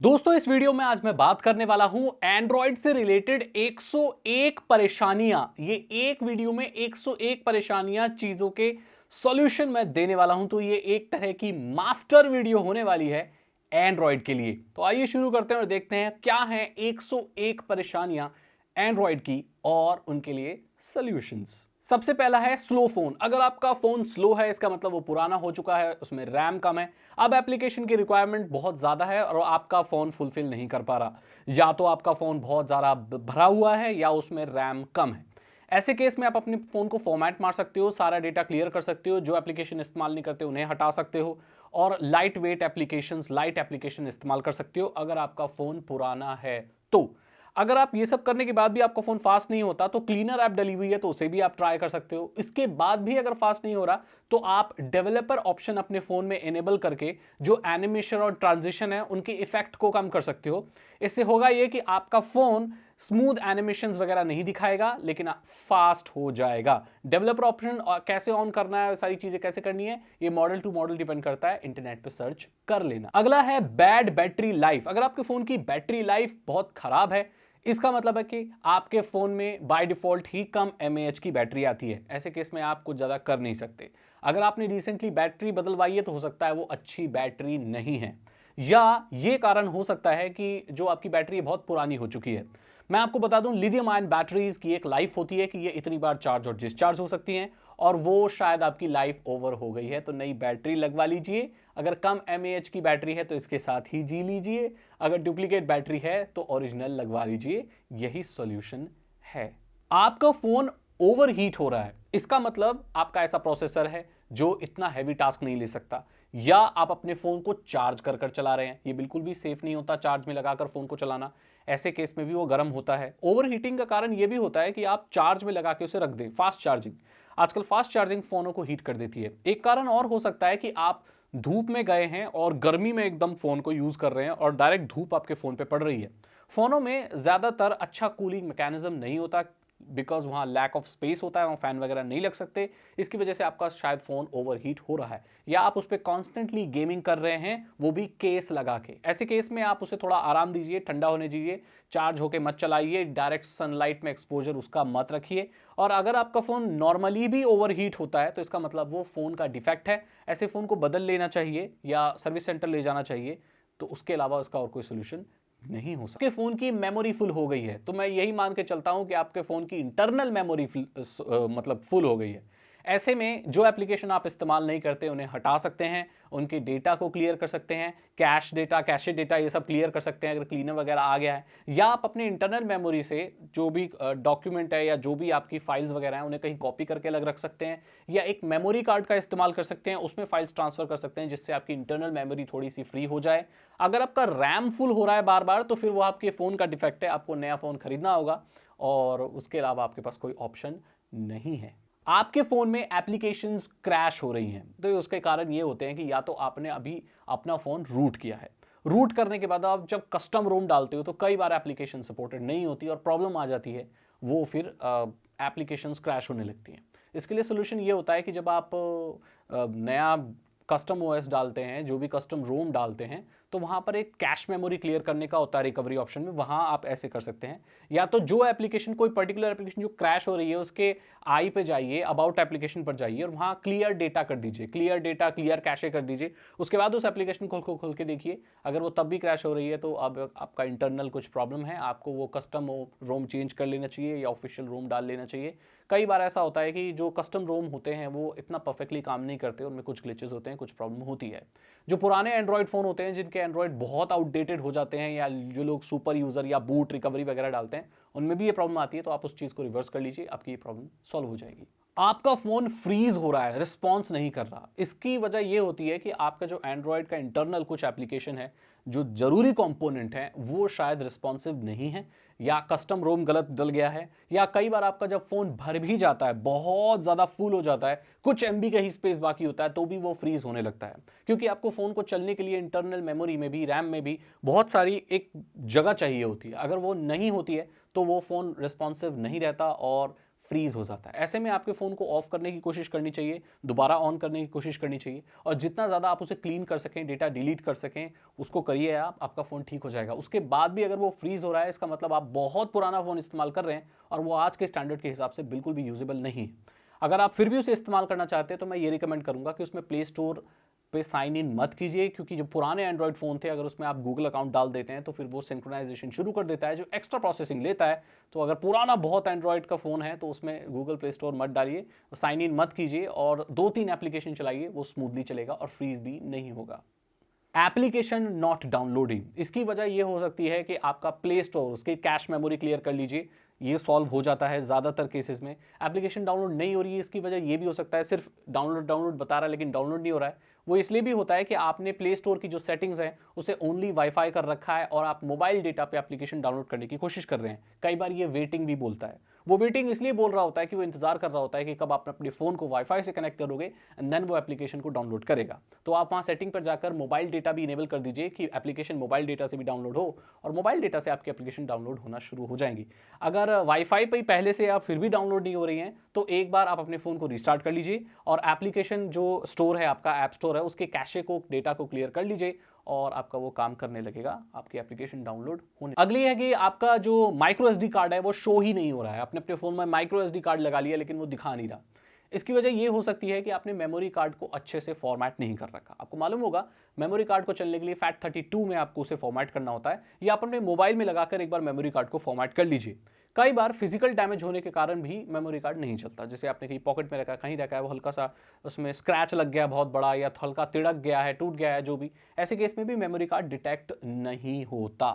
दोस्तों इस वीडियो में आज मैं बात करने वाला हूं एंड्रॉयड से रिलेटेड 101 परेशानियां। ये एक वीडियो में 101 परेशानियां चीजों के सॉल्यूशन मैं देने वाला हूं, तो ये एक तरह की मास्टर वीडियो होने वाली है एंड्रॉयड के लिए। तो आइए शुरू करते हैं और देखते हैं क्या है 101 परेशानियां एंड्रॉयड की और उनके लिए सॉल्यूशंस। सबसे पहला है स्लो फोन। अगर आपका फोन स्लो है इसका मतलब वो पुराना हो चुका है, उसमें रैम कम है, अब एप्लीकेशन की रिक्वायरमेंट बहुत ज्यादा है और आपका फोन फुलफिल नहीं कर पा रहा। या तो आपका फोन बहुत ज्यादा भरा हुआ है या उसमें रैम कम है। ऐसे केस में आप अपने फोन को फॉर्मेट मार सकते हो, सारा डेटा क्लियर कर सकते हो, जो एप्लीकेशन इस्तेमाल नहीं करते उन्हें हटा सकते हो और लाइट वेट लाइट एप्लीकेशन इस्तेमाल कर सकते हो अगर आपका फोन पुराना है तो। अगर आप ये सब करने के बाद भी आपका फोन फास्ट नहीं होता तो क्लीनर ऐप डली हुई है, तो उसे भी आप ट्राई कर सकते हो। इसके बाद भी अगर फास्ट नहीं हो रहा तो आप डेवलपर ऑप्शन अपने फोन में इनेबल करके जो एनिमेशन और ट्रांजिशन है उनके इफेक्ट को कम कर सकते हो। इससे होगा ये कि आपका फोन स्मूथ एनिमेशंस वगैरह नहीं दिखाएगा लेकिन फास्ट हो जाएगा। डेवलपर ऑप्शन कैसे ऑन करना है, सारी चीजें कैसे करनी है, ये मॉडल टू मॉडल डिपेंड करता है, इंटरनेट पे सर्च कर लेना। अगला है बैड बैटरी लाइफ। अगर आपके फोन की बैटरी लाइफ बहुत खराब है इसका मतलब है कि आपके फोन में by default he come mAh की बैटरी आती है। ऐसे केस में आप कुछ ज्यादा कर नहीं सकते। अगर आपने रिसेंटली बैटरी बदलवाई है तो हो सकता है वो अच्छी बैटरी नहीं है, या ये कारण हो सकता है कि जो आपकी बैटरी बहुत पुरानी हो चुकी है। मैं आपको बता दूं लिथियम आयन बैटरीज की एक लाइफ होती है कि ये इतनी बार चार्ज और डिस्चार्ज हो सकती हैं और वो शायद आपकी लाइफ ओवर हो गई है तो नई बैटरी लगवा लीजिए। अगर कम mAh की बैटरी है तो इसके साथ ही जी लीजिए, अगर डुप्लीकेट बैटरी है तो ओरिजिनल लगवा लीजिए। यही सॉल्यूशन है। आपका फोन ओवर हीट हो रहा है इसका मतलब आपका ऐसा प्रोसेसर है जो इतना हैवी टास्क नहीं ले सकता, या आप अपने फोन को चार्ज कर कर चला रहे हैं। ये बिल्कुल भी सेफ नहीं होता चार्ज में लगाकर फोन को चलाना, ऐसे केस में भी वो गर्म होता है। ओवर हीटिंग का कारण यह भी होता है कि आप चार्ज में लगा के उसे रख दें। फास्ट चार्जिंग, आजकल फास्ट चार्जिंग फोनों को हीट कर देती है। एक कारण और हो सकता है कि आप धूप में गए हैं और गर्मी में एकदम फोन को यूज कर रहे हैं और डायरेक्ट धूप आपके फोन पे पड़ रही है। फोनों में ज्यादातर अच्छा कूलिंग मैकेनिज्म नहीं होता बिकॉज वहां लैक ऑफ स्पेस होता है, वहां फैन वगैरह नहीं लग सकते। इसकी वजह से आपका शायद फोन ओवरहीट हो रहा है, या आप उस पर कॉन्स्टेंटली गेमिंग कर रहे हैं वो भी केस लगा के। ऐसे केस में आप उसे थोड़ा आराम दीजिए, ठंडा होने दीजिए, चार्ज होके मत चलाइए, डायरेक्ट सनलाइट में एक्सपोजर उसका मत रखिए। और अगर आपका फोन नॉर्मली भी ओवरहीट होता है तो इसका मतलब वो फोन का डिफेक्ट है। ऐसे फोन को बदल लेना चाहिए या सर्विस सेंटर ले जाना चाहिए। तो उसके अलावा उसका और कोई सोल्यूशन नहीं हो सकता। आपके फोन की मेमोरी फुल हो गई है तो मैं यही मान के चलता हूं कि आपके फोन की इंटरनल मेमोरी मतलब फुल हो गई है। ऐसे में जो एप्लीकेशन आप इस्तेमाल नहीं करते उन्हें हटा सकते हैं, उनके डेटा को क्लियर कर सकते हैं, कैशे डेटा ये सब क्लियर कर सकते हैं अगर क्लीनर वगैरह आ गया है। या आप अपने इंटरनल मेमोरी से जो भी डॉक्यूमेंट है या जो भी आपकी फाइल्स वगैरह हैं उन्हें कहीं कॉपी करके अलग रख सकते हैं, या एक मेमोरी कार्ड का इस्तेमाल कर सकते हैं, उसमें फाइल्स ट्रांसफर कर सकते हैं जिससे आपकी इंटरनल मेमोरी थोड़ी सी फ्री हो जाए। अगर आपका रैम फुल हो रहा है बार बार तो फिर वो आपके फ़ोन का डिफेक्ट है, आपको नया फ़ोन खरीदना होगा और उसके अलावा आपके पास कोई ऑप्शन नहीं है। आपके फ़ोन में एप्लीकेशंस क्रैश हो रही हैं तो उसके कारण ये होते हैं कि या तो आपने अभी अपना फ़ोन रूट किया है, रूट करने के बाद आप जब कस्टम रोम डालते हो तो कई बार एप्लीकेशन सपोर्टेड नहीं होती और प्रॉब्लम आ जाती है, वो फिर एप्लीकेशंस क्रैश होने लगती हैं। इसके लिए सोल्यूशन ये होता है कि जब आप नया कस्टम ओएस डालते हैं, जो भी कस्टम रोम डालते हैं, तो वहाँ पर एक कैश मेमोरी क्लियर करने का होता है रिकवरी ऑप्शन में, वहाँ आप ऐसे कर सकते हैं। या तो जो एप्लीकेशन, कोई पर्टिकुलर एप्लीकेशन जो क्रैश हो रही है उसके आई पे जाइए, अबाउट एप्लीकेशन पर जाइए और वहाँ क्लियर डेटा कर दीजिए, क्लियर डेटा क्लियर कैशे कर दीजिए। उसके बाद उस एप्लीकेशन को खोल के देखिए, अगर वो तब भी क्रैश हो रही है तो अब आपका इंटरनल कुछ प्रॉब्लम है, आपको वो कस्टम रोम चेंज कर लेना चाहिए या ऑफिशियल रोम डाल लेना चाहिए। कई बार ऐसा होता है कि जो कस्टम रोम होते हैं वो इतना परफेक्टली काम नहीं करते, उनमें कुछ ग्लिचेस होते हैं, कुछ प्रॉब्लम होती है। जो पुराने एंड्रॉयड फ़ोन होते हैं जिनके एंड्रॉयड बहुत आउटडेटेड हो जाते हैं, या जो लोग सुपर यूज़र या बूट रिकवरी वगैरह डालते हैं, उनमें भी ये प्रॉब्लम आती है, तो आप उस चीज़ को रिवर्स कर लीजिए, आपकी ये प्रॉब्लम सॉल्व हो जाएगी। आपका फ़ोन फ्रीज हो रहा है, रिस्पॉन्स नहीं कर रहा, इसकी वजह यह होती है कि आपका जो एंड्रॉयड का इंटरनल कुछ एप्लीकेशन है, जो जरूरी कंपोनेंट है, वो शायद रिस्पॉन्सिव नहीं है, या कस्टम रोम गलत डल गया है, या कई बार आपका जब फोन भर भी जाता है, बहुत ज्यादा फुल हो जाता है, कुछ एमबी का ही स्पेस बाकी होता है, तो भी वो फ्रीज होने लगता है। क्योंकि आपको फोन को चलने के लिए इंटरनल मेमोरी में भी, रैम में भी बहुत सारी एक जगह चाहिए होती है। अगर वो नहीं होती है तो वो फोन रिस्पॉन्सिव नहीं रहता और फ्रीज हो जाता है। ऐसे में आपके फ़ोन को ऑफ करने की कोशिश करनी चाहिए, दोबारा ऑन करने की कोशिश करनी चाहिए, और जितना ज़्यादा आप उसे क्लीन कर सकें, डेटा डिलीट कर सकें, उसको करिए आप, आपका फ़ोन ठीक हो जाएगा। उसके बाद भी अगर वो फ्रीज हो रहा है, इसका मतलब आप बहुत पुराना फ़ोन इस्तेमाल कर रहे हैं और वो आज के स्टैंडर्ड के हिसाब से बिल्कुल भी यूजेबल नहीं है। अगर आप फिर भी उसे इस्तेमाल करना चाहते हैं तो मैं ये रिकमेंड करूंगा कि उसमें प्ले स्टोर पे साइन इन मत कीजिए, क्योंकि जो पुराने एंड्रॉयड फ़ोन थे, अगर उसमें आप गूगल अकाउंट डाल देते हैं तो फिर वो सिंक्रोनाइजेशन शुरू कर देता है, जो एक्स्ट्रा प्रोसेसिंग लेता है। तो अगर पुराना बहुत एंड्रॉयड का फ़ोन है तो उसमें गूगल प्ले स्टोर मत डालिए, साइन इन मत कीजिए, और 2-3 एप्लीकेशन चलाइए, वो स्मूथली चलेगा और फ्रीज भी नहीं होगा। एप्लीकेशन नॉट डाउनलोडिंग, इसकी वजह यह हो सकती है कि आपका प्ले स्टोर उसकी कैश मेमोरी क्लियर कर लीजिए, ये सॉल्व हो जाता है ज़्यादातर केसेस में। एप्लीकेशन डाउनलोड नहीं हो रही है, इसकी वजह ये भी हो सकता है सिर्फ डाउनलोड बता रहा है लेकिन डाउनलोड नहीं हो रहा है। वो इसलिए भी होता है कि आपने प्ले स्टोर की जो सेटिंग्स हैं उसे ओनली वाईफाई कर रखा है और आप मोबाइल डेटा पे एप्लीकेशन डाउनलोड करने की कोशिश कर रहे हैं। कई बार ये वेटिंग भी बोलता है। वो वेटिंग इसलिए बोल रहा होता है कि वो इंतजार कर रहा होता है कि कब आप अपने फ़ोन को वाईफाई से कनेक्ट करोगे एंड देन वो एप्लीकेशन को डाउनलोड करेगा। तो आप वहाँ सेटिंग पर जाकर मोबाइल डेटा भी इनेबल कर दीजिए कि एप्लीकेशन मोबाइल डेटा से भी डाउनलोड हो, और मोबाइल डेटा से आपकी एप्लीकेशन डाउनलोड होना शुरू हो जाएंगी। अगर वाईफाई पर पहले से आप फिर भी डाउनलोड नहीं हो रही हैं तो एक बार आप अपने फ़ोन को रिस्टार्ट कर लीजिए और एप्लीकेशन जो स्टोर है, आपका ऐप स्टोर है, उसके कैशे को, डेटा को क्लियर कर लीजिए और आपका वो काम करने लगेगा, आपकी एप्लीकेशन डाउनलोड होने। अगली है कि आपका जो माइक्रो एसडी कार्ड है वो शो ही नहीं हो रहा है। आपने अपने फ़ोन में माइक्रो एसडी कार्ड लगा लिया लेकिन वो दिखा नहीं रहा। इसकी वजह ये हो सकती है कि आपने मेमोरी कार्ड को अच्छे से फॉर्मेट नहीं कर रखा। आपको मालूम होगा मेमोरी कार्ड को चलने के लिए FAT32 में आपको उसे फॉर्मेट करना होता है, या आप अपने मोबाइल में लगाकर एक बार मेमोरी कार्ड को फॉर्मेट कर लीजिए। कई बार फिजिकल डैमेज होने के कारण भी मेमोरी कार्ड नहीं चलता। जैसे आपने कहीं पॉकेट में रखा है, कहीं रखा है, वो हल्का सा उसमें स्क्रैच लग गया बहुत बड़ा, या हल्का तिड़क गया है, टूट गया है, जो भी, ऐसे केस में भी मेमोरी कार्ड डिटेक्ट नहीं होता।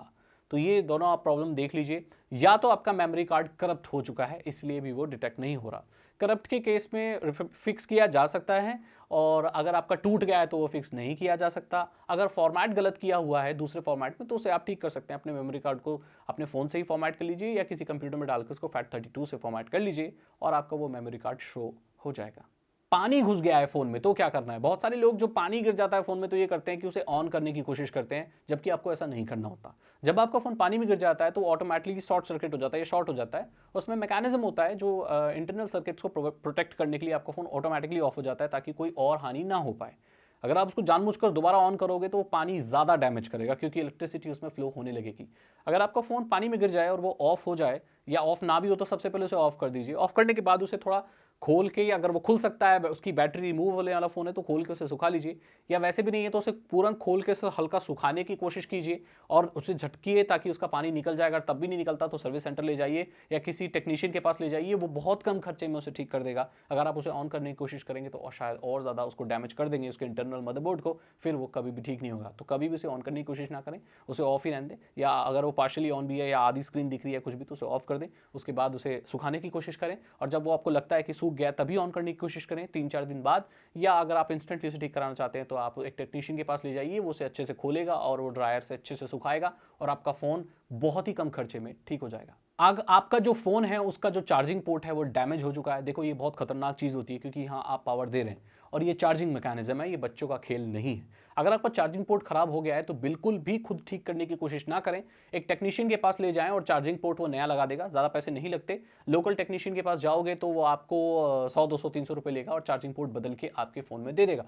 तो ये दोनों आप प्रॉब्लम देख लीजिए। या तो आपका मेमोरी कार्ड करप्ट हो चुका है इसलिए भी वो डिटेक्ट नहीं हो रहा। करप्ट के केस में फिक्स किया जा सकता है, और अगर आपका टूट गया है तो वो फिक्स नहीं किया जा सकता। अगर फॉर्मेट गलत किया हुआ है दूसरे फॉर्मेट में तो उसे आप ठीक कर सकते हैं। अपने मेमोरी कार्ड को अपने फ़ोन से ही फॉर्मेट कर लीजिए, या किसी कंप्यूटर में डालकर उसको FAT32 से फॉर्मेट कर लीजिए और आपका वो मेमोरी कार्ड शो हो जाएगा। पानी घुस गया है फ़ोन में तो क्या करना है? बहुत सारे लोग जो पानी गिर जाता है फ़ोन में तो ये करते हैं कि उसे ऑन करने की कोशिश करते हैं, जबकि आपको ऐसा नहीं करना होता। जब आपका फ़ोन पानी में गिर जाता है तो ऑटोमेटिकली शॉर्ट सर्किट हो जाता है, या शॉर्ट हो जाता है। उसमें मैकेनिज्म होता है जो इंटरनल सर्किट्स को प्रोटेक्ट करने के लिए आपका फ़ोन ऑटोमेटिकली ऑफ हो जाता है ताकि कोई और हानि ना हो पाए। अगर आप उसको जानबूझकर दोबारा ऑन करोगे तो वो पानी ज़्यादा डैमेज करेगा, क्योंकि इलेक्ट्रिसिटी उसमें फ्लो होने लगेगी। अगर आपका फ़ोन पानी में गिर जाए और वो ऑफ हो जाए, या ऑफ ना भी हो, तो सबसे पहले उसे ऑफ कर दीजिए। ऑफ करने के बाद उसे थोड़ा खोल के, या अगर वो खुल सकता है, उसकी बैटरी रिमूव होने वाला फ़ोन है तो खोल के उसे सुखा लीजिए, या वैसे भी नहीं है तो उसे पूरा खोल के उसे हल्का सुखाने की कोशिश कीजिए और उसे झटकिए ताकि उसका पानी निकल जाए। अगर तब भी नहीं निकलता तो सर्विस सेंटर ले जाइए या किसी टेक्नीशियन के पास ले जाइए, वो बहुत कम खर्चे में उसे ठीक कर देगा। अगर आप उसे ऑन करने की कोशिश करेंगे तो शायद और ज़्यादा उसको डैमेज कर देंगे, उसके इंटरनल मदरबोर्ड को, फिर वो कभी भी ठीक नहीं होगा। तो कभी भी उसे ऑन करने की कोशिश ना करें, उसे ऑफ ही रहने दें, या अगर वो पार्शियली ऑन भी है या आधी स्क्रीन दिख रही है कुछ भी तो उसे ऑफ कर दें। उसके बाद उसे सुखाने की कोशिश करें, और जब वो आपको लगता है कि सूख गया तभी ऑन करने की कोशिश करें 3-4 दिन बाद। या अगर आप इंस्टेंटली उसे ठीक कराना चाहते हैं तो आप एक टेक्नीशियन के पास ले जाइए, वो उसे अच्छे से खोलेगा और वो ड्रायर से अच्छे से सुखाएगा और आपका फ़ोन बहुत ही कम खर्चे में ठीक हो जाएगा। आपका जो फ़ोन है उसका जो चार्जिंग पोर्ट है वो डैमेज हो चुका है। देखो ये बहुत खतरनाक चीज़ होती है, क्योंकि यहाँ आप पावर दे रहे हैं और ये चार्जिंग मैकेनिज्म है, ये बच्चों का खेल नहीं है। अगर आपका चार्जिंग पोर्ट खराब हो गया है तो बिल्कुल भी खुद ठीक करने की कोशिश ना करें, एक टेक्नीशियन के पास ले जाएं और चार्जिंग पोर्ट वो नया लगा देगा। ज़्यादा पैसे नहीं लगते। लोकल टेक्नीशियन के पास जाओगे तो वो आपको 100, 200, 300 रुपये लेगा और चार्जिंग पोर्ट बदल के आपके फ़ोन में दे देगा।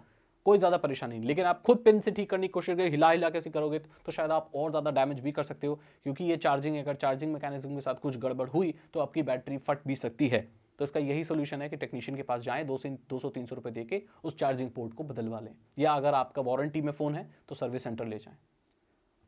कोई ज़्यादा परेशानी नहीं। लेकिन आप खुद पिन से ठीक करने की कोशिश करें, हिला हिला कैसे करोगे तो शायद आप और ज़्यादा डैमेज भी कर सकते हो, क्योंकि ये चार्जिंग, अगर चार्जिंग मैकेनिज्म के साथ कुछ गड़बड़ हुई तो आपकी बैटरी फट भी सकती है। तो इसका यही सोल्यूशन है कि टेक्नीशियन के पास जाएं, 200-300 रुपये देके उस चार्जिंग पोर्ट को बदलवा लें, या अगर आपका वारंटी में फ़ोन है तो सर्विस सेंटर ले जाएं।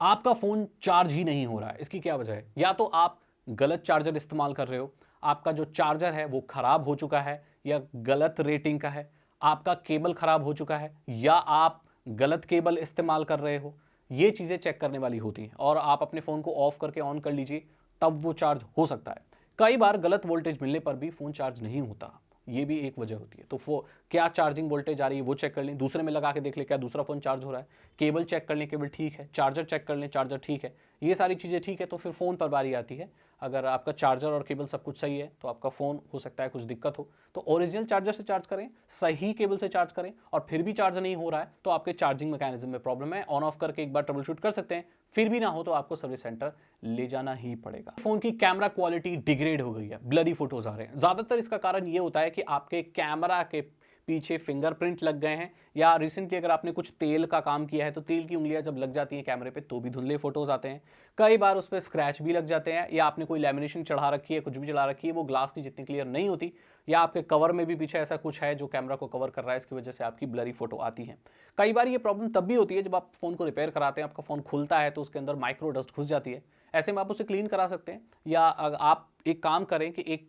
आपका फ़ोन चार्ज ही नहीं हो रहा है, इसकी क्या वजह है? या तो आप गलत चार्जर इस्तेमाल कर रहे हो, आपका जो चार्जर है वो ख़राब हो चुका है या गलत रेटिंग का है, आपका केबल ख़राब हो चुका है, या आप गलत केबल इस्तेमाल कर रहे हो। ये चीज़ें चेक करने वाली होती हैं, और आप अपने फ़ोन को ऑफ करके ऑन कर लीजिए, तब वो चार्ज हो सकता है। कई बार गलत वोल्टेज मिलने पर भी फ़ोन चार्ज नहीं होता, ये भी एक वजह होती है। तो क्या चार्जिंग वोल्टेज आ रही है वो चेक कर लें, दूसरे में लगा के देख लें क्या दूसरा फ़ोन चार्ज हो रहा है, केबल चेक कर लें केबल ठीक है, चार्जर चेक कर लें चार्जर ठीक है। ये सारी चीज़ें ठीक है तो फिर फ़ोन पर बारी आती है। अगर आपका चार्जर और केबल सब कुछ सही है तो आपका फ़ोन हो सकता है कुछ दिक्कत हो, तो ओरिजिनल चार्जर से चार्ज करें, सही केबल से चार्ज करें, और फिर भी चार्ज नहीं हो रहा है तो आपके चार्जिंग मैकेनिज्म में प्रॉब्लम है। ऑन ऑफ करके एक बार ट्रबल शूट कर सकते हैं, फिर भी ना हो तो आपको सर्विस सेंटर ले जाना ही पड़ेगा। फोन की कैमरा क्वालिटी डिग्रेड हो गई है, ब्लरी फोटोज आ रहे हैं। ज्यादातर इसका कारण ये होता है कि आपके कैमरा के पीछे फिंगरप्रिंट लग गए हैं, या रिसेंटली अगर आपने कुछ तेल का काम किया है तो तेल की उंगलियां जब लग जाती हैं कैमरे पे तो भी धुंधले फोटोज आते हैं। कई बार उस पर स्क्रैच भी लग जाते हैं, या आपने कोई लैमिनेशन चढ़ा रखी है, कुछ भी चढ़ा रखी है, वो ग्लास की जितनी क्लियर नहीं होती, या आपके कवर में भी पीछे ऐसा कुछ है जो कैमरा को कवर कर रहा है, इसकी वजह से आपकी ब्लरी फोटो आती है। कई बार ये प्रॉब्लम तब भी होती है जब आप फोन को रिपेयर कराते हैं, आपका फोन खुलता है तो उसके अंदर माइक्रो डस्ट घुस जाती है। ऐसे में आप उसे क्लीन करा सकते हैं, या आप एक काम करें कि एक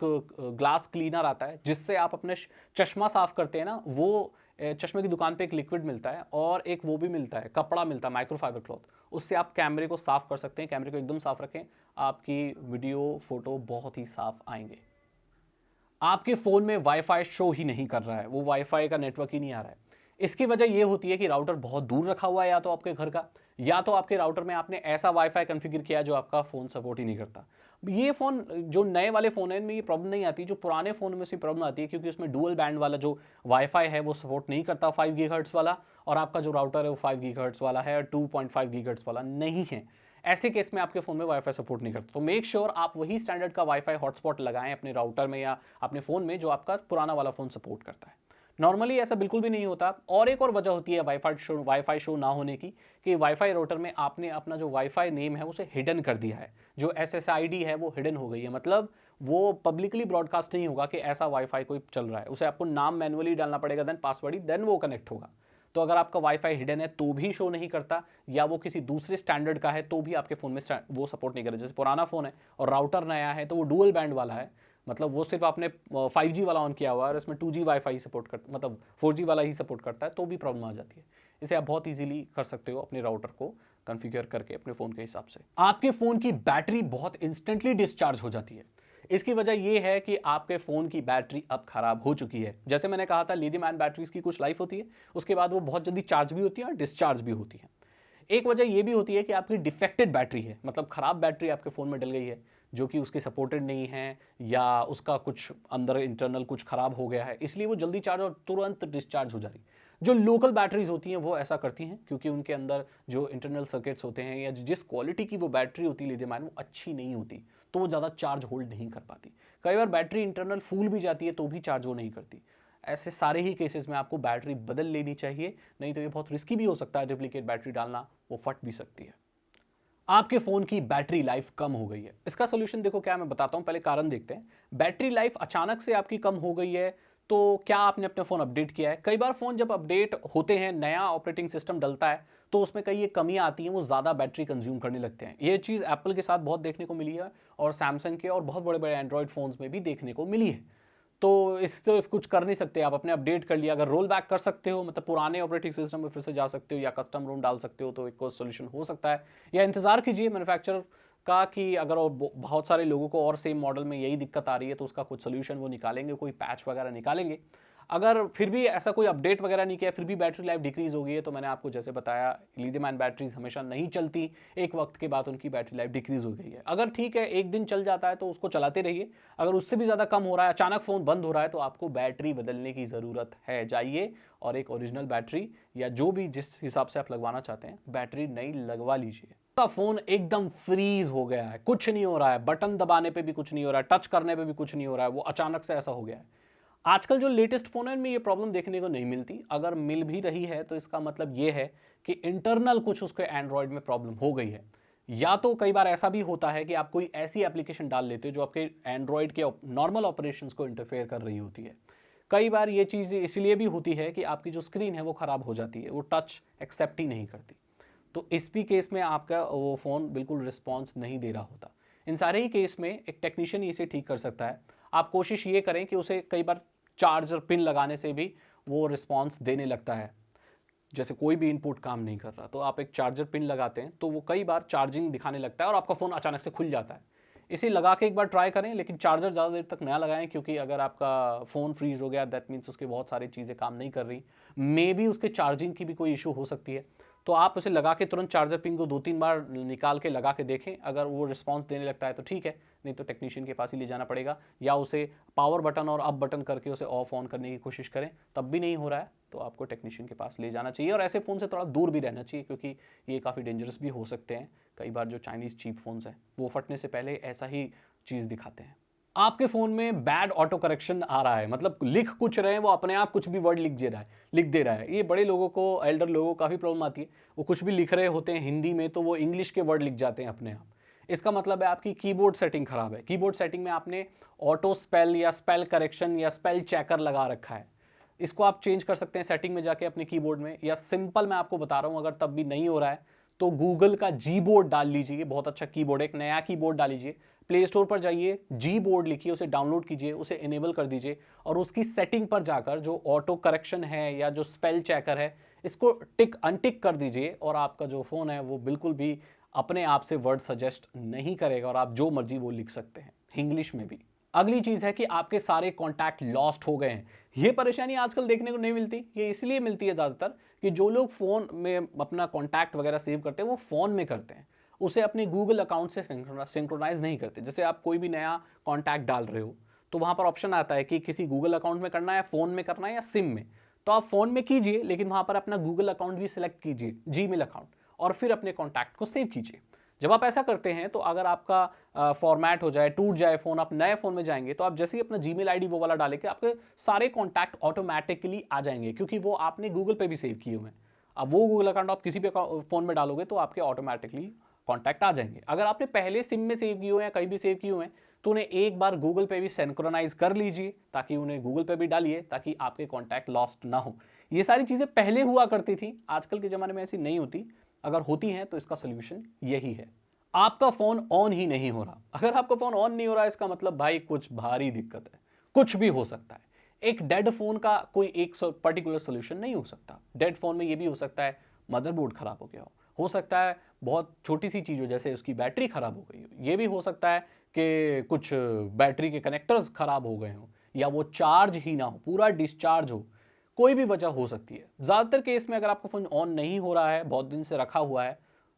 ग्लास क्लीनर आता है जिससे आप अपने चश्मा साफ करते हैं ना, वो चश्मे की दुकान पे एक लिक्विड मिलता है, और एक वो भी मिलता है, कपड़ा मिलता है माइक्रोफाइबर क्लॉथ, उससे आप कैमरे को साफ कर सकते हैं। कैमरे को एकदम साफ रखें, आपकी वीडियो फोटो बहुत ही साफ आएंगे। आपके फोन में वाईफाई शो ही नहीं कर रहा है, वो वाईफाई का नेटवर्क ही नहीं आ रहा है। इसकी वजह यह होती है कि राउटर बहुत दूर रखा हुआ है, या तो आपके घर का, या तो आपके राउटर में आपने ऐसा वाईफाई कॉन्फ़िगर किया जो आपका फोन सपोर्ट ही नहीं करता। ये फोन जो नए वाले फोन है इनमें ये प्रॉब्लम नहीं आती, जो पुराने फोन में से प्रॉब्लम आती है, क्योंकि उसमें डुअल बैंड वाला जो वाईफाई है वो सपोर्ट नहीं करता 5 गीगाहर्ट्ज़ वाला, और आपका जो राउटर है वो 5 गीगाहर्ट्ज़ वाला है और 2.5 गीगाहर्ट्ज़ वाला नहीं है। ऐसे केस में आपके फोन में वाईफाई सपोर्ट नहीं करता, तो मेक श्योर आप वही स्टैंडर्ड का वाईफाई हॉटस्पॉट लगाएं अपने राउटर में या अपने फोन में जो आपका पुराना वाला फोन सपोर्ट करता है। नॉर्मली ऐसा बिल्कुल भी नहीं होता। और एक और वजह होती है वाईफाई शो ना होने की, कि वाईफाई राउटर में आपने अपना जो वाईफाई नेम है उसे हिडन कर दिया है, जो SSID है वो हिडन हो गई है, मतलब वो पब्लिकली ब्रॉडकास्ट नहीं होगा कि ऐसा वाईफाई कोई चल रहा है, उसे आपको नाम मैनुअली डालना पड़ेगा, देन पासवर्ड ही, देन वो कनेक्ट होगा। तो अगर आपका वाईफाई हिडन है तो भी शो नहीं करता, या वो किसी दूसरे स्टैंडर्ड का है तो भी आपके फ़ोन में वो सपोर्ट नहीं करेगा। जैसे पुराना फ़ोन है और राउटर नया है तो वो डुअल बैंड वाला है, मतलब वो सिर्फ आपने 5G वाला ऑन किया हुआ है और इसमें 2G वाईफाई ही सपोर्ट करता, मतलब 4G वाला ही सपोर्ट करता है, तो भी प्रॉब्लम आ जाती है। इसे आप बहुत इजीली कर सकते हो अपने राउटर को कॉन्फ़िगर करके अपने फ़ोन के हिसाब से। आपके फ़ोन की बैटरी बहुत इंस्टेंटली डिस्चार्ज हो जाती है। इसकी वजह यह है कि आपके फ़ोन की बैटरी अब खराब हो चुकी है। जैसे मैंने कहा था, लिथियम आयन बैटरीज की कुछ लाइफ होती है, उसके बाद वो बहुत जल्दी चार्ज भी होती है और डिस्चार्ज भी होती है। एक वजह यह भी होती है कि आपकी डिफेक्टेड बैटरी है, मतलब खराब बैटरी आपके फ़ोन में डल गई है जो कि उसकी सपोर्टेड नहीं है, या उसका कुछ अंदर इंटरनल कुछ खराब हो गया है, इसलिए वो जल्दी चार्ज और तुरंत डिस्चार्ज हो जा रही। जो लोकल बैटरीज होती हैं वो ऐसा करती हैं क्योंकि उनके अंदर जो इंटरनल सर्किट्स होते हैं या जिस क्वालिटी की वो बैटरी होती है लिथियम आयन, वो अच्छी नहीं होती, तो वो ज़्यादा चार्ज होल्ड नहीं कर पाती। कई बार बैटरी इंटरनल फूल भी जाती है तो भी चार्ज वो नहीं करती। ऐसे सारे ही केसेस में आपको बैटरी बदल लेनी चाहिए, नहीं तो ये बहुत रिस्की भी हो सकता है, डुप्लीकेट बैटरी डालना, वो फट भी सकती है। आपके फ़ोन की बैटरी लाइफ कम हो गई है, इसका सोल्यूशन देखो क्या, मैं बताता हूं, पहले कारण देखते हैं। बैटरी लाइफ अचानक से आपकी कम हो गई है तो क्या आपने अपना फ़ोन अपडेट किया है? कई बार फ़ोन जब अपडेट होते हैं, नया ऑपरेटिंग सिस्टम डलता है, तो उसमें कई ये कमियां आती हैं, वो ज़्यादा बैटरी कंज्यूम करने लगते हैं। ये चीज़ एप्पल के साथ बहुत देखने को मिली है और सैमसंग के और बहुत बड़े बड़े एंड्रॉयड फ़ोन्स में भी देखने को मिली है। तो इस तो कुछ कर नहीं सकते, आप अपने अपडेट कर लिया, अगर रोल बैक कर सकते हो, मतलब पुराने ऑपरेटिंग सिस्टम में फिर से जा सकते हो या कस्टम रोम डाल सकते हो, तो एक को सोल्यूशन हो सकता है। या इंतज़ार कीजिए मैन्युफैक्चरर का कि अगर और बहुत सारे लोगों को और सेम मॉडल में यही दिक्कत आ रही है तो उसका कुछ सोल्यूशन वो निकालेंगे, कोई पैच वगैरह निकालेंगे। अगर फिर भी ऐसा कोई अपडेट वगैरह नहीं किया, फिर भी बैटरी लाइफ डिक्रीज हो गई है, तो मैंने आपको जैसे बताया, लिथियम आयन बैटरीज हमेशा नहीं चलती, एक वक्त के बाद उनकी बैटरी लाइफ डिक्रीज हो गई है। अगर ठीक है एक दिन चल जाता है तो उसको चलाते रहिए, अगर उससे भी ज़्यादा कम हो रहा है, अचानक फ़ोन बंद हो रहा है, तो आपको बैटरी बदलने की ज़रूरत है। जाइए और एक ओरिजिनल बैटरी या जो भी जिस हिसाब से आप लगवाना चाहते हैं बैटरी नई लगवा लीजिए। आपका फ़ोन एकदम फ्रीज हो गया है, कुछ नहीं हो रहा है, बटन दबाने पे भी कुछ नहीं हो रहा है, टच करने पे भी कुछ नहीं हो रहा है, वो अचानक से ऐसा हो गया है। आजकल जो लेटेस्ट फ़ोन है इनमें ये प्रॉब्लम देखने को नहीं मिलती, अगर मिल भी रही है तो इसका मतलब ये है कि इंटरनल कुछ उसके एंड्रॉयड में प्रॉब्लम हो गई है। या तो कई बार ऐसा भी होता है कि आप कोई ऐसी एप्लीकेशन डाल लेते हो जो आपके एंड्रॉयड के नॉर्मल ऑपरेशंस को इंटरफेयर कर रही होती है। कई बार ये चीज़ इसलिए भी होती है कि आपकी जो स्क्रीन है वो ख़राब हो जाती है, वो टच एक्सेप्ट ही नहीं करती, तो इस भी केस में आपका वो फ़ोन बिल्कुल रिस्पॉन्स नहीं दे रहा होता। इन सारे ही केस में एक टेक्नीशियन इसे ठीक कर सकता है। आप कोशिश ये करें कि उसे कई बार चार्जर पिन लगाने से भी वो रिस्पॉन्स देने लगता है। जैसे कोई भी इनपुट काम नहीं कर रहा तो आप एक चार्जर पिन लगाते हैं तो वो कई बार चार्जिंग दिखाने लगता है और आपका फ़ोन अचानक से खुल जाता है। इसे लगा के एक बार ट्राई करें, लेकिन चार्जर ज़्यादा देर तक नया लगाएं, क्योंकि अगर आपका फ़ोन फ्रीज़ हो गया दैट मीन्स उसकी बहुत सारी चीज़ें काम नहीं कर रही, मे बी उसके चार्जिंग की भी कोई इशू हो सकती है। तो आप उसे लगा के तुरंत चार्जर पिन को 2-3 बार निकाल के लगा के देखें, अगर वो रिस्पांस देने लगता है तो ठीक है, नहीं तो टेक्नीशियन के पास ही ले जाना पड़ेगा, या उसे पावर बटन और अप बटन करके उसे ऑफ ऑन करने की कोशिश करें, तब भी नहीं हो रहा है तो आपको टेक्नीशियन के पास ले जाना चाहिए और ऐसे फ़ोन से थोड़ा दूर भी रहना चाहिए, क्योंकि ये काफ़ी डेंजरस भी हो सकते हैं। कई बार जो चाइनीज़ चीप फ़ोन्स हैं वो फटने से पहले ऐसा ही चीज़ दिखाते हैं। आपके फ़ोन में बैड ऑटो करेक्शन आ रहा है, मतलब लिख कुछ रहे हैं वो अपने आप कुछ भी वर्ड लिख दे रहा है। ये बड़े लोगों को, एल्डर लोगों को काफ़ी प्रॉब्लम आती है। वो कुछ भी लिख रहे होते हैं हिंदी में तो वो इंग्लिश के वर्ड लिख जाते हैं अपने आप। इसका मतलब है आपकी कीबोर्ड सेटिंग खराब है। कीबोर्ड सेटिंग में आपने ऑटो स्पेल या स्पेल करेक्शन या स्पेल चेकर लगा रखा है। इसको आप चेंज कर सकते हैं सेटिंग में जाके अपने कीबोर्ड में, या सिंपल मैं आपको बता रहा हूं, अगर तब भी नहीं हो रहा है तो गूगल का जी बोर्ड डाल लीजिए। बहुत अच्छा कीबोर्ड है, एक नया कीबोर्ड डाल लीजिए। प्ले स्टोर पर जाइए, जी बोर्ड लिखिए, उसे डाउनलोड कीजिए, उसे इनेबल कर दीजिए और उसकी सेटिंग पर जाकर जो ऑटो करेक्शन है या जो स्पेल चेकर है इसको टिक अनटिक कर दीजिए और आपका जो फ़ोन है वो बिल्कुल भी अपने आप से वर्ड सजेस्ट नहीं करेगा और आप जो मर्जी वो लिख सकते हैं, इंग्लिश में भी। अगली चीज़ है कि आपके सारे कॉन्टैक्ट लॉस्ट हो गए हैं। ये परेशानी आजकल देखने को नहीं मिलती। ये इसलिए मिलती है ज़्यादातर कि जो लोग फ़ोन में अपना कॉन्टैक्ट वगैरह सेव करते हैं वो फ़ोन में करते हैं, उसे अपने गूगल अकाउंट से सिंक्रोनाइज नहीं करते। जैसे आप कोई भी नया कॉन्टैक्ट डाल रहे हो तो वहाँ पर ऑप्शन आता है कि किसी गूगल अकाउंट में करना है, फ़ोन में करना है या सिम में। तो आप फ़ोन में कीजिए, लेकिन वहाँ पर अपना गूगल अकाउंट भी सिलेक्ट कीजिए, जीमेल अकाउंट, और फिर अपने कॉन्टैक्ट को सेव कीजिए। जब आप ऐसा करते हैं तो अगर आपका फॉर्मेट हो जाए, टूट जाए फ़ोन, आप नए फ़ोन में जाएंगे तो आप जैसे ही अपना जीमेल आईडी वो वाला डालेंगे आपके सारे कॉन्टैक्ट ऑटोमेटिकली आ जाएंगे, क्योंकि वो आपने गूगल पे भी सेव किए हुए हैं। अब वो गूगल अकाउंट आप किसी भी फ़ोन में डालोगे तो आपके ऑटोमेटिकली कॉन्टैक्ट आ जाएंगे। अगर आपने पहले सिम में सेव किए हुए हैं, कहीं भी सेव किए हुए हैं, तो उन्हें एक बार गूगल पे भी सिंक्रोनाइज कर लीजिए, ताकि उन्हें गूगल पे भी डालिए ताकि आपके कॉन्टैक्ट लॉस्ट ना हो। ये सारी चीज़ें पहले हुआ करती थी, आजकल के ज़माने में ऐसी नहीं होती। अगर होती हैं तो इसका सोल्यूशन यही है। आपका फ़ोन ऑन ही नहीं हो रहा। अगर आपका फ़ोन ऑन नहीं हो रहा है इसका मतलब भाई कुछ भारी दिक्कत है, कुछ भी हो सकता है। एक डेड फ़ोन का कोई एक पर्टिकुलर सोल्यूशन नहीं हो सकता। डेड फ़ोन में ये भी हो सकता है मदरबोर्ड खराब हो गया हो सकता है बहुत छोटी सी चीज़ हो जैसे उसकी बैटरी खराब हो गई हो, ये भी हो सकता है कि कुछ बैटरी के कनेक्टर्स खराब हो गए हों, या वो चार्ज ही ना हो, पूरा डिस्चार्ज हो। कोई भी वजह हो सकती है। ज़्यादातर केस में अगर आपका फ़ोन ऑन नहीं हो रहा है, बहुत दिन से रखा हुआ है,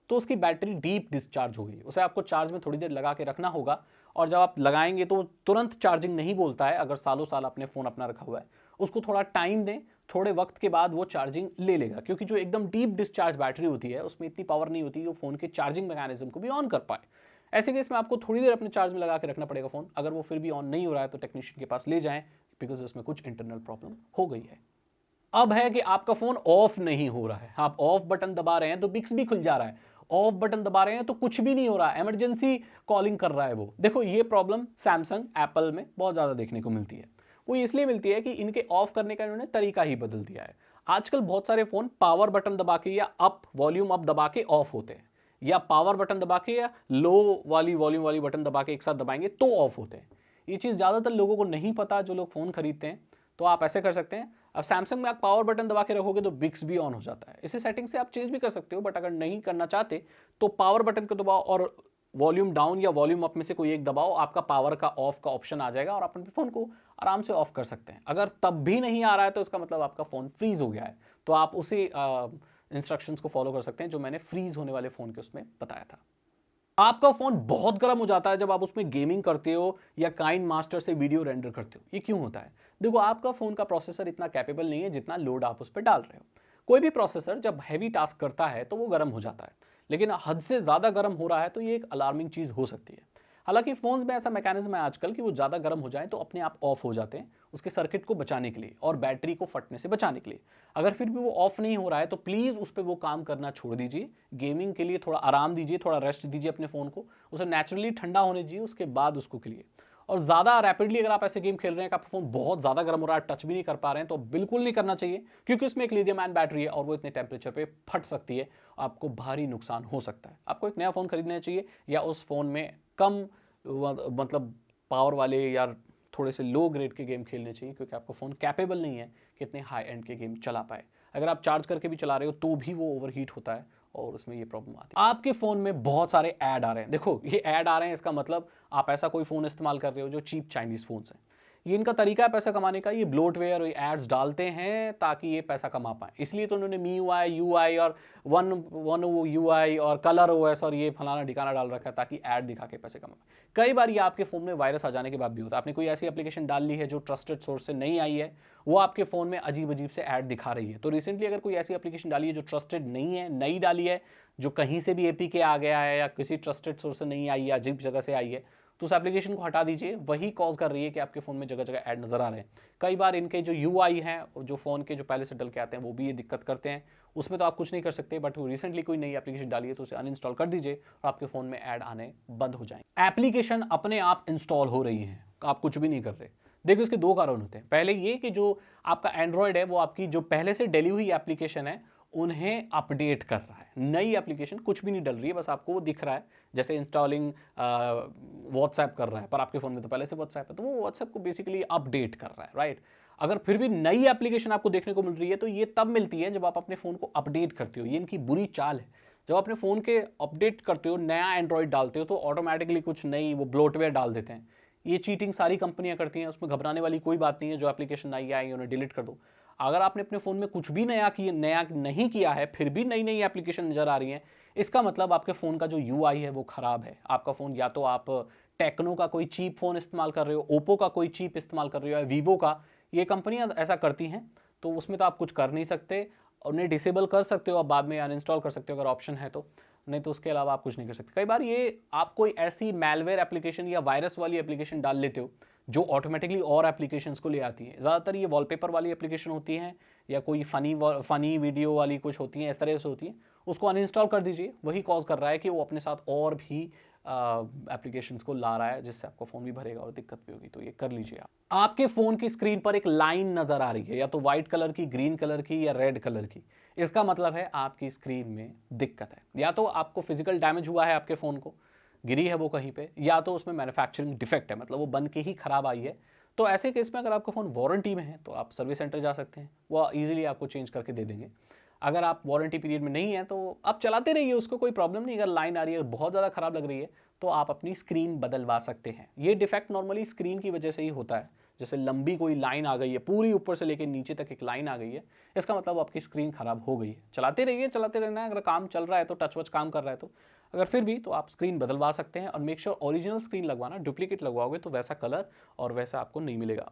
तो उसकी बैटरी डीप डिस्चार्ज हो गई। उसे आपको चार्ज में थोड़ी देर लगा के रखना होगा, और जब आप लगाएंगे तो तुरंत चार्जिंग नहीं बोलता है। अगर सालों साल आपने फ़ोन अपना रखा हुआ है, उसको थोड़ा टाइम दें, थोड़े वक्त के बाद वो चार्जिंग ले लेगा, क्योंकि जो एकदम डीप डिस्चार्ज बैटरी होती है उसमें इतनी पावर नहीं होती जो फ़ोन के चार्जिंग मैकेनिज्म को भी ऑन कर पाए। ऐसे केस में आपको थोड़ी देर अपने चार्ज में लगा के रखना पड़ेगा फ़ोन। अगर वो फिर भी ऑन नहीं हो रहा है तो टेक्नीशियन के पास ले जाएं, बिकॉज उसमें कुछ इंटरनल प्रॉब्लम हो गई है। अब है कि आपका फ़ोन ऑफ नहीं हो रहा है। आप ऑफ बटन दबा रहे हैं तो बिक्स भी खुल जा रहा है, ऑफ बटन दबा रहे हैं तो कुछ भी नहीं हो रहा है, इमरजेंसी कॉलिंग कर रहा है वो। देखो ये प्रॉब्लम सैमसंग, एप्पल में बहुत ज़्यादा देखने को मिलती है। वो इसलिए मिलती है कि इनके ऑफ करने का इन्होंने तरीका ही बदल दिया है। आजकल बहुत सारे फ़ोन पावर बटन दबा के या अप वॉल्यूम अप दबा के ऑफ होते हैं, या पावर बटन दबा के या लो वाली वॉल्यूम वाली बटन दबा के एक साथ दबाएंगे तो ऑफ होते हैं। ये चीज़ ज़्यादातर लोगों को नहीं पता जो लोग फ़ोन खरीदते हैं। तो आप ऐसे कर सकते हैं, अब सैमसंग में आप पावर बटन दबा के रखोगे तो बिक्स भी ऑन हो जाता है। इसे सेटिंग से आप चेंज भी कर सकते हो, बट अगर नहीं करना चाहते तो पावर बटन को दबाओ और वॉल्यूम डाउन या वॉल्यूम अप में से कोई एक दबाओ, आपका पावर का ऑफ का ऑप्शन आ जाएगा और आप अपने फ़ोन को आराम से ऑफ कर सकते हैं। अगर तब भी नहीं आ रहा है तो इसका मतलब आपका फ़ोन फ्रीज हो गया है। तो आप उसी इंस्ट्रक्शंस को फॉलो कर सकते हैं जो मैंने फ्रीज होने वाले फ़ोन के उसमें बताया था। आपका फ़ोन बहुत गर्म हो जाता है जब आप उसमें गेमिंग करते हो या काइन मास्टर से वीडियो रेंडर करते हो। ये क्यों होता है? देखो, आपका फ़ोन का प्रोसेसर इतना कैपेबल नहीं है जितना लोड आप उस पर डाल रहे हो। कोई भी प्रोसेसर जब हैवी टास्क करता है तो वो गर्म हो जाता है, लेकिन हद से ज़्यादा गर्म हो रहा है तो ये एक अलार्मिंग चीज़ हो सकती है। हालांकि फ़ोन्स में ऐसा मैकेनिज्म है आजकल कि वो ज़्यादा गर्म हो जाए तो अपने आप ऑफ हो जाते हैं, उसके सर्किट को बचाने के लिए और बैटरी को फटने से बचाने के लिए। अगर फिर भी वो ऑफ नहीं हो रहा है तो प्लीज़ उस पर वो काम करना छोड़ दीजिए। गेमिंग के लिए थोड़ा आराम दीजिए, थोड़ा रेस्ट दीजिए अपने फ़ोन को, उसे नेचुरली ठंडा होने दीजिए, उसके बाद उसको खेलिए। और ज़्यादा रैपिडली अगर आप ऐसे गेम खेल रहे हैं कि आपका फ़ोन बहुत ज़्यादा गर्म हो रहा है, टच भी नहीं कर पा रहे हैं, तो बिल्कुल नहीं करना चाहिए, क्योंकि उसमें एक लिथियम आयन बैटरी है और वो इतने टेम्परेचर पे फट सकती है, आपको भारी नुकसान हो सकता है। आपको एक नया फ़ोन खरीदना चाहिए या उस फ़ोन में कम मतलब पावर वाले या थोड़े से लो ग्रेड के गेम खेलने चाहिए, क्योंकि आपका फ़ोन कैपेबल नहीं है कि इतने हाई एंड के गेम चला पाए। अगर आप चार्ज करके भी चला रहे हो तो भी वो ओवरहीट होता है और उसमें ये प्रॉब्लम आती है। आपके फ़ोन में बहुत सारे ऐड आ रहे हैं। देखो, ये ऐड आ रहे हैं, इसका मतलब आप ऐसा कोई फ़ोन इस्तेमाल कर रहे हो जो चीप चाइनीज़ फ़ोन्स हैं। ये इनका तरीका है पैसा कमाने का। ये ब्लोटवेयर और एड्स डालते हैं ताकि ये पैसा कमा पाए, इसलिए तो उन्होंने MIUI UI और वन UI और कलर OS और ये फलाना ठिकाना डाल रखा है ताकि ऐड दिखा के पैसे कमा पाए। कई बार ये आपके फ़ोन में वायरस आ जाने के बाद भी होता है। आपने कोई ऐसी एप्लीकेशन डाल ली है जो ट्रस्टेड सोर्स से नहीं आई है, वो आपके फ़ोन में अजीब अजीब से ऐड दिखा रही है। तो रिसेंटली अगर कोई ऐसी एप्लीकेशन डाली है जो ट्रस्टेड नहीं है, नई डाली है, जो कहीं से भी APK आ गया है या किसी ट्रस्टेड सोर्स से नहीं आई है, अजीब जगह से आई है, तो उस एप्लीकेशन को हटा दीजिए। वही कॉज कर रही है कि आपके फ़ोन में जगह जगह ऐड नज़र आ रहे हैं। कई बार इनके जो UI हैं, जो फ़ोन के जो पहले से डल के आते हैं, वो भी ये दिक्कत करते हैं। उसमें तो आप कुछ नहीं कर सकते, बट रिसेंटली कोई नई एप्लीकेशन डाली है तो उसे अनइंस्टॉल कर दीजिए और आपके फ़ोन में ऐड आने बंद हो जाएंगे। एप्लीकेशन अपने आप इंस्टॉल हो रही है, आप कुछ भी नहीं कर रहे। देखिए इसके दो कारण होते हैं। पहले ये कि जो आपका एंड्रॉयड है वो आपकी जो पहले से डली हुई एप्लीकेशन है उन्हें अपडेट कर रहा है। नई एप्लीकेशन कुछ भी नहीं डल रही है, बस आपको वो दिख रहा है, जैसे इंस्टॉलिंग व्हाट्सएप कर रहा है, पर आपके फ़ोन में तो पहले से व्हाट्सएप है, तो वो व्हाट्सएप को बेसिकली अपडेट कर रहा है, राइट। अगर फिर भी नई एप्लीकेशन आपको देखने को मिल रही है तो ये तब मिलती है जब आप अपने फ़ोन को अपडेट करते हो। ये इनकी बुरी चाल है। जब अपने फ़ोन के अपडेट करते हो, नया एंड्रॉयड डालते हो, तो ऑटोमेटिकली कुछ नई वो ब्लोटवेयर डाल देते हैं। ये चीटिंग सारी कंपनियां करती हैं, उसमें घबराने वाली कोई बात नहीं है। जो एप्लीकेशन नई आई उन्हें डिलीट कर दो। अगर आपने अपने फ़ोन में कुछ भी नया नहीं किया है, फिर भी नई नई एप्लीकेशन नज़र आ रही हैं, इसका मतलब आपके फ़ोन का जो UI है वो ख़राब है। आपका फ़ोन या तो आप टेक्नो का कोई चीप फ़ोन इस्तेमाल कर रहे हो, ओप्पो का कोई चीप इस्तेमाल कर रहे हो, या वीवो का। ये कंपनियां ऐसा करती हैं, तो उसमें तो आप कुछ कर नहीं सकते। उन्हें डिसेबल कर सकते हो, आप बाद में अनइंस्टॉल कर सकते हो अगर ऑप्शन है तो, नहीं तो उसके अलावा आप कुछ नहीं कर सकते। कई बार ये आप कोई ऐसी मैलवेयर एप्लीकेशन या वायरस वाली एप्लीकेशन डाल लेते हो जो ऑटोमेटिकली और एप्लीकेशंस को ले आती है। ज़्यादातर ये वॉलपेपर वाली एप्लीकेशन होती हैं या कोई फ़नी वीडियो वाली कुछ होती हैं, इस तरह से होती हैं। उसको अनइंस्टॉल कर दीजिए। वही कॉज कर रहा है कि वो अपने साथ और भी एप्लीकेशंस को ला रहा है, जिससे आपका फ़ोन भी भरेगा और दिक्कत भी होगी। तो ये कर लीजिए आप। आपके फ़ोन की स्क्रीन पर एक लाइन नज़र आ रही है, या तो वाइट कलर की, ग्रीन कलर की या रेड कलर की। इसका मतलब है आपकी स्क्रीन में दिक्कत है। या तो आपको फिजिकल डैमेज हुआ है, आपके फ़ोन को गिरी है वो कहीं पे, या तो उसमें मैन्युफैक्चरिंग डिफेक्ट है, मतलब वो बन के ही ख़राब आई है। तो ऐसे केस में अगर आपका फ़ोन वारंटी में है तो आप सर्विस सेंटर जा सकते हैं, वो ईजिली आपको चेंज करके दे देंगे। अगर आप वारंटी पीरियड में नहीं है तो आप चलाते रहिए, उसको कोई प्रॉब्लम नहीं। अगर लाइन आ रही है, बहुत ज़्यादा ख़राब लग रही है, तो आप अपनी स्क्रीन बदलवा सकते हैं। ये डिफेक्ट नॉर्मली स्क्रीन की वजह से ही होता है। जैसे लंबी कोई लाइन आ गई है, पूरी ऊपर से लेकर नीचे तक एक लाइन आ गई है, इसका मतलब आपकी स्क्रीन ख़राब हो गई है। चलाते रहिए, चलाते रहना है। अगर काम चल रहा है तो, टच वच काम कर रहा है तो, अगर फिर भी तो आप स्क्रीन बदलवा सकते हैं। और मेक श्योर ओरिजिनल स्क्रीन लगवाना, डुप्लीकेट लगवाओगे तो वैसा कलर और वैसा आपको नहीं मिलेगा।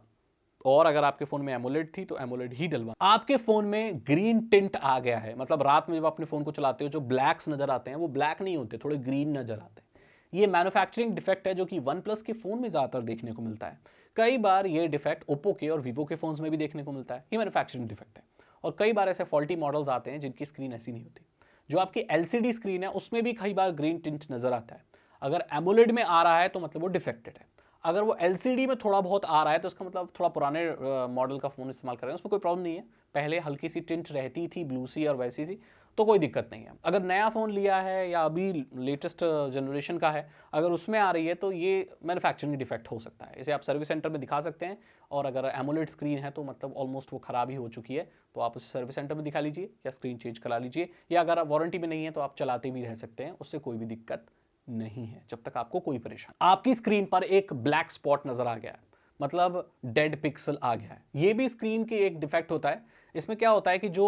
और अगर आपके फ़ोन में एमोलेड थी तो एमोलेड ही डलवा। आपके फ़ोन में ग्रीन टिंट आ गया है, मतलब रात में जब अपने फ़ोन को चलाते हो जो ब्लैक्स नज़र आते हैं वो ब्लैक नहीं होते, थोड़े ग्रीन नज़र आते हैं। ये मैन्युफैक्चरिंग डिफेक्ट है जो कि OnePlus के फ़ोन में ज़्यादातर देखने को मिलता है। कई बार ये डिफेक्ट ओप्पो के और वीवो के फ़ोन्स में भी देखने को मिलता है। ये मैन्युफैक्चरिंग डिफेक्ट है। और कई बार ऐसे फॉल्टी मॉडल्स आते हैं जिनकी स्क्रीन ऐसी नहीं होती। जो आपकी LCD स्क्रीन है उसमें भी कई बार ग्रीन टिंट नज़र आता है। अगर एमोलेड में आ रहा है तो मतलब वो डिफेक्टेड है। अगर वो LCD में थोड़ा बहुत आ रहा है तो इसका मतलब थोड़ा पुराने मॉडल का फ़ोन इस्तेमाल कर रहे हैं, उसमें कोई प्रॉब्लम नहीं है। पहले हल्की सी टिंट रहती थी, ब्लू सी और वैसी सी, तो कोई दिक्कत नहीं है। अगर नया फ़ोन लिया है या अभी लेटेस्ट जनरेशन का है, अगर उसमें आ रही है तो ये मैन्युफैक्चरिंग डिफेक्ट हो सकता है। इसे आप सर्विस सेंटर में दिखा सकते हैं। और अगर एमोलेड स्क्रीन है तो मतलब ऑलमोस्ट वो ख़राब ही हो चुकी है, तो आप उसे सर्विस सेंटर में दिखा लीजिए या स्क्रीन चेंज करा लीजिए। या अगर वारंटी में नहीं है तो आप चलाते भी रह सकते हैं, उससे कोई भी दिक्कत नहीं है जब तक आपको कोई परेशानी। आपकी स्क्रीन पर एक ब्लैक स्पॉट नजर आ गया है, मतलब डेड पिक्सल आ गया है। ये भी स्क्रीन की एक डिफेक्ट होता है। इसमें क्या होता है कि जो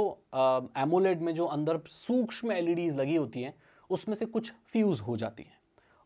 एमोलेड में जो अंदर सूक्ष्म LEDs लगी होती हैं उसमें से कुछ फ्यूज हो जाती हैं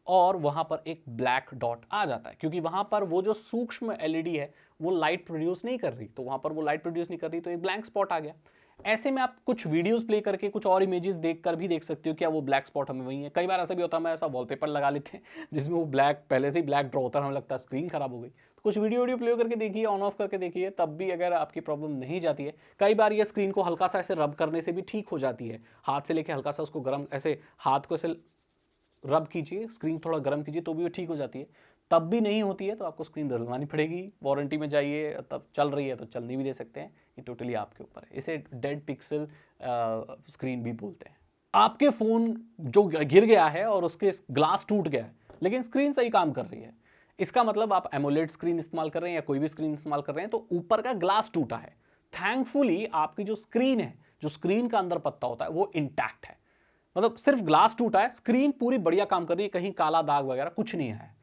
और वहां पर एक ब्लैक डॉट आ जाता है, क्योंकि वहां पर वो जो सूक्ष्म LED है वो लाइट प्रोड्यूस नहीं कर रही, तो वहां पर वो लाइट प्रोड्यूस नहीं कर रही तो एक ब्लैंक स्पॉट आ गया। ऐसे में आप कुछ वीडियोस प्ले करके कुछ और इमेजेस देखकर भी देख सकते हो क्या वो ब्लैक स्पॉट हमें वही है। कई बार ऐसा भी होता है, मैं ऐसा वॉलपेपर लगा लेते हैं जिसमें वो ब्लैक पहले से ही ब्लैक ड्रॉ होता है, हमें लगता है स्क्रीन खराब हो गई। तो कुछ वीडियो प्ले करके देखिए, ऑन ऑफ करके देखिए, तब भी अगर आपकी प्रॉब्लम नहीं जाती है। कई बार ये स्क्रीन को हल्का सा ऐसे रब करने से भी ठीक हो जाती है। हाथ से लेके हल्का सा उसको गर्म, ऐसे हाथ को ऐसे रब कीजिए, स्क्रीन थोड़ा गर्म कीजिए तो भी वो ठीक हो जाती है। तब भी नहीं होती है तो आपको स्क्रीन बदलवानी पड़ेगी। वारंटी में जाइए, तब चल रही है तो चलने भी दे सकते हैं, ये टोटली आपके ऊपर है। इसे डेड पिक्सल स्क्रीन भी बोलते हैं। आपके फ़ोन जो गिर गया है और उसके ग्लास टूट गया है लेकिन स्क्रीन सही काम कर रही है, इसका मतलब आप एमोलेड स्क्रीन इस्तेमाल कर रहे हैं या कोई भी स्क्रीन इस्तेमाल कर रहे हैं तो ऊपर का ग्लास टूटा है। थैंकफुली आपकी जो स्क्रीन है, जो स्क्रीन का अंदर पत्ता होता है वो इंटैक्ट है, मतलब सिर्फ ग्लास टूटा है, स्क्रीन पूरी बढ़िया काम कर रही है, कहीं काला दाग वगैरह कुछ नहीं है।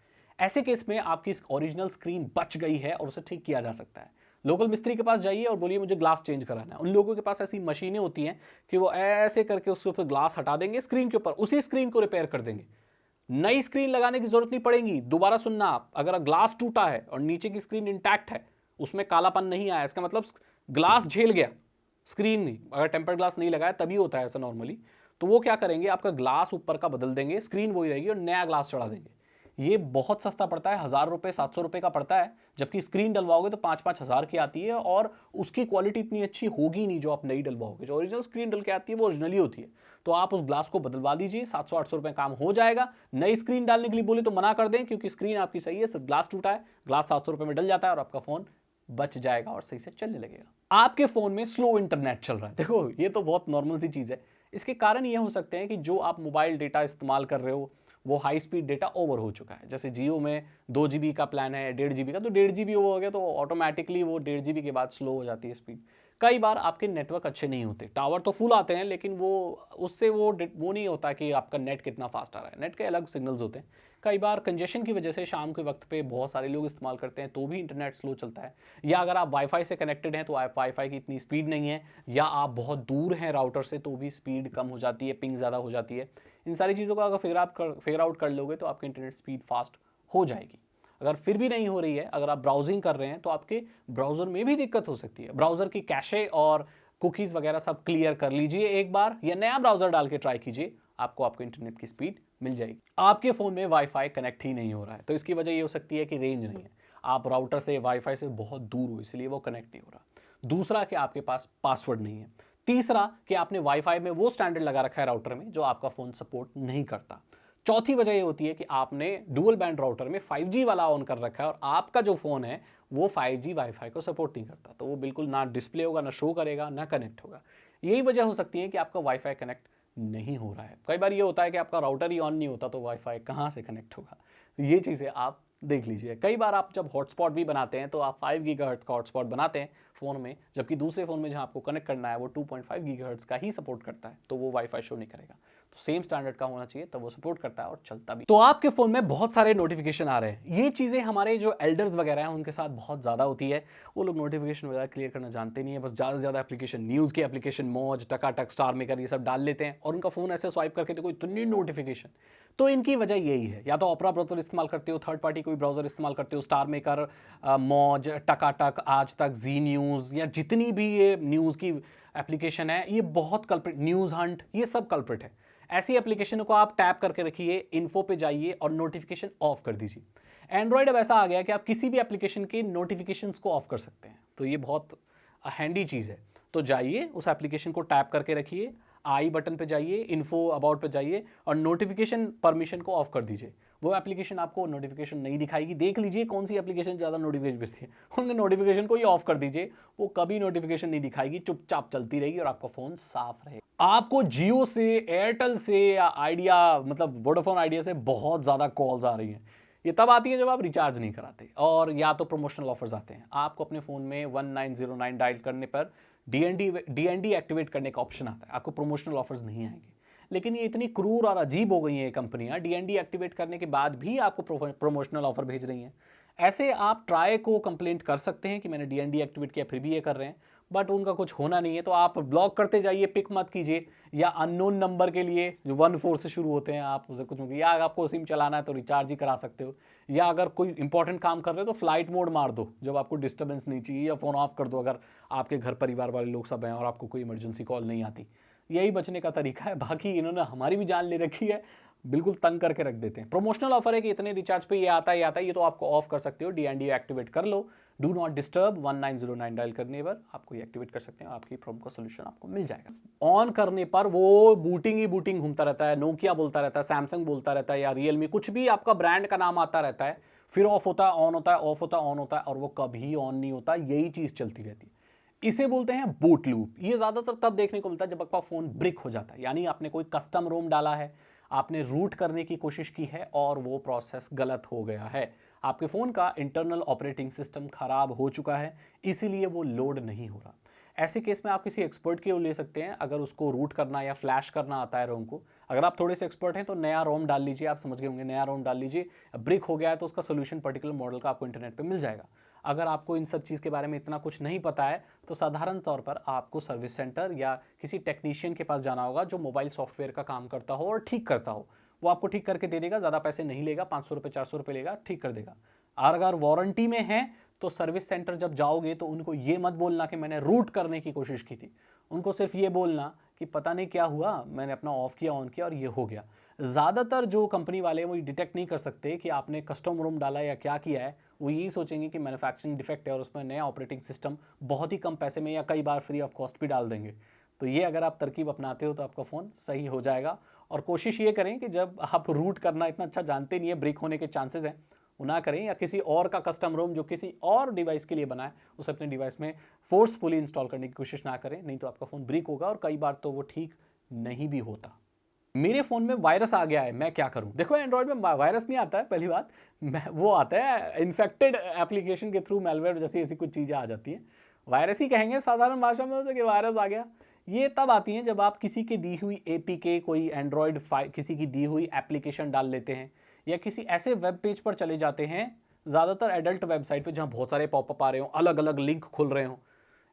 ऐसे केस में आपकी ओरिजिनल स्क्रीन बच गई है और उसे ठीक किया जा सकता है। लोकल मिस्त्री के पास जाइए और बोलिए मुझे ग्लास चेंज कराना है। उन लोगों के पास ऐसी मशीनें होती हैं कि वो ऐसे करके उसके ऊपर ग्लास हटा देंगे, स्क्रीन के ऊपर उसी स्क्रीन को रिपेयर कर देंगे। नई स्क्रीन लगाने की जरूरत नहीं पड़ेगी। दोबारा सुनना आप, अगर ग्लास टूटा है और नीचे की स्क्रीन इंटैक्ट है, उसमें कालापन नहीं आया, इसका मतलब ग्लास झेल गया, स्क्रीन नहीं। अगर टेम्पर्ड ग्लास नहीं लगाया तभी होता है ऐसा नॉर्मली। तो वो क्या करेंगे, आपका ग्लास ऊपर का बदल देंगे, स्क्रीन वही रहेगी और नया ग्लास चढ़ा देंगे। ये बहुत सस्ता पड़ता है, 1000 रुपये 700 रुपये का पड़ता है, जबकि स्क्रीन डलवाओगे तो 5-5 हज़ार की आती है और उसकी क्वालिटी इतनी अच्छी होगी नहीं जो आप नई डलवाओगे। जो ओरिजिनल स्क्रीन डल के आती है वो ओरिजिनली होती है। तो आप उस ग्लास को बदलवा दीजिए, 700-800 रुपये काम हो जाएगा। नई स्क्रीन डालने के लिए बोले तो मना कर दें, क्योंकि स्क्रीन आपकी सही है, सिर्फ ग्लास टूटा है। ग्लास 700 रुपये में डल जाता है और आपका फ़ोन बच जाएगा और सही से चलने लगेगा। आपके फ़ोन में स्लो इंटरनेट चल रहा है, देखो ये तो बहुत नॉर्मल सी चीज़ है। इसके कारण ये हो सकते हैं कि जो आप मोबाइल डेटा इस्तेमाल कर रहे हो वो हाई स्पीड डेटा ओवर हो चुका है। जैसे जियो में 2 GB का प्लान है, 1.5 GB का, तो 1.5 GB ओवर हो गया तो ऑटोमेटिकली वो 1.5 GB के बाद स्लो हो जाती है स्पीड। कई बार आपके नेटवर्क अच्छे नहीं होते, टावर तो फुल आते हैं लेकिन वो उससे वो नहीं होता कि आपका नेट कितना फास्ट आ रहा है। नेट के अलग सिग्नल्स होते हैं। कई बार कंजेशन की वजह से शाम के वक्त पे बहुत सारे लोग इस्तेमाल करते हैं तो भी इंटरनेट स्लो चलता है। या अगर आप वाईफाई से कनेक्टेड हैं तो वाईफाई की इतनी स्पीड नहीं है, या आप बहुत दूर हैं राउटर से तो भी स्पीड कम हो जाती है, पिंग ज़्यादा हो जाती है। इन सारी चीज़ों को अगर फिगर आउट कर लोगे तो आपकी इंटरनेट स्पीड फास्ट हो जाएगी। अगर फिर भी नहीं हो रही है, अगर आप ब्राउजिंग कर रहे हैं तो आपके ब्राउज़र में भी दिक्कत हो सकती है। ब्राउज़र की कैशे और कुकीज़ वगैरह सब क्लियर कर लीजिए एक बार, या नया ब्राउज़र डाल के ट्राई कीजिए, आपको इंटरनेट की स्पीड मिल जाएगी। आपके फ़ोन में वाईफाई कनेक्ट ही नहीं हो रहा है तो इसकी वजह ये हो सकती है कि रेंज नहीं है, आप राउटर से वाईफाई से बहुत दूर हो इसलिए वो कनेक्ट नहीं हो रहा। दूसरा कि आपके पास पासवर्ड नहीं है। तीसरा कि आपने वाईफाई में वो स्टैंडर्ड लगा रखा है राउटर में जो आपका फ़ोन सपोर्ट नहीं करता। चौथी वजह ये होती है कि आपने डुअल बैंड राउटर में 5G वाला ऑन कर रखा है और आपका जो फ़ोन है वो 5G वाईफाई को सपोर्ट नहीं करता, तो वो बिल्कुल ना डिस्प्ले होगा, ना शो करेगा, ना कनेक्ट होगा। यही वजह हो सकती है कि आपका वाईफाई कनेक्ट नहीं हो रहा है। कई बार ये होता है कि आपका राउटर ही ऑन नहीं होता तो वाईफाई कहाँ से कनेक्ट होगा। ये चीज़ें आप देख लीजिए। कई बार आप जब हॉटस्पॉट भी बनाते हैं तो आप 5 गीगाहर्ट्ज़ का हॉटस्पॉट बनाते हैं फ़ोन में, जबकि दूसरे फ़ोन में जहाँ आपको कनेक्ट करना है वो 2.5 गीगाहर्ट्ज़ का ही सपोर्ट करता है, तो वो वाईफाई शो नहीं करेगा। तो सेम स्टैंडर्ड का होना चाहिए तब वो सपोर्ट करता है और चलता भी। तो आपके फ़ोन में बहुत सारे नोटिफिकेशन आ रहे हैं। ये चीज़ें हमारे जो एल्डर्स वगैरह हैं उनके साथ बहुत ज़्यादा होती है। वो लोग नोटिफिकेशन वगैरह क्लियर करना जानते नहीं है, बस ज़्यादा से ज़्यादा एप्लीकेशन, न्यूज़ की एप्लीकेशन, मौज, टकाटक, स्टार मेकर, ये सब डाल लेते हैं और उनका फ़ोन ऐसे स्वाइप करके देखो इतनी नोटिफिकेशन। तो इनकी वजह यही है, या तो ऑपरा ब्राउज़र इस्तेमाल करते हो, थर्ड पार्टी कोई ब्राउज़र इस्तेमाल करते हो, स्टार मेकर, मौज, टकाटक, आज तक, जी न्यूज़, या जितनी भी ये न्यूज़ की एप्लीकेशन है, ये बहुत कल्प्रिट, न्यूज़ हंट, ये सब कल्प्रिट है। ऐसी एप्लीकेशनों को आप टैप करके रखिए, इन्फो पे जाइए और नोटिफिकेशन ऑफ कर दीजिए। एंड्रॉयड अब ऐसा आ गया कि आप किसी भी एप्लीकेशन के नोटिफिकेशंस को ऑफ कर सकते हैं, तो ये बहुत हैंडी चीज़ है। तो जाइए उस एप्लीकेशन को टैप करके रखिए, आई बटन पे जाइए, इन्फो अबाउट पे जाइए और नोटिफिकेशन परमिशन को ऑफ कर दीजिए। वो एप्लीकेशन आपको नोटिफिकेशन नहीं दिखाएगी। देख लीजिए कौन सी एप्लीकेशन ज़्यादा नोटिफिकेशन भेजती है, उनके नोटिफिकेशन को ही ऑफ कर दीजिए, वो कभी नोटिफिकेशन नहीं दिखाएगी, चुपचाप चलती रहेगी और आपका फ़ोन साफ रहेगा। आपको जियो से, एयरटेल से या आइडिया, मतलब वोडाफोन आइडिया से बहुत ज़्यादा कॉल्स आ रही हैं। ये तब आती है जब आप रिचार्ज नहीं कराते और या तो प्रमोशनल ऑफर्स आते हैं। आपको अपने फ़ोन में 1909 डायल करने पर DND एक्टिवेट करने का ऑप्शन आता है, आपको प्रमोशनल ऑफर्स नहीं आएंगे। लेकिन ये इतनी क्रूर और अजीब हो गई हैं ये कंपनियां, DND एक्टिवेट करने के बाद भी आपको प्रमोशनल ऑफर भेज रही हैं। ऐसे आप ट्राई को कंप्लेंट कर सकते हैं कि मैंने DND एक्टिवेट किया फिर भी ये कर रहे हैं, बट उनका कुछ होना नहीं है। तो आप ब्लॉक करते जाइए, पिक मत कीजिए, या अननोन नंबर के लिए जो 14 से शुरू होते हैं आप उसे कुछ, या अगर आपको सिम चलाना है तो रिचार्ज ही करा सकते हो, या अगर कोई इंपॉर्टेंट काम कर रहे हो तो फ्लाइट मोड मार दो जब आपको डिस्टर्बेंस नहीं चाहिए, या फ़ोन ऑफ कर दो अगर आपके घर परिवार वाले लोग सब हैं और आपको कोई इमरजेंसी कॉल नहीं आती। यही बचने का तरीका है, बाकी इन्होंने हमारी भी जान ले रखी है, बिल्कुल तंग करके रख देते हैं। प्रमोशनल ऑफर है कि इतने रिचार्ज पे ये आता है, ये तो आपको ऑफ कर सकते हो, DND एक्टिवेट कर लो, डू नॉट डिस्टर्ब 1909 डायल करने पर आपको ये एक्टिवेट कर सकते हैं, आपकी प्रॉब्लम का सोल्यूशन आपको मिल जाएगा। ऑन करने पर वो बूटिंग ही बूटिंग घूमता रहता है, नोकिया बोलता रहता है, सैमसंग बोलता रहता है, या रियलमी, कुछ भी आपका ब्रांड का नाम आता रहता है, फिर ऑफ होता है, ऑन होता है, ऑफ होता है, ऑन होता है, और वो कभी ऑन नहीं होता। यही चीज़ चलती रहती है। इसे बोलते हैं बूट लूप। ये ज़्यादातर तब देखने को मिलता है जब आपका फ़ोन ब्रिक हो जाता है, यानी आपने कोई कस्टम रोम डाला है, आपने रूट करने की कोशिश की है और वो प्रोसेस गलत हो गया है, आपके फ़ोन का इंटरनल ऑपरेटिंग सिस्टम खराब हो चुका है, इसीलिए वो लोड नहीं हो रहा। ऐसे केस में आप किसी एक्सपर्ट की ले सकते हैं, अगर उसको रूट करना या फ्लैश करना आता है रोम को। अगर आप थोड़े से एक्सपर्ट हैं तो नया रोम डाल लीजिए, आप समझ गए होंगे, नया रोम डाल लीजिए। ब्रिक हो गया है तो उसका सोल्यूशन पर्टिकुलर मॉडल का आपको इंटरनेट पे मिल जाएगा। अगर आपको इन सब चीज़ के बारे में इतना कुछ नहीं पता है तो साधारण तौर पर आपको सर्विस सेंटर या किसी टेक्नीशियन के पास जाना होगा जो मोबाइल सॉफ्टवेयर का काम करता हो और ठीक करता हो। वो आपको ठीक करके दे देगा, ज़्यादा पैसे नहीं लेगा, 500 रुपये 400 रुपये लेगा, ठीक कर देगा। और अगर वारंटी में है तो सर्विस सेंटर जब जाओगे तो उनको ये मत बोलना कि मैंने रूट करने की कोशिश की थी, उनको सिर्फ ये बोलना कि पता नहीं क्या हुआ, मैंने अपना ऑफ किया ऑन किया और ये हो गया। ज़्यादातर जो कंपनी वाले वो डिटेक्ट नहीं कर सकते कि आपने कस्टम रोम डाला या क्या किया है, वो यही सोचेंगे कि मैन्युफैक्चरिंग डिफेक्ट है और उसमें नया ऑपरेटिंग सिस्टम बहुत ही कम पैसे में या कई बार फ्री ऑफ कॉस्ट भी डाल देंगे। तो ये अगर आप तरकीब अपनाते हो तो आपका फ़ोन सही हो जाएगा। और कोशिश ये करें कि जब आप रूट करना इतना अच्छा जानते नहीं है, ब्रेक होने के चांसेस हैं, वो ना करें, या किसी और का कस्टम रोम जो किसी और डिवाइस के लिए बना है उसे अपने डिवाइस में फोर्सफुली इंस्टॉल करने की कोशिश ना करें, नहीं तो आपका फ़ोन ब्रेक होगा और कई बार तो वो ठीक नहीं भी होता। मेरे फ़ोन में वायरस आ गया है, मैं क्या करूं? देखो, एंड्रॉयड में वायरस नहीं आता है, पहली बात। वो आता है इन्फेक्टेड एप्लीकेशन के थ्रू, मेलवेयर जैसी ऐसी कुछ चीज़ें आ जाती हैं। वायरस ही कहेंगे साधारण भाषा में, तो कि वायरस आ गया। ये तब आती हैं जब आप किसी की दी हुई APK, कोई एंड्रॉयड किसी की दी हुई एप्लीकेशन डाल लेते हैं या किसी ऐसे वेब पेज पर चले जाते हैं, ज़्यादातर एडल्ट वेबसाइट पे, जहाँ बहुत सारे पॉपअप आ रहे हो, अलग अलग लिंक खुल रहे हो।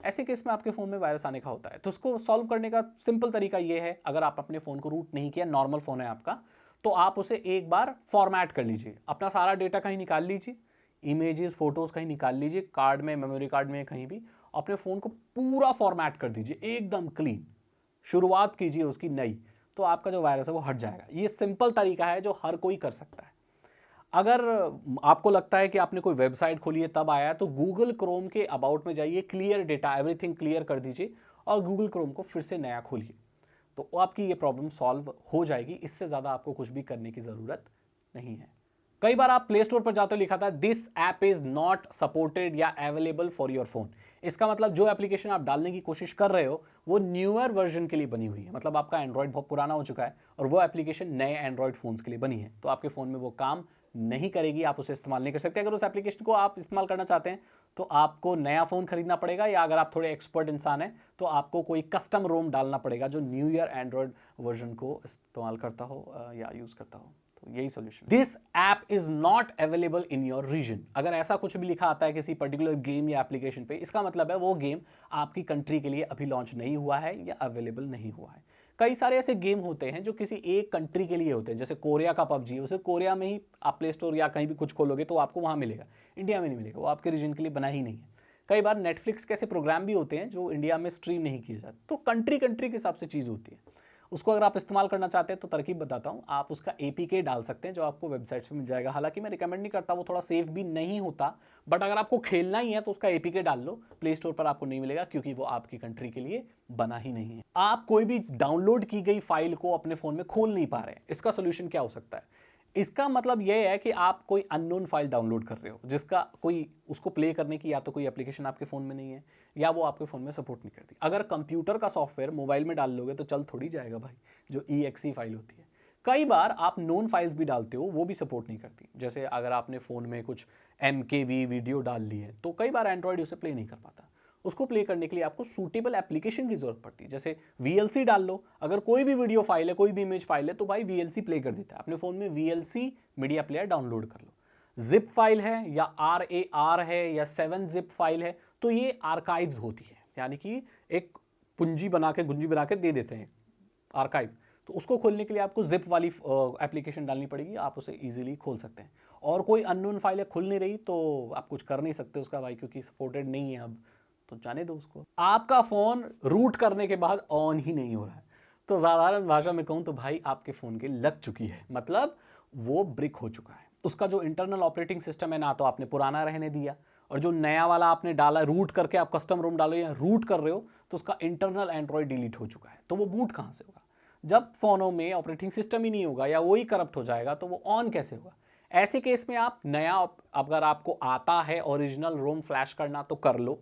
ऐसे केस में आपके फ़ोन में वायरस आने का होता है। तो उसको सॉल्व करने का सिंपल तरीका ये है, अगर आप अपने फ़ोन को रूट नहीं किया, नॉर्मल फ़ोन है आपका, तो आप उसे एक बार फॉर्मेट कर लीजिए। अपना सारा डेटा कहीं निकाल लीजिए, इमेजेस फोटोज़ कहीं निकाल लीजिए, कार्ड में, मेमोरी कार्ड में, कहीं भी अपने फ़ोन को पूरा फॉर्मेट कर दीजिए, एकदम क्लीन। शुरुआत कीजिए उसकी नई, तो आपका जो वायरस है वो हट जाएगा। ये सिंपल तरीका है जो हर कोई कर सकता है। अगर आपको लगता है कि आपने कोई वेबसाइट खोली है तब आया है, तो गूगल क्रोम के अबाउट में जाइए, क्लियर डेटा, एवरीथिंग क्लियर कर दीजिए और गूगल क्रोम को फिर से नया खोलिए, तो आपकी ये प्रॉब्लम सॉल्व हो जाएगी। इससे ज़्यादा आपको कुछ भी करने की ज़रूरत नहीं है। कई बार आप प्ले स्टोर पर जाते हो, लिखा था this app is not supported या अवेलेबल फॉर योर फोन। इसका मतलब जो एप्लीकेशन आप डालने की कोशिश कर रहे हो वो न्यूअर वर्जन के लिए बनी हुई है, मतलब आपका एंड्रॉयड बहुत पुराना हो चुका है और वो एप्लीकेशन नए एंड्रॉयड फ़ोन्स के लिए बनी है, तो आपके फ़ोन में वो काम नहीं करेगी, आप उसे इस्तेमाल नहीं कर सकते। अगर उस एप्लीकेशन को आप इस्तेमाल करना चाहते हैं तो आपको नया फ़ोन खरीदना पड़ेगा, या अगर आप थोड़े एक्सपर्ट इंसान हैं तो आपको कोई कस्टम रोम डालना पड़ेगा जो न्यू ईयर एंड्रॉयड वर्जन को इस्तेमाल करता हो या यूज़ करता हो। तो यही solution. This app is not available in your region. अगर ऐसा कुछ भी लिखा आता है किसी पर्टिकुलर गेम या एप्लीकेशन पे, इसका मतलब है वो गेम आपकी कंट्री के लिए अभी लॉन्च नहीं हुआ है या अवेलेबल नहीं हुआ है। कई सारे ऐसे गेम होते हैं जो किसी एक कंट्री के लिए होते हैं, जैसे कोरिया का PUBG, उसे कोरिया में ही आप प्ले स्टोर या कहीं भी कुछ खोलोगे तो आपको वहाँ मिलेगा, इंडिया में नहीं मिलेगा, वो आपके रीजन के लिए बना ही नहीं है। कई बार नेटफ्लिक्स के ऐसे प्रोग्राम भी होते हैं जो इंडिया में स्ट्रीम नहीं किए जाते, तो कंट्री के हिसाब से चीज़ होती है। उसको अगर आप इस्तेमाल करना चाहते हैं तो तरकीब बताता हूँ, आप उसका APK डाल सकते हैं जो आपको वेबसाइट से मिल जाएगा। हालांकि मैं रिकमेंड नहीं करता, वो थोड़ा सेफ भी नहीं होता, बट अगर आपको खेलना ही है तो उसका APK डाल लो। प्ले स्टोर पर आपको नहीं मिलेगा क्योंकि वो आपकी कंट्री के लिए बना ही नहीं है। आप कोई भी डाउनलोड की गई फाइल को अपने फ़ोन में खोल नहीं पा रहे हैं, इसका सोल्यूशन क्या हो सकता है? इसका मतलब यह है कि आप कोई अननोन फाइल डाउनलोड कर रहे हो जिसका कोई उसको प्ले करने की या तो कोई एप्लीकेशन आपके फ़ोन में नहीं है या वो आपके फ़ोन में सपोर्ट नहीं करती। अगर कंप्यूटर का सॉफ्टवेयर मोबाइल में डाल लोगे तो चल थोड़ी जाएगा भाई, जो EXE फाइल होती है। कई बार आप नोन फाइल्स भी डालते हो, वो भी सपोर्ट नहीं करती। जैसे अगर आपने फ़ोन में कुछ MKV वीडियो डाल ली है तो कई बार एंड्रॉयड उसे प्ले नहीं कर पाता। उसको प्ले करने के लिए आपको सूटेबल एप्लीकेशन की जरूरत पड़ती है। जैसे VLC डाल लो, अगर कोई भी वीडियो फाइल है, कोई भी इमेज फाइल है तो भाई VLC प्ले कर देता है। अपने फ़ोन में VLC मीडिया प्लेयर डाउनलोड कर लो। जिप फाइल है या RAR है या 7-zip फाइल है तो ये आर्काइव्स होती है, यानी कि एक गुंजी बना के दे देते हैं आर्काइव। तो उसको खोलने के लिए आपको जिप वाली एप्लीकेशन डालनी पड़ेगी, आप उसे इजीली खोल सकते हैं। और कोई अननोन फाइल है खुल नहीं रही तो आप कुछ कर नहीं सकते उसका भाई, क्योंकि सपोर्टेड नहीं है अब, तो जाने दो उसको। आपका फ़ोन रूट करने के बाद ऑन ही नहीं हो रहा है तो साधारण भाषा में कहूँ तो भाई आपके फ़ोन के लग चुकी है, मतलब वो ब्रिक हो चुका है। उसका जो इंटरनल ऑपरेटिंग सिस्टम है ना तो आपने पुराना रहने दिया, और जो नया वाला आपने डाला, रूट करके आप कस्टम रोम डालो या रूट कर रहे हो तो उसका इंटरनल एंड्रॉयड डिलीट हो चुका है। तो वो बूट कहाँ से होगा? जब फ़ोनों में ऑपरेटिंग सिस्टम ही नहीं होगा या वही करप्ट हो जाएगा तो वो ऑन कैसे होगा? ऐसे केस में आप नया, अगर आपको आता है ओरिजिनल रोम फ्लैश करना तो कर लो,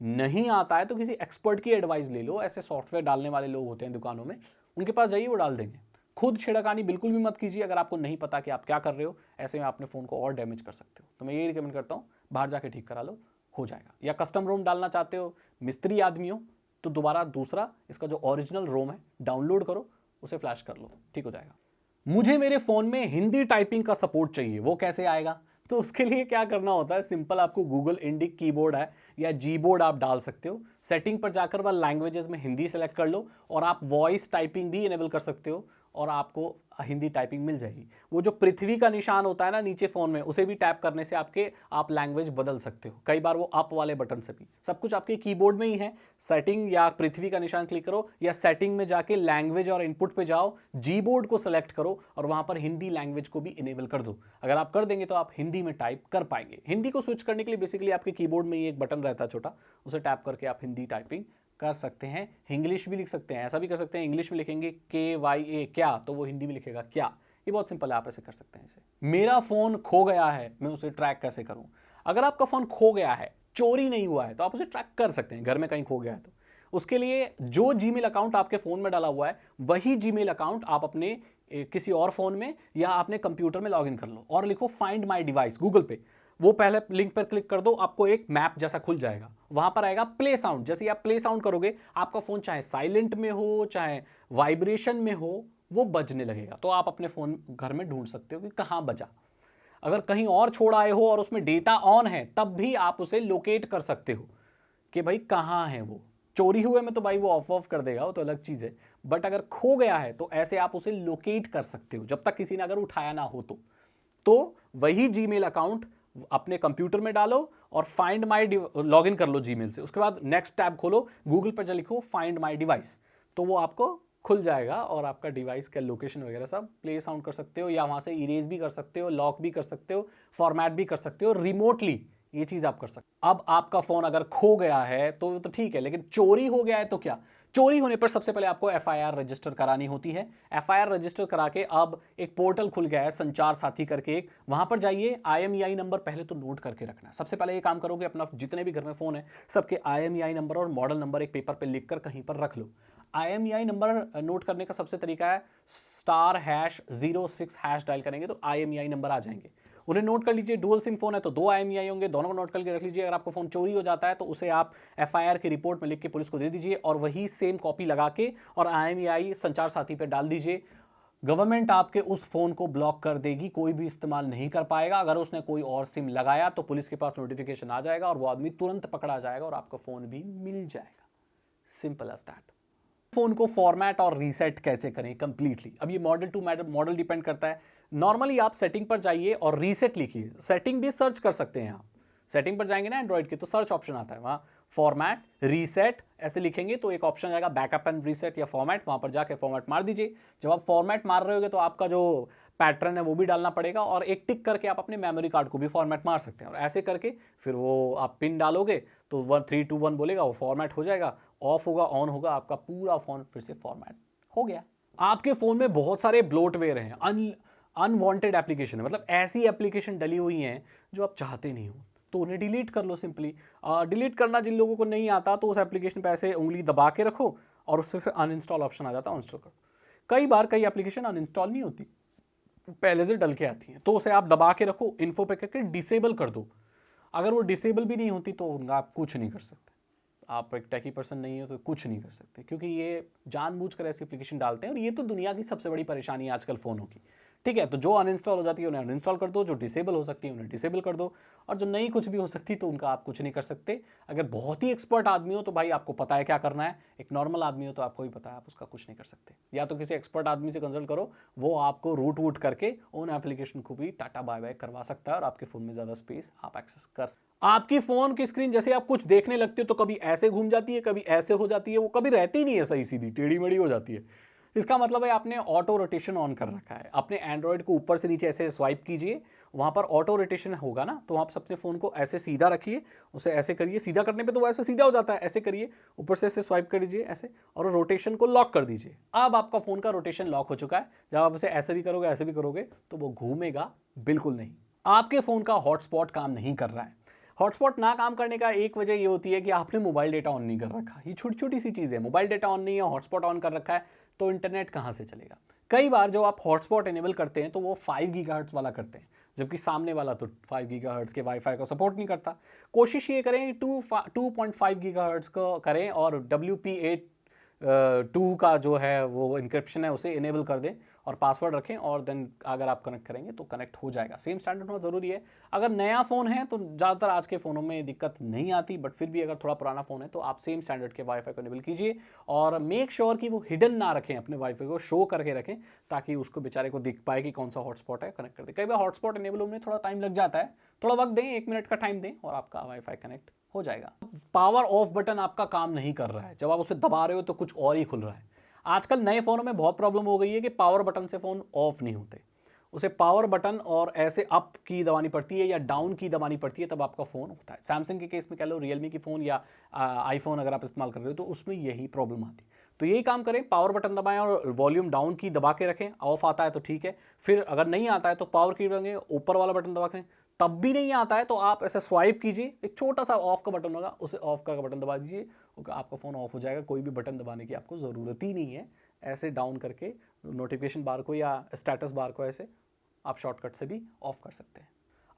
नहीं आता है तो किसी एक्सपर्ट की एडवाइस ले लो। ऐसे सॉफ्टवेयर डालने वाले लोग होते हैं दुकानों में, उनके पास जाइए, वो डाल देंगे। खुद छिड़कानी बिल्कुल भी मत कीजिए अगर आपको नहीं पता कि आप क्या कर रहे हो, ऐसे में अपने फ़ोन को और डैमेज कर सकते हो। तो मैं यही रिकमेंड करता हूँ, बाहर जाके ठीक करा लो, हो जाएगा। या कस्टम रोम डालना चाहते हो, मिस्त्री आदमी हो, तो दोबारा दूसरा इसका जो ओरिजिनल रोम है डाउनलोड करो, उसे फ्लैश कर लो, ठीक हो जाएगा। मुझे मेरे फोन में हिंदी टाइपिंग का सपोर्ट चाहिए, वो कैसे आएगा? तो उसके लिए क्या करना होता है, सिंपल, आपको गूगल इंडिक कीबोर्ड है या जी बोर्ड आप डाल सकते हो। सेटिंग पर जाकर वह लैंग्वेजेस में हिंदी सेलेक्ट कर लो और आप वॉइस टाइपिंग भी इनेबल कर सकते हो और आपको हिंदी टाइपिंग मिल जाएगी। वो जो पृथ्वी का निशान होता है ना नीचे फोन में, उसे भी टैप करने से आप लैंग्वेज बदल सकते हो। कई बार वो अप वाले बटन से भी, सब कुछ आपके कीबोर्ड में ही है। सेटिंग या पृथ्वी का निशान क्लिक करो या सेटिंग में जाके लैंग्वेज और इनपुट पे जाओ, जी बोर्ड को सेलेक्ट करो और वहां पर हिंदी लैंग्वेज को भी इनेबल कर दो। अगर आप कर देंगे तो आप हिंदी में टाइप कर पाएंगे। हिंदी को स्विच करने के लिए बेसिकली आपके कीबोर्ड में ही एक बटन रहता है छोटा, उसे टैप करके आप हिंदी टाइपिंग कर सकते हैं। इंग्लिश भी लिख सकते हैं, ऐसा भी कर सकते हैं, इंग्लिश में लिखेंगे KYA क्या, तो वो हिंदी में लिखेगा क्या। ये बहुत सिंपल है, आप ऐसे कर सकते हैं इसे। मेरा फोन खो गया है, मैं उसे ट्रैक कैसे करूं? अगर आपका फोन खो गया है, चोरी नहीं हुआ है, तो आप उसे ट्रैक कर सकते हैं। घर में कहीं खो गया है तो उसके लिए जो जीमेल अकाउंट आपके फोन में डाला हुआ है, वही जीमेल अकाउंट आप अपने किसी और फोन में या अपने कंप्यूटर में लॉगिन कर लो और लिखो फाइंड माई डिवाइस गूगल पे। वो पहले लिंक पर क्लिक कर दो, आपको एक मैप जैसा खुल जाएगा, वहां पर आएगा प्ले साउंड। जैसे ही आप प्ले साउंड करोगे, आपका फोन चाहे साइलेंट में हो चाहे वाइब्रेशन में हो, वो बजने लगेगा। तो आप अपने फोन घर में ढूंढ सकते हो कि कहां बजा। अगर कहीं और छोड़ आए हो और उसमें डेटा ऑन है, तब भी आप उसे लोकेट कर सकते हो कि भाई कहां है वो। चोरी हुए में तो भाई वो ऑफ कर देगा, वो तो अलग चीज है। बट अगर खो गया है तो ऐसे आप उसे लोकेट कर सकते हो, जब तक किसी ने अगर उठाया ना हो तो वही जीमेल अकाउंट अपने कंप्यूटर में डालो और फाइंड माई लॉगिन कर लो जीमेल से। उसके बाद नेक्स्ट टैब खोलो, गूगल पर जा लिखो फाइंड माई डिवाइस, तो वो आपको खुल जाएगा और आपका डिवाइस का लोकेशन वगैरह सब प्ले साउंड कर सकते हो या वहां से इरेज भी कर सकते हो, लॉक भी कर सकते हो, फॉर्मेट भी कर सकते हो रिमोटली। ये चीज आप कर सकते हो। अब आपका फोन अगर खो गया है तो ठीक है, लेकिन चोरी हो गया है तो क्या? चोरी होने पर सबसे पहले आपको FIR रजिस्टर करानी होती है। FIR रजिस्टर करा के अब एक पोर्टल खुल गया है संचार साथी करके एक, वहां पर जाइए। IMEI नंबर पहले तो नोट करके रखना। सबसे पहले ये काम करोगे, अपना जितने भी घर में फोन है सबके IMEI नंबर और मॉडल नंबर एक पेपर पे लिखकर कहीं पर रख लो। IMEI नंबर नोट करने का सबसे तरीका है *#06# डायल करेंगे तो IMEI नंबर आ जाएंगे। उन्हें नोट कर लीजिए। डुअल सिम फोन है तो 2 IMEI होंगे, दोनों को नोट करके रख लीजिए। अगर आपका फोन चोरी हो जाता है तो उसे आप FIR की रिपोर्ट में लिख के पुलिस को दे दीजिए और वही सेम कॉपी लगा के और IMEI संचार साथी पे डाल दीजिए। गवर्नमेंट आपके उस फोन को ब्लॉक कर देगी, कोई भी इस्तेमाल नहीं कर पाएगा। अगर उसने कोई और सिम लगाया तो पुलिस के पास नोटिफिकेशन आ जाएगा और वो आदमी तुरंत पकड़ा जाएगा और आपका फोन भी मिल जाएगा। Simple as that. फोन को फॉर्मेट और रीसेट कैसे करें कंप्लीटली, अब ये मॉडल टू मॉडल डिपेंड करता है। नॉर्मली आप सेटिंग पर जाइए और रीसेट लिखिए। सेटिंग भी सर्च कर सकते हैं आप। सेटिंग पर जाएंगे ना एंड्रॉइड के, तो सर्च ऑप्शन आता है, वहां फॉर्मेट रीसेट ऐसे लिखेंगे तो एक ऑप्शन आएगा बैकअप एंड रीसेट या फॉर्मेट, वहां पर जाके फॉर्मेट मार दीजिए। जब आप फॉर्मेट मार रहे होगे तो आपका जो पैटर्न है वो भी डालना पड़ेगा और एक टिक करके आप अपने मेमोरी कार्ड को भी फॉर्मेट मार सकते हैं। और ऐसे करके फिर वो आप पिन डालोगे तो 3 2 1 बोलेगा, वो फॉर्मेट हो जाएगा, ऑफ होगा ऑन होगा, आपका पूरा फोन फिर से फॉर्मेट हो गया। आपके फोन में बहुत सारे ब्लोटवेयर हैं, अनवांटेड एप्लीकेशन है, मतलब ऐसी एप्लीकेशन डली हुई हैं जो आप चाहते नहीं हो, तो उन्हें डिलीट कर लो सिंपली। डिलीट करना जिन लोगों को नहीं आता तो उस एप्लीकेशन पे ऐसे उंगली दबा के रखो और उससे फिर अनइंस्टॉल ऑप्शन आ जाता है, अनइंस्टॉल करो। कई बार कई एप्लीकेशन अनइंस्टॉल नहीं होती, पहले से डल के आती हैं, तो उसे आप दबा के रखो, इन्फो पे करके डिसेबल कर दो। अगर वो डिसेबल भी नहीं होती तो उनका आप कुछ नहीं कर सकते। आप एक टेकी पर्सन नहीं हो तो कुछ नहीं कर सकते, क्योंकि ये जानबूझकर ऐसी एप्लीकेशन डालते हैं और ये तो दुनिया की सबसे बड़ी परेशानी है आजकल फ़ोनों की। ठीक है, तो जो अनइंस्टॉल हो जाती है उन्हें अनइंस्टॉल कर दो, जो डिसेबल हो सकती है उन्हें डिसेबल कर दो, और जो नहीं कुछ भी हो सकती तो उनका आप कुछ नहीं कर सकते। अगर बहुत ही एक्सपर्ट आदमी हो तो भाई आपको पता है क्या करना है, एक नॉर्मल आदमी हो तो आपको भी पता है, आप उसका कुछ नहीं कर सकते। या तो किसी एक्सपर्ट आदमी से कंसल्ट करो, वो आपको रूट वूट करके उन एप्लीकेशन को भी टाटा बाय बाय करवा सकता है और आपके फ़ोन में ज़्यादा स्पेस आप एक्सेस कर सकते। आपकी फ़ोन की स्क्रीन जैसे आप कुछ देखने लगते हो तो कभी ऐसे घूम जाती है, कभी ऐसे हो जाती है, वो कभी रहती नहीं है सही सीधी, टेढ़ी मेढ़ी हो जाती है। इसका मतलब है आपने ऑटो रोटेशन ऑन कर रखा है। अपने एंड्रॉयड को ऊपर से नीचे ऐसे स्वाइप कीजिए, वहाँ पर ऑटो रोटेशन होगा ना, तो आप अपने फ़ोन को ऐसे सीधा रखिए, उसे ऐसे करिए, सीधा करने पे तो वो ऐसे सीधा हो जाता है, ऐसे करिए, ऊपर से ऐसे स्वाइप कर दीजिए ऐसे, और रोटेशन को लॉक कर दीजिए। अब आपका फ़ोन का रोटेशन लॉक हो चुका है। जब आप उसे ऐसे भी करोगे ऐसे भी करोगे तो वो घूमेगा बिल्कुल नहीं। आपके फ़ोन का हॉटस्पॉट काम नहीं कर रहा है। हॉटस्पॉट ना काम करने का एक वजह ये होती है कि आपने मोबाइल डेटा ऑन नहीं कर रखा। ये छोटी छोटी सी चीज़ है, मोबाइल डेटा ऑन नहीं है, हॉटस्पॉट ऑन कर रखा है, तो इंटरनेट कहाँ से चलेगा। कई बार जो आप हॉटस्पॉट इनेबल करते हैं तो वो 5 गीगाहर्ट्ज़ वाला करते हैं, जबकि सामने वाला तो 5 गीगाहर्ट्ज़ के वाईफाई को सपोर्ट नहीं करता। कोशिश ये करें 2.5 गीगाहर्ट्ज़ को करें और WPA 2 का जो है वो इंक्रिप्शन है उसे इनेबल कर दें और पासवर्ड रखें, और देन अगर आप कनेक्ट करेंगे तो कनेक्ट हो जाएगा। सेम स्टैंडर्ड होना ज़रूरी है। अगर नया फ़ोन है तो ज़्यादातर आज के फ़ोनों में दिक्कत नहीं आती, बट फिर भी अगर थोड़ा पुराना फ़ोन है तो आप सेम स्टैंडर्ड के वाईफाई को इनेबल कीजिए और मेक श्योर कि वो हिडन ना रखें, अपने वाईफाई को शो करके रखें ताकि उसको बेचारे को दिख पाए कि कौन सा हॉटस्पॉट है, कनेक्ट कर दे। कई बार हॉटस्पॉट इनेबल होने में थोड़ा टाइम लग जाता है, थोड़ा वक्त दें, 1 मिनट का टाइम दें और आपका वाईफाई कनेक्ट हो जाएगा। पावर ऑफ बटन आपका काम नहीं कर रहा है, जब आप उसे दबा रहे हो तो कुछ और ही खुल रहा है। आजकल नए फ़ोनों में बहुत प्रॉब्लम हो गई है कि पावर बटन से फ़ोन ऑफ नहीं होते, उसे पावर बटन और ऐसे अप की दबानी पड़ती है या डाउन की दबानी पड़ती है, तब आपका फ़ोन होता है। सैमसंग के केस में कह लो, रियलमी की फ़ोन या आईफोन अगर आप इस्तेमाल कर रहे हो तो उसमें यही प्रॉब्लम आती है। तो यही काम करें, पावर बटन दबाएं और वॉल्यूम डाउन की दबा के रखें। ऑफ आता है तो ठीक है, फिर अगर नहीं आता है तो पावर की दबाएंगे, ऊपर वाला बटन दबा के, तब भी नहीं आता है तो आप ऐसे स्वाइप कीजिए, एक छोटा सा ऑफ का बटन होगा, उसे ऑफ का बटन दबा दीजिए, आपका फ़ोन ऑफ हो जाएगा। कोई भी बटन दबाने की आपको ज़रूरत ही नहीं है। ऐसे डाउन करके नोटिफिकेशन बार को या स्टेटस बार को ऐसे आप शॉर्टकट से भी ऑफ कर सकते हैं।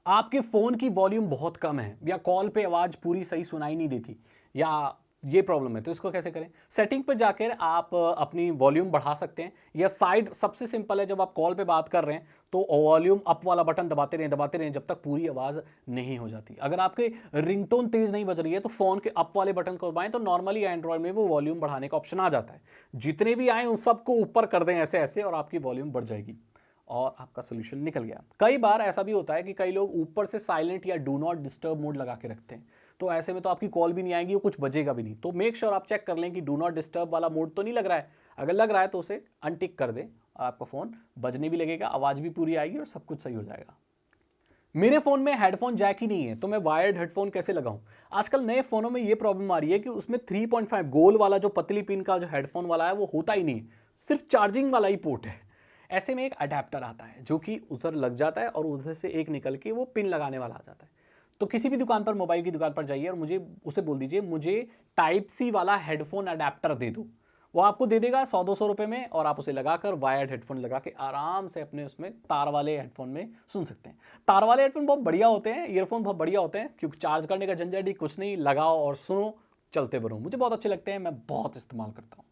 आपके फ़ोन की वॉल्यूम बहुत कम है या कॉल पे आवाज़ पूरी सही सुनाई नहीं देती या ये प्रॉब्लम है, तो इसको कैसे करें? सेटिंग पर जाकर आप अपनी वॉल्यूम बढ़ा सकते हैं या साइड, सबसे सिंपल है, जब आप कॉल पे बात कर रहे हैं तो वॉल्यूम अप वाला बटन दबाते रहें जब तक पूरी आवाज़ नहीं हो जाती। अगर आपके रिंगटोन तेज़ नहीं बज रही है तो फ़ोन के अप वाले बटन को दबाएं, तो नॉर्मली एंड्रॉयड में वो वॉल्यूम बढ़ाने का ऑप्शन आ जाता है। जितने भी आए उन सबको ऊपर कर दें ऐसे ऐसे और आपकी वॉल्यूम बढ़ जाएगी और आपका सोल्यूशन निकल गया। कई बार ऐसा भी होता है कि कई लोग ऊपर से साइलेंट या डू नॉट डिस्टर्ब मोड लगा के रखते हैं, तो ऐसे में तो आपकी कॉल भी नहीं आएगी और कुछ बजेगा भी नहीं। तो मेक श्योर आप चेक कर लें कि डू नॉट डिस्टर्ब वाला मोड तो नहीं लग रहा है। अगर लग रहा है तो उसे अनटिक कर दें और आपका फ़ोन बजने भी लगेगा, आवाज़ भी पूरी आएगी और सब कुछ सही हो जाएगा। मेरे फ़ोन में हेडफोन जैक ही नहीं है तो मैं वायर्ड हेडफोन कैसे लगाऊं? आजकल नए फ़ोनों में ये प्रॉब्लम आ रही है कि उसमें 3.5 गोल वाला जो पतली पिन का जो हेडफोन वाला है वो होता ही नहीं, सिर्फ चार्जिंग वाला ही पोर्ट है। ऐसे में एक अडेप्टर आता है जो कि उधर लग जाता है और उधर से एक निकल के वो पिन लगाने वाला आ जाता है। तो किसी भी दुकान पर, मोबाइल की दुकान पर जाइए और मुझे उसे बोल दीजिए मुझे टाइप सी वाला हेडफोन अडेप्टर दे दो। वो आपको दे देगा 100-200 रुपये में और आप उसे लगाकर वायर्ड हेडफोन लगा के आराम से अपने उसमें तार वाले हेडफोन में सुन सकते हैं। तार वाले हेडफोन बहुत बढ़िया होते हैं, ईयरफोन बहुत बढ़िया होते हैं, क्योंकि चार्ज करने का झंझट ही कुछ नहीं, लगाओ और सुनो, चलते बनो। मुझे बहुत अच्छे लगते हैं, मैं बहुत इस्तेमाल करता हूँ।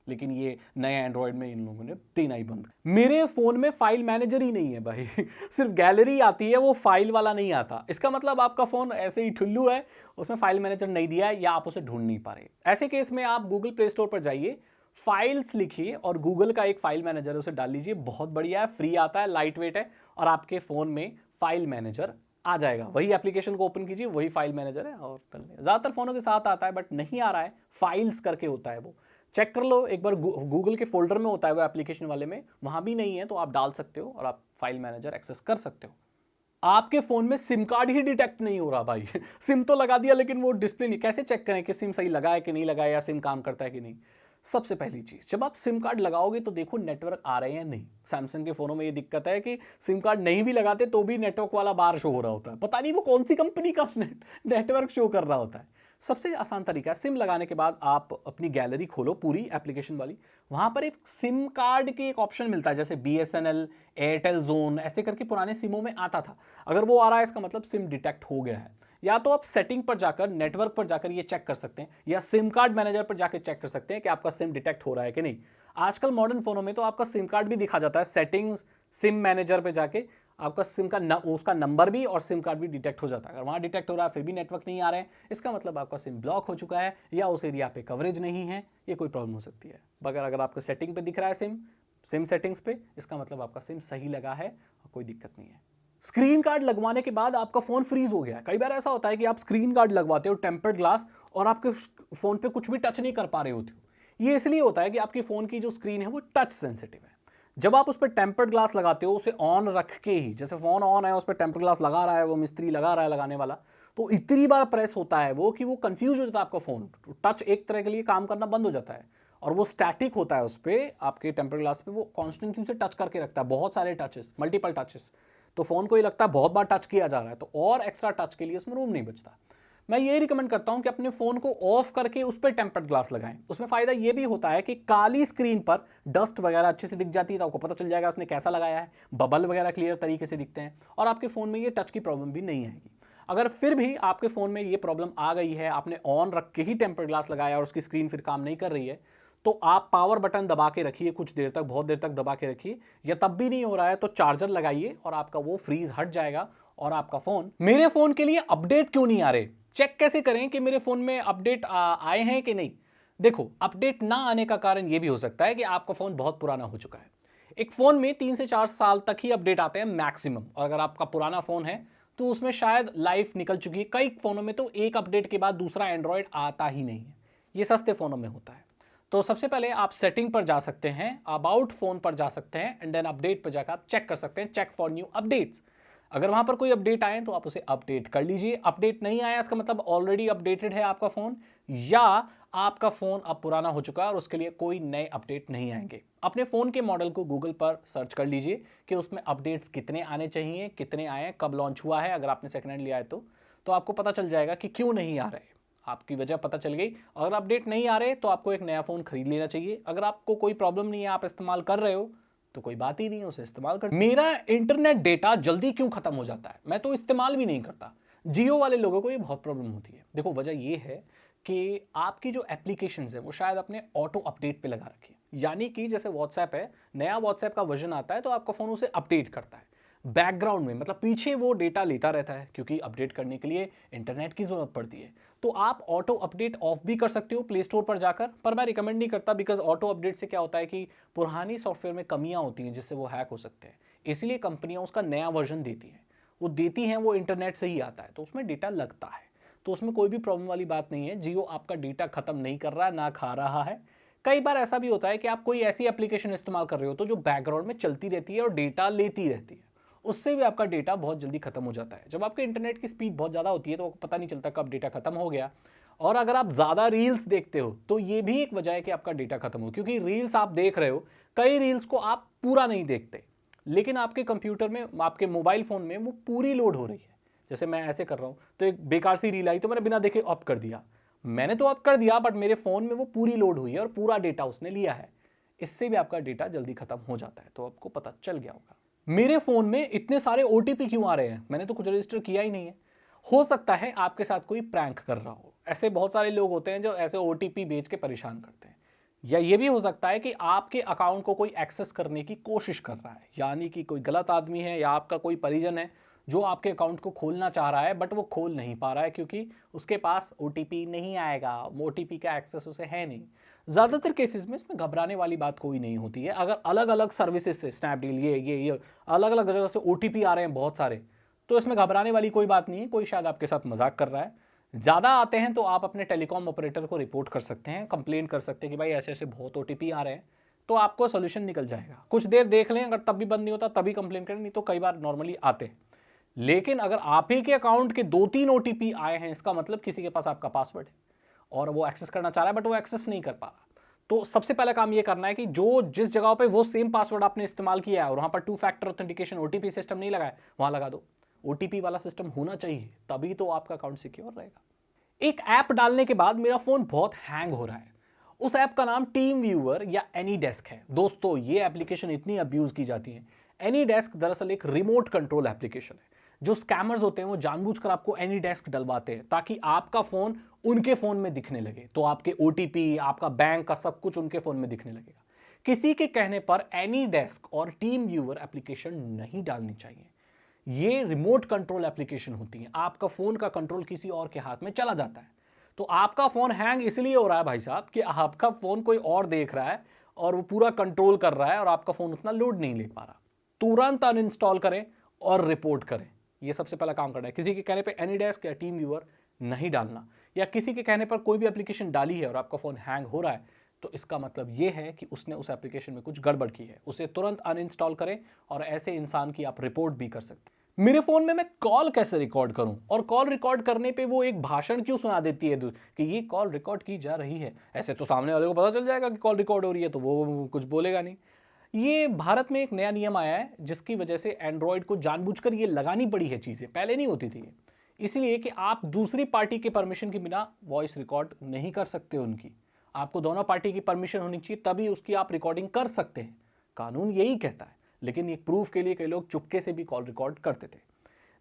लेकिन ये नए एंड्रॉयड में इन लोगों ने देना ही बंद। मेरे फ़ोन में फाइल मैनेजर ही नहीं है भाई सिर्फ गैलरी आती है, वो फाइल वाला नहीं आता। इसका मतलब आपका फ़ोन ऐसे ही ठुल्लू है, उसमें फाइल मैनेजर नहीं दिया है या आप उसे ढूंढ नहीं पा रहे। ऐसे केस में आप गूगल प्ले स्टोर पर जाइए, फाइल्स लिखिए और गूगल का एक फाइल मैनेजर है उसे डाल लीजिए। बहुत बढ़िया है, फ्री आता है, लाइट वेट है और आपके फ़ोन में फाइल मैनेजर आ जाएगा। वही एप्लीकेशन को ओपन कीजिए, वही फाइल मैनेजर है और ज़्यादातर फ़ोनों के साथ आता है, बट नहीं आ रहा है, फाइल्स करके होता है। वो चेक कर लो एक बार, गूगल के फोल्डर में होता है वो एप्लीकेशन वाले में, वहां भी नहीं है तो आप डाल सकते हो और आप फाइल मैनेजर एक्सेस कर सकते हो। आपके फ़ोन में सिम कार्ड ही डिटेक्ट नहीं हो रहा भाई सिम तो लगा दिया लेकिन वो डिस्प्ले नहीं, कैसे चेक करें कि सिम सही लगा है कि नहीं लगा है या सिम काम करता है कि नहीं? सबसे पहली चीज़, जब आप सिम कार्ड लगाओगे तो देखो नेटवर्क आ रहे हैं नहीं। सैमसंग के फ़ोनों में ये दिक्कत है कि सिम कार्ड नहीं भी लगाते तो भी नेटवर्क वाला बार शो हो रहा होता है, पता नहीं वो कौन सी कंपनी का नेटवर्क शो कर रहा होता है। सबसे आसान तरीका है, सिम लगाने के बाद आप अपनी गैलरी खोलो पूरी एप्लीकेशन वाली, वहाँ पर एक सिम कार्ड के एक ऑप्शन मिलता है, जैसे BSNL, एयरटेल जोन, ऐसे करके पुराने सिमों में आता था। अगर वो आ रहा है इसका मतलब सिम डिटेक्ट हो गया है। या तो आप सेटिंग पर जाकर, नेटवर्क पर जाकर ये चेक कर सकते हैं या सिम कार्ड मैनेजर पर जाकर चेक कर सकते हैं कि आपका सिम डिटेक्ट हो रहा है कि नहीं। आजकल मॉडर्न फ़ोनों में तो आपका सिम कार्ड भी दिखा जाता है, सेटिंग्स सिम मैनेजर पर जाके आपका सिम का उसका नंबर भी और सिम कार्ड भी डिटेक्ट हो जाता है। अगर वहाँ डिटेक्ट हो रहा है फिर भी नेटवर्क नहीं आ रहे हैं, इसका मतलब आपका सिम ब्लॉक हो चुका है या उस एरिया पे कवरेज नहीं है, ये कोई प्रॉब्लम हो सकती है। मगर अगर आपको सेटिंग पे दिख रहा है सिम सेटिंग्स पे, इसका मतलब आपका सिम सही लगा है और कोई दिक्कत नहीं है। स्क्रीन गार्ड लगवाने के बाद आपका फ़ोन फ्रीज हो गया। कई बार ऐसा होता है कि आप स्क्रीन गार्ड लगवाते हो, टेम्पर्ड ग्लास, और आपके फ़ोन पे कुछ भी टच नहीं कर पा रहे होते हो। ये इसलिए होता है कि आपके फ़ोन की जो स्क्रीन है वो टच सेंसिटिव है। जब आप उस पर टेम्पर्ड ग्लास लगाते हो, उसे ऑन रख के ही, जैसे फ़ोन ऑन है उस पर टेम्पर्ड ग्लास लगा रहा है वो मिस्त्री, लगा रहा है लगाने वाला, तो इतनी बार प्रेस होता है वो कि वो कंफ्यूज हो जाता है आपका फ़ोन, टच एक तरह के लिए काम करना बंद हो जाता है और वो स्टैटिक होता है उस पर, आपके टेम्पर्ड ग्लास पे वो कॉन्स्टेंटली से टच करके रखता है, बहुत सारे टचेस, मल्टीपल टचेस। तो फ़ोन को ये लगता है बहुत बार टच किया जा रहा है, तो और एक्स्ट्रा टच के लिए इसमें रूम नहीं बचता। मैं ये रिकमेंड करता हूं कि अपने फ़ोन को ऑफ करके उस पर टेम्पर्ड ग्लास लगाएं। उसमें फ़ायदा ये भी होता है कि काली स्क्रीन पर डस्ट वगैरह अच्छे से दिख जाती है, तो आपको पता चल जाएगा उसने कैसा लगाया है, बबल वगैरह क्लियर तरीके से दिखते हैं और आपके फ़ोन में ये टच की प्रॉब्लम भी नहीं आएगी। अगर फिर भी आपके फ़ोन में ये प्रॉब्लम आ गई है, आपने ऑन रख के ही टेम्पर्ड ग्लास लगाया और उसकी स्क्रीन फिर काम नहीं कर रही है, तो आप पावर बटन दबा के रखिए कुछ देर तक, बहुत देर तक दबा के रखिए, या तब भी नहीं हो रहा है तो चार्जर लगाइए और आपका वो फ्रीज हट जाएगा और आपका फोन। मेरे फोन के लिए अपडेट क्यों नहीं आ रहे, चेक कैसे करें कि मेरे फोन में अपडेट आए हैं कि नहीं? देखो, अपडेट ना आने का कारण यह भी हो सकता है कि आपका फोन बहुत पुराना हो चुका है। एक फोन में 3 से 4 साल तक ही अपडेट आते हैं मैक्सिमम, और अगर आपका पुराना फोन है तो उसमें शायद लाइफ निकल चुकी है। कई फोनों में तो एक अपडेट के बाद दूसरा एंड्रॉयड आता ही नहीं है, ये सस्ते फोनों में होता है। तो सबसे पहले आप सेटिंग पर जा सकते हैं, अबाउट फोन पर जा सकते हैं, एंड देन अपडेट पर जाकर आप चेक कर सकते हैं, चेक फॉर न्यू अपडेट्स। अगर वहां पर कोई अपडेट आए तो आप उसे अपडेट कर लीजिए। अपडेट नहीं आया इसका मतलब ऑलरेडी अपडेटेड है आपका फोन, या आपका फोन अब पुराना हो चुका है और उसके लिए कोई नए अपडेट नहीं आएंगे। अपने फोन के मॉडल को गूगल पर सर्च कर लीजिए कि उसमें अपडेट्स कितने आने चाहिए, कितने आए, कब लॉन्च हुआ है। अगर आपने सेकेंड हैंड लिया है तो आपको पता चल जाएगा कि क्यों नहीं आ रहे, आपकी वजह पता चल गई। अगर अपडेट नहीं आ रहे तो आपको एक नया फोन खरीद लेना चाहिए। अगर आपको कोई प्रॉब्लम नहीं है, आप इस्तेमाल कर रहे हो, तो कोई बात ही नहीं है, उसे इस्तेमाल कर। मेरा इंटरनेट डेटा जल्दी क्यों खत्म हो जाता है? मैं तो इस्तेमाल भी नहीं करता। जियो वाले लोगों को ये बहुत प्रॉब्लम होती है। देखो, वजह ये है कि आपकी जो एप्लीकेशंस है वो शायद अपने ऑटो अपडेट पे लगा रखी है। यानी कि जैसे व्हाट्सएप है, नया व्हाट्सएप का वर्जन आता है तो आपका फोन उसे अपडेट करता है बैकग्राउंड में, मतलब पीछे वो डेटा लेता रहता है, क्योंकि अपडेट करने के लिए इंटरनेट की जरूरत पड़ती है। तो आप ऑटो अपडेट ऑफ भी कर सकते हो प्ले स्टोर पर जाकर, पर मैं रिकमेंड नहीं करता, बिकॉज ऑटो अपडेट से क्या होता है कि पुरानी सॉफ्टवेयर में कमियां होती हैं जिससे वो हैक हो सकते हैं। इसलिए कंपनियां उसका नया वर्जन देती हैं, वो इंटरनेट से ही आता है, तो उसमें डेटा लगता है, तो उसमें कोई भी प्रॉब्लम वाली बात नहीं है। जियो आपका डेटा खत्म नहीं कर रहा है, ना खा रहा है। कई बार ऐसा भी होता है कि आप कोई ऐसी एप्लीकेशन इस्तेमाल कर रहे हो तो जो बैकग्राउंड में चलती रहती है और डेटा लेती रहती है, उससे भी आपका डेटा बहुत जल्दी खत्म हो जाता है। जब आपके इंटरनेट की स्पीड बहुत ज़्यादा होती है तो आपको पता नहीं चलता कब डेटा खत्म हो गया। और अगर आप ज़्यादा रील्स देखते हो तो ये भी एक वजह है कि आपका डेटा खत्म हो, क्योंकि रील्स आप देख रहे हो, कई रील्स को आप पूरा नहीं देखते, लेकिन आपके कंप्यूटर में, आपके मोबाइल फ़ोन में वो पूरी लोड हो रही है। जैसे मैं ऐसे कर रहा हूँ तो एक बेकार सी रील आई तो मैंने बिना देखे ऑफ कर दिया, मैंने तो ऑफ कर दिया, बट मेरे फ़ोन में वो पूरी लोड हुई है और पूरा डेटा उसने लिया है। इससे भी आपका डेटा जल्दी खत्म हो जाता है, तो आपको पता चल गया होगा। मेरे फोन में इतने सारे ओटीपी क्यों आ रहे हैं? मैंने तो कुछ रजिस्टर किया ही नहीं है। हो सकता है आपके साथ कोई प्रैंक कर रहा हो। ऐसे बहुत सारे लोग होते हैं जो ऐसे ओटीपी बेच के परेशान करते हैं। या ये भी हो सकता है कि आपके अकाउंट को कोई एक्सेस करने की कोशिश कर रहा है, यानी कि कोई गलत आदमी है या आपका कोई परिजन है जो आपके अकाउंट को खोलना चाह रहा है, बट वो खोल नहीं पा रहा है क्योंकि उसके पास ओटीपी नहीं आएगा, ओटीपी का एक्सेस उसे है नहीं। ज़्यादातर केसेस में इसमें घबराने वाली बात कोई नहीं होती है। अगर अलग अलग सर्विसेज से, स्नैपडील, ये अलग अलग जगह से ओटीपी आ रहे हैं बहुत सारे, तो इसमें घबराने वाली कोई बात नहीं है। कोई शायद आपके साथ मजाक कर रहा है। ज़्यादा आते हैं तो आप अपने टेलीकॉम ऑपरेटर को रिपोर्ट कर सकते हैं, कंप्लेन कर सकते हैं कि भाई ऐसे ऐसे बहुत ओटीपी आ रहे हैं, तो आपको सोल्यूशन निकल जाएगा। कुछ देर देख लें, अगर तब भी बंद नहीं होता तभी कंप्लेन करें, नहीं तो कई बार नॉर्मली आते हैं। लेकिन अगर आप ही के अकाउंट के 2-3 ओटीपी आए हैं, इसका मतलब किसी के पास आपका पासवर्ड है और वो एक्सेस करना चाह रहा है, बट वो एक्सेस नहीं कर पा रहा। तो सबसे पहला काम ये करना है कि जो जिस जगह पे वो सेम पासवर्ड आपने इस्तेमाल किया है और वहां पर 2 फैक्टर ऑथेंटिकेशन ओटीपी सिस्टम नहीं लगा है, वहां लगा दो। ओटीपी वाला सिस्टम होना चाहिए, तभी तो आपका अकाउंट सिक्योर रहेगा। एक ऐप डालने के बाद मेरा फोन बहुत हैंग हो रहा है। उस ऐप का नाम टीम व्यूअर या एनीडेस्क है। दोस्तों, ये एप्लीकेशन इतनी अब्यूज की जाती है। एनीडेस्क दरअसल एक रिमोट कंट्रोल एप्लीकेशन है। जो स्कैमर्स होते हैं वो जानबूझकर आपको एनीडेस्क डलवाते हैं ताकि आपका फोन उनके फोन में दिखने लगे, तो आपके ओटीपी, आपका बैंक का सब कुछ उनके फोन में दिखने लगेगा। किसी के कहने पर एनीडेस्क और टीम व्यूअर एप्लीकेशन नहीं डालनी चाहिए। ये रिमोट कंट्रोल एप्लीकेशन होती है, आपका फोन का कंट्रोल किसी और के हाथ में चला जाता है। तो आपका फोन हैंग इसलिए हो रहा है भाई साहब कि आपका फोन कोई और देख रहा है और वो पूरा कंट्रोल कर रहा है और आपका फोन उतना लोड नहीं ले पा रहा। तुरंत अनइंस्टॉल करें और रिपोर्ट करें। ये सबसे पहला काम करना है। किसी के कहने पे एनीडेस्क या टीम व्यूअर नहीं डालना, या किसी के कहने पर कोई भी एप्लीकेशन डाली है और आपका फोन हैंग हो रहा है, तो इसका मतलब ये है कि उसने उस एप्लीकेशन में कुछ गड़बड़ की है। उसे तुरंत अनइंस्टॉल करें और ऐसे इंसान की आप रिपोर्ट भी कर सकते हैं। मेरे फोन में मैं कॉल कैसे रिकॉर्ड करूं, और कॉल रिकॉर्ड करने पे वो एक भाषण क्यों सुना देती है कि ये कॉल रिकॉर्ड की जा रही है? ऐसे तो सामने वाले को पता चल जाएगा कि कॉल रिकॉर्ड हो रही है, तो वो कुछ बोलेगा नहीं। ये भारत में एक नया नियम आया है जिसकी वजह से एंड्रॉयड को जानबूझकर ये लगानी पड़ी है चीज़ें, पहले नहीं होती थी। इसलिए कि आप दूसरी पार्टी के परमिशन के बिना वॉइस रिकॉर्ड नहीं कर सकते उनकी। आपको दोनों पार्टी की परमिशन होनी चाहिए, तभी उसकी आप रिकॉर्डिंग कर सकते हैं। कानून यही कहता है, लेकिन एक प्रूफ के लिए कई लोग चुपके से भी कॉल रिकॉर्ड करते थे।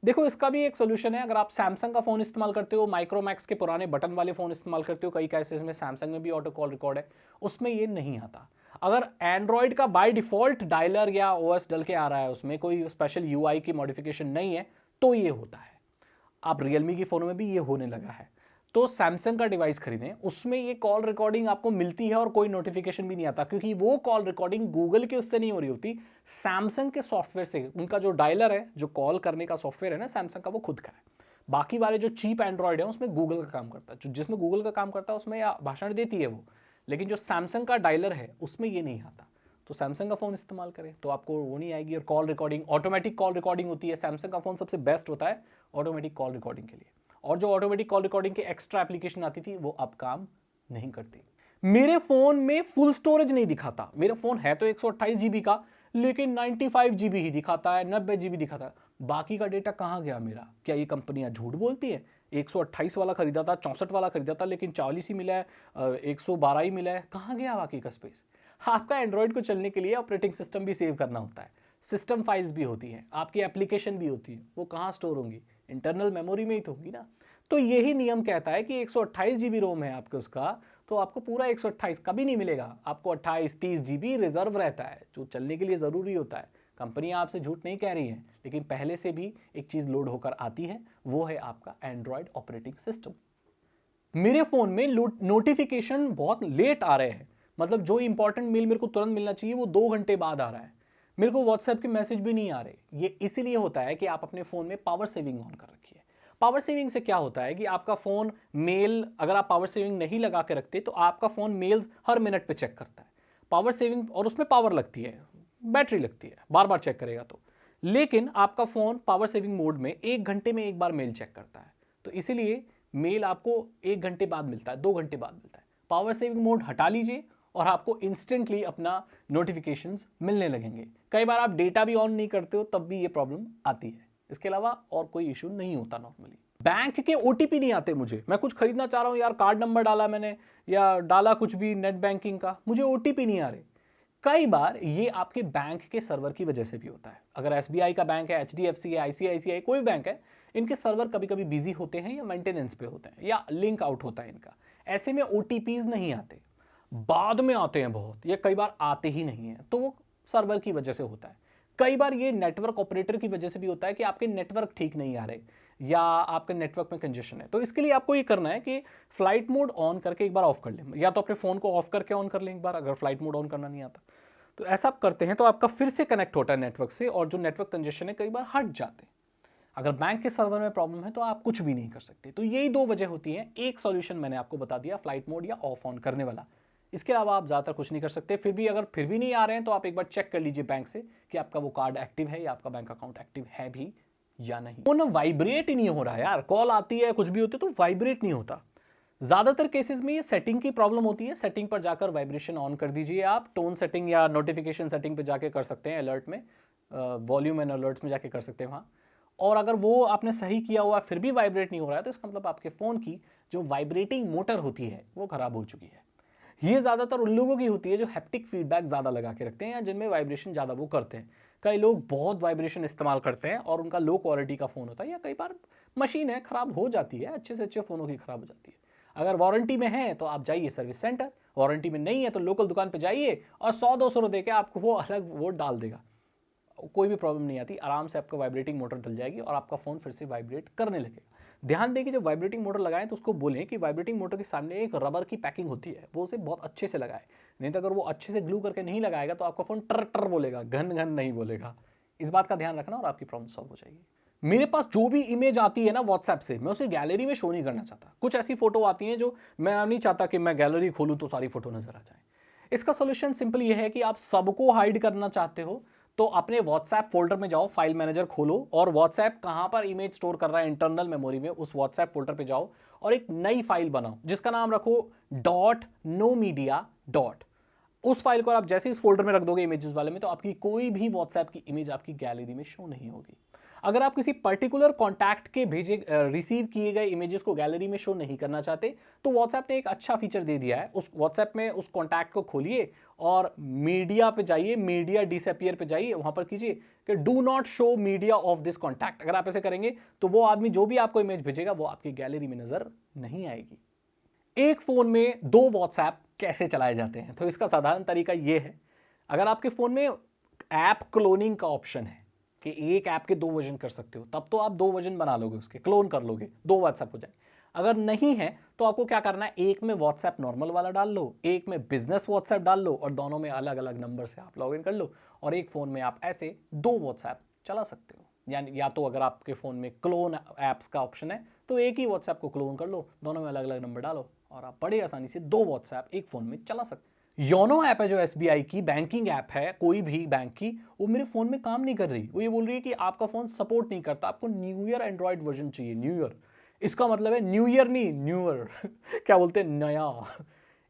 देखो इसका भी एक सोल्यूशन है। अगर आप सैमसंग का फोन इस्तेमाल करते हो, माइक्रोमैक्स के पुराने बटन वाले फोन इस्तेमाल करते हो, कई केसेस में सैमसंग में भी ऑटो कॉल रिकॉर्ड है, उसमें ये नहीं आता। अगर एंड्रॉयड का बाय डिफॉल्ट डायलर या ओएस डल के आ रहा है, उसमें कोई स्पेशल यूआई की मॉडिफिकेशन नहीं है, तो ये होता है। आप रियलमी की फोनों में भी ये होने लगा है। तो सैमसंग का डिवाइस खरीदें, उसमें ये कॉल रिकॉर्डिंग आपको मिलती है और कोई नोटिफिकेशन भी नहीं आता, क्योंकि वो कॉल रिकॉर्डिंग गूगल के उससे नहीं हो रही होती, सैमसंग के सॉफ्टवेयर से। उनका जो डायलर है, जो कॉल करने का सॉफ्टवेयर है ना सैमसंग का, वो खुद का है। बाकी वाले जो चीप एंड्रॉयड है उसमें गूगल का काम करता है, जो जिसमें गूगल का काम करता है उसमें या भाषण देती है वो, लेकिन जो सैमसंग का डायलर है उसमें ये नहीं आता। तो सैमसंग का फोन इस्तेमाल करें तो आपको वो नहीं आएगी। और call recording, automatic call recording होती है, सैमसंग का फोन सबसे बेस्ट होता है ऑटोमेटिक कॉल रिकॉर्डिंग के लिए। और जो ऑटोमेटिक कॉल रिकॉर्डिंग की एक्स्ट्रा एप्लीकेशन आती थी वो अब काम नहीं करती। मेरे फोन में फुल स्टोरेज नहीं दिखाता। मेरा फोन है तो 128 जीबी का, लेकिन 95 जीबी ही दिखाता है, 90 जीबी दिखाता है। बाकी का डेटा कहाँ गया मेरा? क्या ये कंपनियां झूठ बोलती है? 128 वाला खरीदा था, 64 वाला खरीदा था, लेकिन 40 ही मिला है, 112 ही मिला है, कहाँ गया बाकी का स्पेस? आपका एंड्रॉयड को चलने के लिए ऑपरेटिंग सिस्टम भी सेव करना होता है, सिस्टम फाइल्स भी होती हैं, आपकी एप्लीकेशन भी होती है, वो कहाँ स्टोर होंगी? इंटरनल मेमोरी में ही तो होंगी ना। तो यही नियम कहता है कि 128 जीबी रोम है आपके उसका, तो आपको पूरा 128 कभी नहीं मिलेगा, आपको 28-30 जीबी रिजर्व रहता है, जो चलने के लिए ज़रूरी होता है। कंपनियां आपसे झूठ नहीं कह रही हैं, लेकिन पहले से भी एक चीज़ लोड होकर आती है, वो है आपका एंड्रॉयड ऑपरेटिंग सिस्टम। मेरे फ़ोन में नोटिफिकेशन बहुत लेट आ रहे हैं, मतलब जो इंपॉर्टेंट मेल मेरे को तुरंत मिलना चाहिए वो 2 घंटे बाद आ रहा है। मेरे को व्हाट्सएप के मैसेज भी नहीं आ रहे। ये इसीलिए होता है कि आप अपने फ़ोन में पावर सेविंग ऑन कर रखिए। पावर सेविंग से क्या होता है कि आपका फ़ोन मेल, अगर आप पावर सेविंग नहीं लगा के रखते तो आपका फ़ोन मेल्स हर मिनट पे चेक करता है। पावर सेविंग, और उसमें पावर लगती है, बैटरी लगती है, बार बार चेक करेगा तो। लेकिन आपका फ़ोन पावर सेविंग मोड में 1 घंटे में एक बार मेल चेक करता है, तो इसीलिए मेल आपको 1 घंटे बाद मिलता है, 2 घंटे बाद मिलता है। पावर सेविंग मोड हटा लीजिए और आपको इंस्टेंटली अपना नोटिफिकेशंस मिलने लगेंगे। कई बार आप डेटा भी ऑन नहीं करते हो तब भी ये प्रॉब्लम आती है। इसके अलावा और कोई इशू नहीं होता नॉर्मली। बैंक के ओटीपी नहीं आते मुझे, मैं कुछ खरीदना चाह रहा हूं यार, कार्ड नंबर डाला मैंने या डाला कुछ भी नेट बैंकिंग का, मुझे ओटीपी नहीं आ रहे। कई बार ये आपके बैंक के सर्वर की वजह से भी होता है। अगर एसबीआई का बैंक है, एचडीएफसी है, आईसीआईसीआई, कोई बैंक है, इनके सर्वर कभी कभी बिजी होते हैं या मेंटेनेंस पे होते हैं या लिंक आउट होता है इनका। ऐसे में ओटीपीज नहीं आते, बाद में आते हैं बहुत, ये कई बार आते ही नहीं है, तो वो सर्वर की वजह से होता है। कई बार ये नेटवर्क ऑपरेटर की वजह से भी होता है कि आपके नेटवर्क ठीक नहीं आ रहे या आपके नेटवर्क में कंजेशन है। तो इसके लिए आपको ये करना है कि फ्लाइट मोड ऑन करके एक बार ऑफ कर लें, या तो अपने फ़ोन को ऑफ करके ऑन कर लें एक बार, अगर फ्लाइट मोड ऑन करना नहीं आता तो ऐसा आप करते हैं तो आपका फिर से कनेक्ट होता है नेटवर्क से, और जो नेटवर्क कंजेशन है कई बार हट जाते हैं। अगर बैंक के सर्वर में प्रॉब्लम है तो आप कुछ भी नहीं कर सकते। तो यही 2 वजह होती हैं। एक सॉल्यूशन मैंने आपको बता दिया, फ्लाइट मोड या ऑफ ऑन करने वाला। इसके अलावा आप ज़्यादातर कुछ नहीं कर सकते। फिर भी अगर फिर भी नहीं आ रहे हैं तो आप एक बार चेक कर लीजिए बैंक से कि आपका वो कार्ड एक्टिव है या आपका बैंक अकाउंट एक्टिव है भी या नहीं। फोन वाइब्रेट ही नहीं हो रहा है यार, कॉल आती है कुछ भी होती है तो वाइब्रेट नहीं होता। ज़्यादातर केसेस में ये सेटिंग की प्रॉब्लम होती है। सेटिंग पर जाकर वाइब्रेशन ऑन कर दीजिए आप, टोन सेटिंग या नोटिफिकेशन सेटिंग पर जाके कर सकते हैं, अलर्ट में, वॉल्यूम एंड अलर्ट्स में जाके कर सकते हैं वहाँ। और अगर वो आपने सही किया हुआ फिर भी वाइब्रेट नहीं हो रहा है तो इसका मतलब आपके फ़ोन की जो वाइब्रेटिंग मोटर होती है वो ख़राब हो चुकी है। ये ज़्यादातर उन लोगों की होती है जो हैप्टिक फीडबैक ज़्यादा लगा के रखते हैं या जिनमें वाइब्रेशन ज़्यादा वो करते हैं। कई लोग बहुत वाइब्रेशन इस्तेमाल करते हैं और उनका लो क्वालिटी का फ़ोन होता है, या कई बार मशीन है ख़राब हो जाती है, अच्छे से अच्छे फ़ोनों की ख़राब हो जाती है। अगर वारंटी में है तो आप जाइए सर्विस सेंटर, वारंटी में नहीं है तो लोकल दुकान पर जाइए और 100-200 रुपये दे के आपको वो अलग वो डाल देगा। कोई भी प्रॉब्लम नहीं आती, आराम से आपका वाइब्रेटिंग मोटर डल जाएगी और आपका फ़ोन फिर से वाइब्रेट करने लगेगा। ध्यान दें कि जब वाइब्रेटिंग मोटर लगाएं तो उसको बोलें कि वाइब्रेटिंग मोटर के सामने एक रबर की पैकिंग होती है, वो उसे बहुत अच्छे से लगाए। नहीं तो अगर वो अच्छे से ग्लू करके नहीं लगाएगा तो आपका फ़ोन टर टर बोलेगा, घन घन नहीं बोलेगा। इस बात का ध्यान रखना और आपकी प्रॉब्लम सॉल्व हो जाएगी। मेरे पास जो भी इमेज आती है ना व्हाट्सएप से, मैं उसे गैलरी में शो नहीं करना चाहता। कुछ ऐसी फोटो आती हैं जो मैं नहीं चाहता कि मैं गैलरी खोलूँ तो सारी फोटो नजर आ जाए। इसका सोल्यूशन सिंपल ये है कि आप सबको हाइड करना चाहते हो तो अपने व्हाट्सएप फोल्डर में जाओ, फाइल मैनेजर खोलो और व्हाट्सएप कहां पर इमेज स्टोर कर रहा है इंटरनल मेमोरी में, उस व्हाट्सएप फोल्डर पे जाओ और एक नई फाइल बनाओ जिसका नाम रखो .nomedia. उस फाइल को आप जैसे इस फोल्डर में रख दोगे इमेजेस वाले में, तो आपकी कोई भी व्हाट्सएप की इमेज आपकी गैलरी में शो नहीं होगी। अगर आप किसी पर्टिकुलर कॉन्टैक्ट के भेजे रिसीव किए गए इमेजेस को गैलरी में शो नहीं करना चाहते तो व्हाट्सएप ने एक अच्छा फीचर दे दिया है। उस व्हाट्सएप में उस कॉन्टैक्ट को खोलिए और मीडिया पे जाइए, मीडिया डिसअपियर पे जाइए, वहां पर कीजिए कि do not show media of this contact. अगर आप ऐसे करेंगे तो वो आदमी जो भी आपको इमेज भेजेगा वो आपकी गैलरी में नजर नहीं आएगी। एक फोन में 2 व्हाट्सएप कैसे चलाए जाते हैं? तो इसका साधारण तरीका यह है, अगर आपके फोन में ऐप क्लोनिंग का ऑप्शन है कि एक ऐप के 2 वर्जन कर सकते हो, तब तो आप 2 वर्जन बना लोगे, उसके क्लोन कर लोगे, 2 व्हाट्सएप हो जाए। अगर नहीं है तो आपको क्या करना है, एक में व्हाट्सएप नॉर्मल वाला डाल लो, एक में बिजनेस व्हाट्सएप डाल लो, और दोनों में अलग अलग नंबर से आप लॉग इन कर लो, और एक फोन में आप ऐसे 2 व्हाट्सएप चला सकते हो। यानी या तो अगर आपके फोन में क्लोन ऐप्स का ऑप्शन है तो एक ही व्हाट्सएप को क्लोन कर लो, दोनों में अलग अलग नंबर डालो, और आप बड़े आसानी से 2 व्हाट्सएप एक फोन में चला सकते हो। योनो ऐप है जो एसबीआई की बैंकिंग ऐप है, कोई भी बैंक की, वो मेरे फोन में काम नहीं कर रही। वो ये बोल रही है कि आपका फोन सपोर्ट नहीं करता, आपको न्यू ईयर एंड्रॉइड वर्जन चाहिए। न्यू ईयर, इसका मतलब है न्यू ईयर नहीं, न्यूअर क्या बोलते हैं, नया।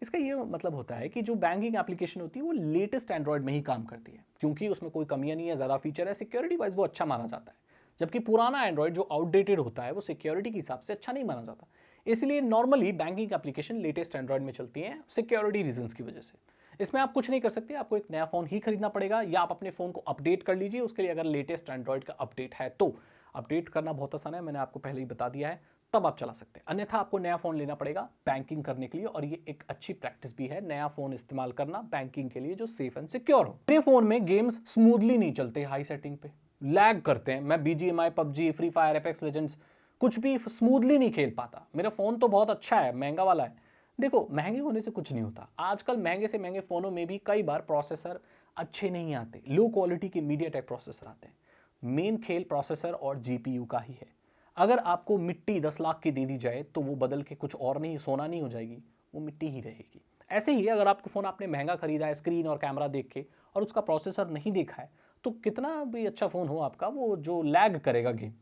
इसका ये मतलब होता है कि जो बैंकिंग एप्लीकेशन होती है वो लेटेस्ट एंड्रॉइड में ही काम करती है, क्योंकि उसमें कोई कमियां नहीं है, ज़्यादा फीचर है, सिक्योरिटी वाइज वो अच्छा माना जाता है। जबकि पुराना एंड्रॉइड जो आउटडेटेड होता है वो सिक्योरिटी के हिसाब से अच्छा नहीं माना जाता। इसलिए normally banking application latest Android में चलती हैं सिक्योरिटी रीजंस की वजह से। इसमें आप कुछ नहीं कर सकते, आपको एक नया फ़ोन ही खरीदना पड़ेगा, या आप अपने फ़ोन को अपडेट कर लीजिए। उसके लिए अगर लेटेस्ट एंड्रॉइड का अपडेट है तो अपडेट करना बहुत आसान है, मैंने आपको पहले ही बता दिया है, तब आप चला सकते हैं। अन्यथा आपको नया फ़ोन लेना पड़ेगा बैंकिंग करने के लिए, और ये एक अच्छी प्रैक्टिस भी है नया फ़ोन इस्तेमाल करना बैंकिंग के लिए जो सेफ एंड सिक्योर हो। मेरे फ़ोन में गेम्स स्मूथली नहीं चलते, हाई सेटिंग पे लैग करते हैं। मैं BGMI, PUBG, free fire, apex legends कुछ भी स्मूथली नहीं खेल पाता। मेरा फ़ोन तो बहुत अच्छा है, महंगा वाला है। देखो, महंगे होने से कुछ नहीं होता। आजकल महंगे से महंगे फ़ोनों में भी कई बार प्रोसेसर अच्छे नहीं आते, लो क्वालिटी के MediaTek प्रोसेसर आते हैं। मेन खेल प्रोसेसर और GPU का ही है। अगर आपको मिट्टी 10 लाख की दे दी जाए तो वो बदल के कुछ और नहीं, सोना नहीं हो जाएगी, वो मिट्टी ही रहेगी। ऐसे ही अगर आपको फ़ोन आपने महंगा खरीदा है स्क्रीन और कैमरा देख के, और उसका प्रोसेसर नहीं देखा है, तो कितना भी अच्छा फ़ोन हो आपका, वो जो लैग करेगा गेम।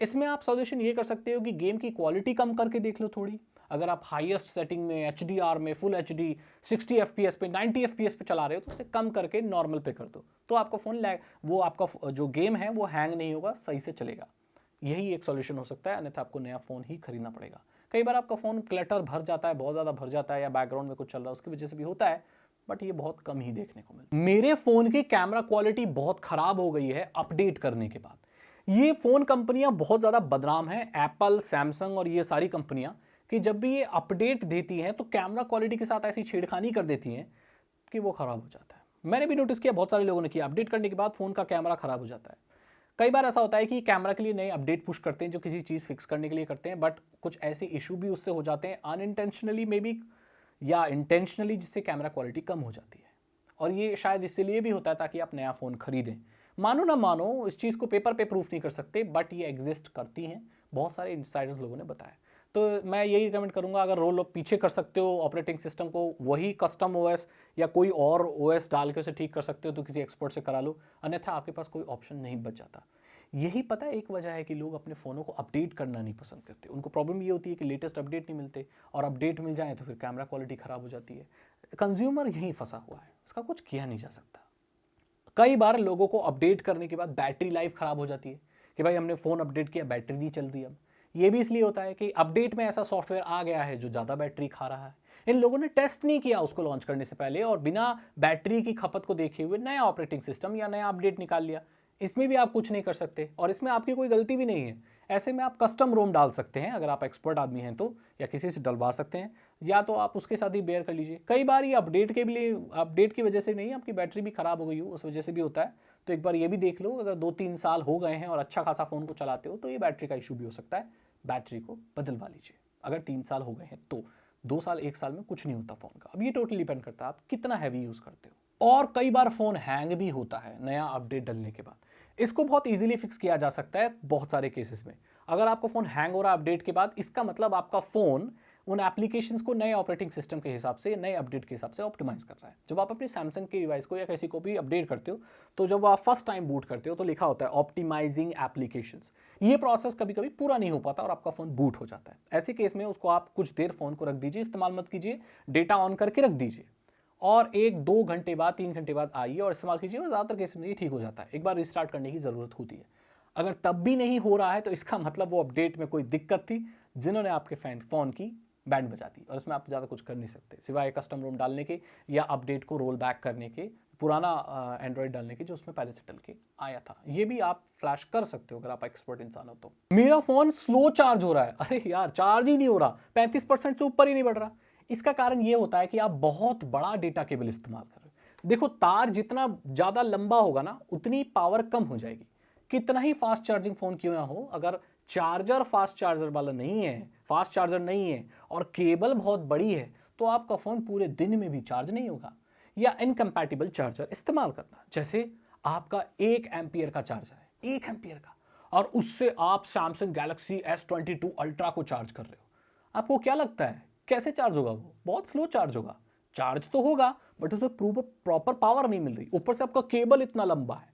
इसमें आप सॉल्यूशन ये कर सकते हो कि गेम की क्वालिटी कम करके देख लो थोड़ी। अगर आप हाईएस्ट सेटिंग में HDR में फुल HD 60 FPS पे 90 FPS पे चला रहे हो तो उसे कम करके नॉर्मल पे कर दो, तो आपका फ़ोन लैग, वो आपका जो गेम है वो हैंग नहीं होगा, सही से चलेगा। यही एक सॉल्यूशन हो सकता है, अन्यथा आपको नया फ़ोन ही खरीदना पड़ेगा। कई बार आपका फ़ोन क्लटर भर जाता है, बहुत ज़्यादा भर जाता है, या बैकग्राउंड में कुछ चल रहा है उसकी वजह से भी होता है, बट ये बहुत कम ही देखने को मिलता है। मेरे फ़ोन की कैमरा क्वालिटी बहुत ख़राब हो गई है अपडेट करने के बाद। ये फ़ोन कंपनियां बहुत ज़्यादा बदनाम हैं, एप्पल, सैमसंग और ये सारी कंपनियां, कि जब भी ये अपडेट देती हैं तो कैमरा क्वालिटी के साथ ऐसी छेड़खानी कर देती हैं कि वो ख़राब हो जाता है। मैंने भी नोटिस किया, बहुत सारे लोगों ने किया, अपडेट करने के बाद फ़ोन का कैमरा ख़राब हो जाता है। कई बार ऐसा होता है कि कैमरा के लिए नए अपडेट पुश करते हैं जो किसी चीज़ फिक्स करने के लिए करते हैं, बट कुछ ऐसे इशू भी उससे हो जाते हैं अनइंटेंशनली मे बी या इंटेंशनली, जिससे कैमरा क्वालिटी कम हो जाती है। और ये शायद इसीलिए भी होता है ताकि आप नया फ़ोन खरीदें। मानो ना मानो, इस चीज़ को पेपर पे प्रूफ नहीं कर सकते, बट ये एग्जिस्ट करती हैं, बहुत सारे इनसाइडर्स लोगों ने बताया। तो मैं यही रिकमेंड करूंगा, अगर रोल पीछे कर सकते हो ऑपरेटिंग सिस्टम को, वही कस्टम OS या कोई और OS डाल के उसे ठीक कर सकते हो तो किसी एक्सपर्ट से करा लो, अन्यथा आपके पास कोई ऑप्शन नहीं बच जाता। यही पता है एक वजह है कि लोग अपने फ़ोनों को अपडेट करना नहीं पसंद करते। उनको प्रॉब्लम ये होती है कि लेटेस्ट अपडेट नहीं मिलते, और अपडेट मिल जाए तो फिर कैमरा क्वालिटी ख़राब हो जाती है। कंज्यूमर यहीं फंसा हुआ है, इसका कुछ किया नहीं जा सकता। कई बार लोगों को अपडेट करने के बाद बैटरी लाइफ ख़राब हो जाती है कि भाई हमने फ़ोन अपडेट किया, बैटरी नहीं चल रही। अब ये भी इसलिए होता है कि अपडेट में ऐसा सॉफ्टवेयर आ गया है जो ज़्यादा बैटरी खा रहा है। इन लोगों ने टेस्ट नहीं किया उसको लॉन्च करने से पहले, और बिना बैटरी की खपत को देखे हुए नया ऑपरेटिंग सिस्टम या नया अपडेट निकाल लिया। इसमें भी आप कुछ नहीं कर सकते, और इसमें आपकी कोई गलती भी नहीं है। ऐसे में आप कस्टम रोम डाल सकते हैं, अगर आप एक्सपर्ट आदमी हैं तो, या किसी से डलवा सकते हैं, या तो आप उसके साथ ही बेयर कर लीजिए। कई बार ये अपडेट की वजह से नहीं, आपकी बैटरी भी ख़राब हो गई हो उस वजह से भी होता है। तो एक बार ये भी देख लो, अगर 2-3 साल हो गए हैं और अच्छा खासा फ़ोन को चलाते हो तो ये बैटरी का इशू भी हो सकता है, बैटरी को बदलवा लीजिए। अगर 3 साल हो गए हैं तो 2 साल 1 साल में कुछ नहीं होता फ़ोन का। अब ये टोटली डिपेंड करता है आप कितना हैवी यूज़ करते हो। और कई बार फ़ोन हैंग भी होता है नया अपडेट डलने के बाद। इसको बहुत इजीली फिक्स किया जा सकता है बहुत सारे केसेस में। अगर आपका फ़ोन हैंग हो रहा है अपडेट के बाद, इसका मतलब आपका फ़ोन उन एप्लीकेशंस को नए ऑपरेटिंग सिस्टम के हिसाब से, नए अपडेट के हिसाब से ऑप्टिमाइज कर रहा है। जब आप अपनी सैमसंग के डिवाइस को या किसी को भी अपडेट करते हो, तो जब आप फर्स्ट टाइम बूट करते हो तो लिखा होता है ऑप्टिमाइजिंग एप्लीकेशंस। ये प्रोसेस कभी कभी पूरा नहीं हो पाता और आपका फ़ोन बूट हो जाता है। ऐसे केस में उसको आप कुछ देर फ़ोन को रख दीजिए, इस्तेमाल मत कीजिए, डेटा ऑन करके रख दीजिए, और 1-2 घंटे बाद, 3 घंटे बाद आइए और इस्तेमाल कीजिए, और ज़्यादातर केस में ये ठीक हो जाता है। एक बार रिस्टार्ट करने की ज़रूरत होती है। अगर तब भी नहीं हो रहा है तो इसका मतलब वो अपडेट में कोई दिक्कत थी, जिन्होंने आपके फ़ोन की बैंड बजाती है और इसमें आप ज़्यादा कुछ कर नहीं सकते सिवाय कस्टम रोम डालने के या अपडेट को रोल बैक करने के, पुराना एंड्रॉयड डालने के जो उसमें पहले से डल के आया था। ये भी आप फ्लैश कर सकते हो अगर आप एक्सपर्ट इंसान हो तो। मेरा फोन स्लो चार्ज हो रहा है, अरे यार चार्ज ही नहीं हो रहा, 35% से ऊपर ही नहीं बढ़ रहा। इसका कारण ये होता है कि आप बहुत बड़ा डेटा केबल इस्तेमाल कर रहे हो। देखो तार जितना ज़्यादा लंबा होगा ना उतनी पावर कम हो जाएगी। कितना ही फास्ट चार्जिंग फोन क्यों ना हो, अगर चार्जर फास्ट चार्जर वाला नहीं है, फास्ट चार्जर नहीं है और केबल बहुत बड़ी है तो आपका फोन पूरे दिन में भी चार्ज नहीं होगा। या इनकम्पैटिबल चार्जर इस्तेमाल करना, जैसे आपका 1 एम्पियर का चार्जर है, 1 एम्पियर का, और उससे आप सैमसंग गैलेक्सी S22 अल्ट्रा को चार्ज कर रहे हो। आपको क्या लगता है कैसे चार्ज होगा? वो बहुत स्लो चार्ज होगा। चार्ज तो होगा बट उसमें प्रॉपर पावर नहीं मिल रही, ऊपर से आपका केबल इतना लंबा है।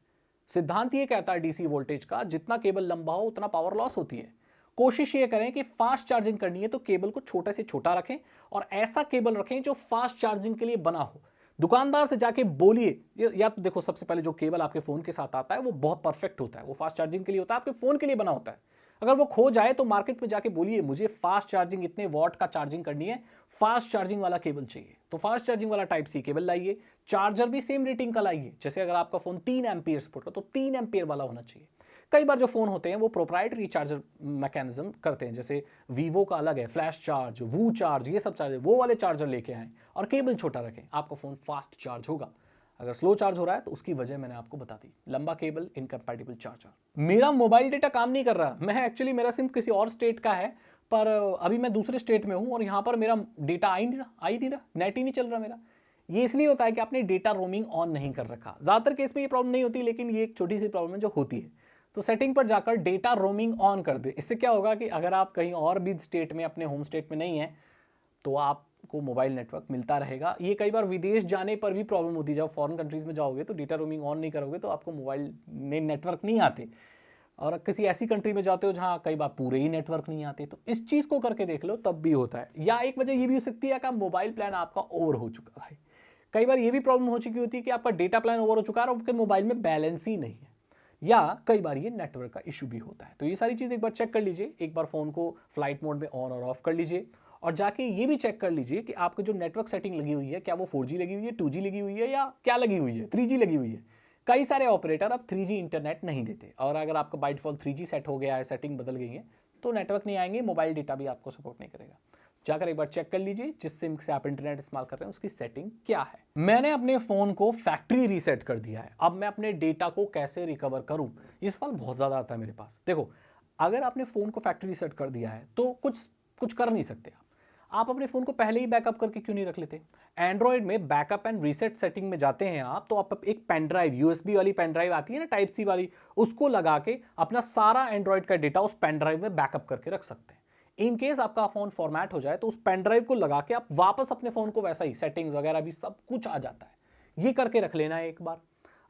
सिद्धांत ये कहता है डीसी वोल्टेज का, जितना केबल लंबा हो उतना पावर लॉस होती है। कोशिश ये करें कि फास्ट चार्जिंग करनी है तो केबल को छोटे से छोटा रखें और ऐसा केबल रखें जो फास्ट चार्जिंग के लिए बना हो। दुकानदार से जाके बोलिए, या तो देखो सबसे पहले जो केबल आपके फोन के साथ आता है वो बहुत परफेक्ट होता है, वो फास्ट चार्जिंग के लिए होता है, आपके फोन के लिए बना होता है। अगर वो खो जाए तो मार्केट में जाके बोलिए मुझे फास्ट चार्जिंग इतने वॉट का चार्जिंग करनी है, फास्ट चार्जिंग वाला केबल चाहिए, तो फास्ट चार्जिंग वाला टाइप सी केबल लाइए। चार्जर भी सेम रेटिंग का लाइए, जैसे अगर आपका फोन 3 एम्पियर सपोर्ट कर तो 3 एम्पियर वाला होना चाहिए। कई बार जो फोन होते हैं वो प्रोप्राइटरी चार्जर मैकेनिज्म करते हैं, जैसे वीवो का अलग है, फ्लैश चार्ज, वू चार्ज, ये सब चार्जर, वो वाले चार्जर लेके आएं और केबल छोटा रखें, आपका फोन फास्ट चार्ज होगा। अगर स्लो चार्ज हो रहा है तो उसकी वजह मैंने आपको बता दी, लंबा केबल, इनकम्पैटिबल चार्जर। मेरा मोबाइल डेटा काम नहीं कर रहा, मैं एक्चुअली मेरा सिम किसी और स्टेट का है, पर अभी मैं दूसरे स्टेट में हूं और यहाँ पर मेरा डेटा आ ही नहीं रहा, नेट ही नहीं चल रहा मेरा। ये इसलिए होता है कि आपने डेटा रोमिंग ऑन नहीं कर रखा। ज़्यादातर केस में ये प्रॉब्लम नहीं होती, लेकिन ये एक छोटी सी प्रॉब्लम है जो होती है। तो सेटिंग पर जाकर डेटा रोमिंग ऑन कर दे। इससे क्या होगा कि अगर आप कहीं और भी स्टेट में, अपने होम स्टेट में नहीं है, तो आपको मोबाइल नेटवर्क मिलता रहेगा। ये कई बार विदेश जाने पर भी प्रॉब्लम होती है, जब फॉरेन कंट्रीज में जाओगे तो डेटा रोमिंग ऑन नहीं करोगे तो आपको मोबाइल में नेटवर्क नहीं आते, और किसी ऐसी कंट्री में जाते हो जहाँ कई बार पूरे ही नेटवर्क नहीं आते, तो इस चीज़ को करके देख लो, तब भी होता है। या एक वजह ये भी हो सकती है कि मोबाइल प्लान आपका ओवर हो चुका है। कई बार ये भी प्रॉब्लम हो चुकी होती है कि आपका डेटा प्लान ओवर हो चुका है और आपके मोबाइल में बैलेंस ही नहीं है, या कई बार ये नेटवर्क का इशू भी होता है। तो ये सारी चीज़ एक बार चेक कर लीजिए, एक बार फ़ोन को फ्लाइट मोड में ऑन और ऑफ कर लीजिए, और जाके ये भी चेक कर लीजिए कि आपकी जो नेटवर्क सेटिंग लगी हुई है, क्या वो 4G लगी हुई है, 2G लगी हुई है, या क्या लगी हुई है, 3G लगी हुई है। कई सारे ऑपरेटर अब 3G इंटरनेट नहीं देते, और अगर आपका बाय डिफॉल्ट 3G सेट हो गया है, सेटिंग बदल गई है, तो नेटवर्क नहीं आएंगे, मोबाइल डेटा भी आपको सपोर्ट नहीं करेगा। जाकर एक बार चेक कर लीजिए जिस सिम से आप इंटरनेट इस्तेमाल कर रहे हैं उसकी सेटिंग क्या है। मैंने अपने फोन को फैक्ट्री रीसेट कर दिया है, अब मैं अपने डेटा को कैसे रिकवर करूं, ये सवाल बहुत ज्यादा आता है मेरे पास। देखो, अगर आपने फोन को फैक्ट्री रीसेट कर दिया है तो कुछ कर नहीं सकते आप अपने फोन को पहले ही बैकअप करके क्यों नहीं रख लेते? एंड्रॉइड में बैकअप एंड रीसेट सेटिंग में जाते हैं आप, तो आप एक पेन ड्राइव, यूएसबी वाली पेन ड्राइव आती है ना, टाइप सी वाली, उसको लगा के अपना सारा एंड्रॉइड का डेटा उस पेन ड्राइव में बैकअप करके रख सकते हैं। इन केस आपका फोन फॉर्मेट हो जाए तो उस पेन ड्राइव को लगा के आप वापस अपने फोन को वैसा ही, सेटिंग्स वगैरह भी सब कुछ आ जाता है। ये करके रख लेना है एक बार।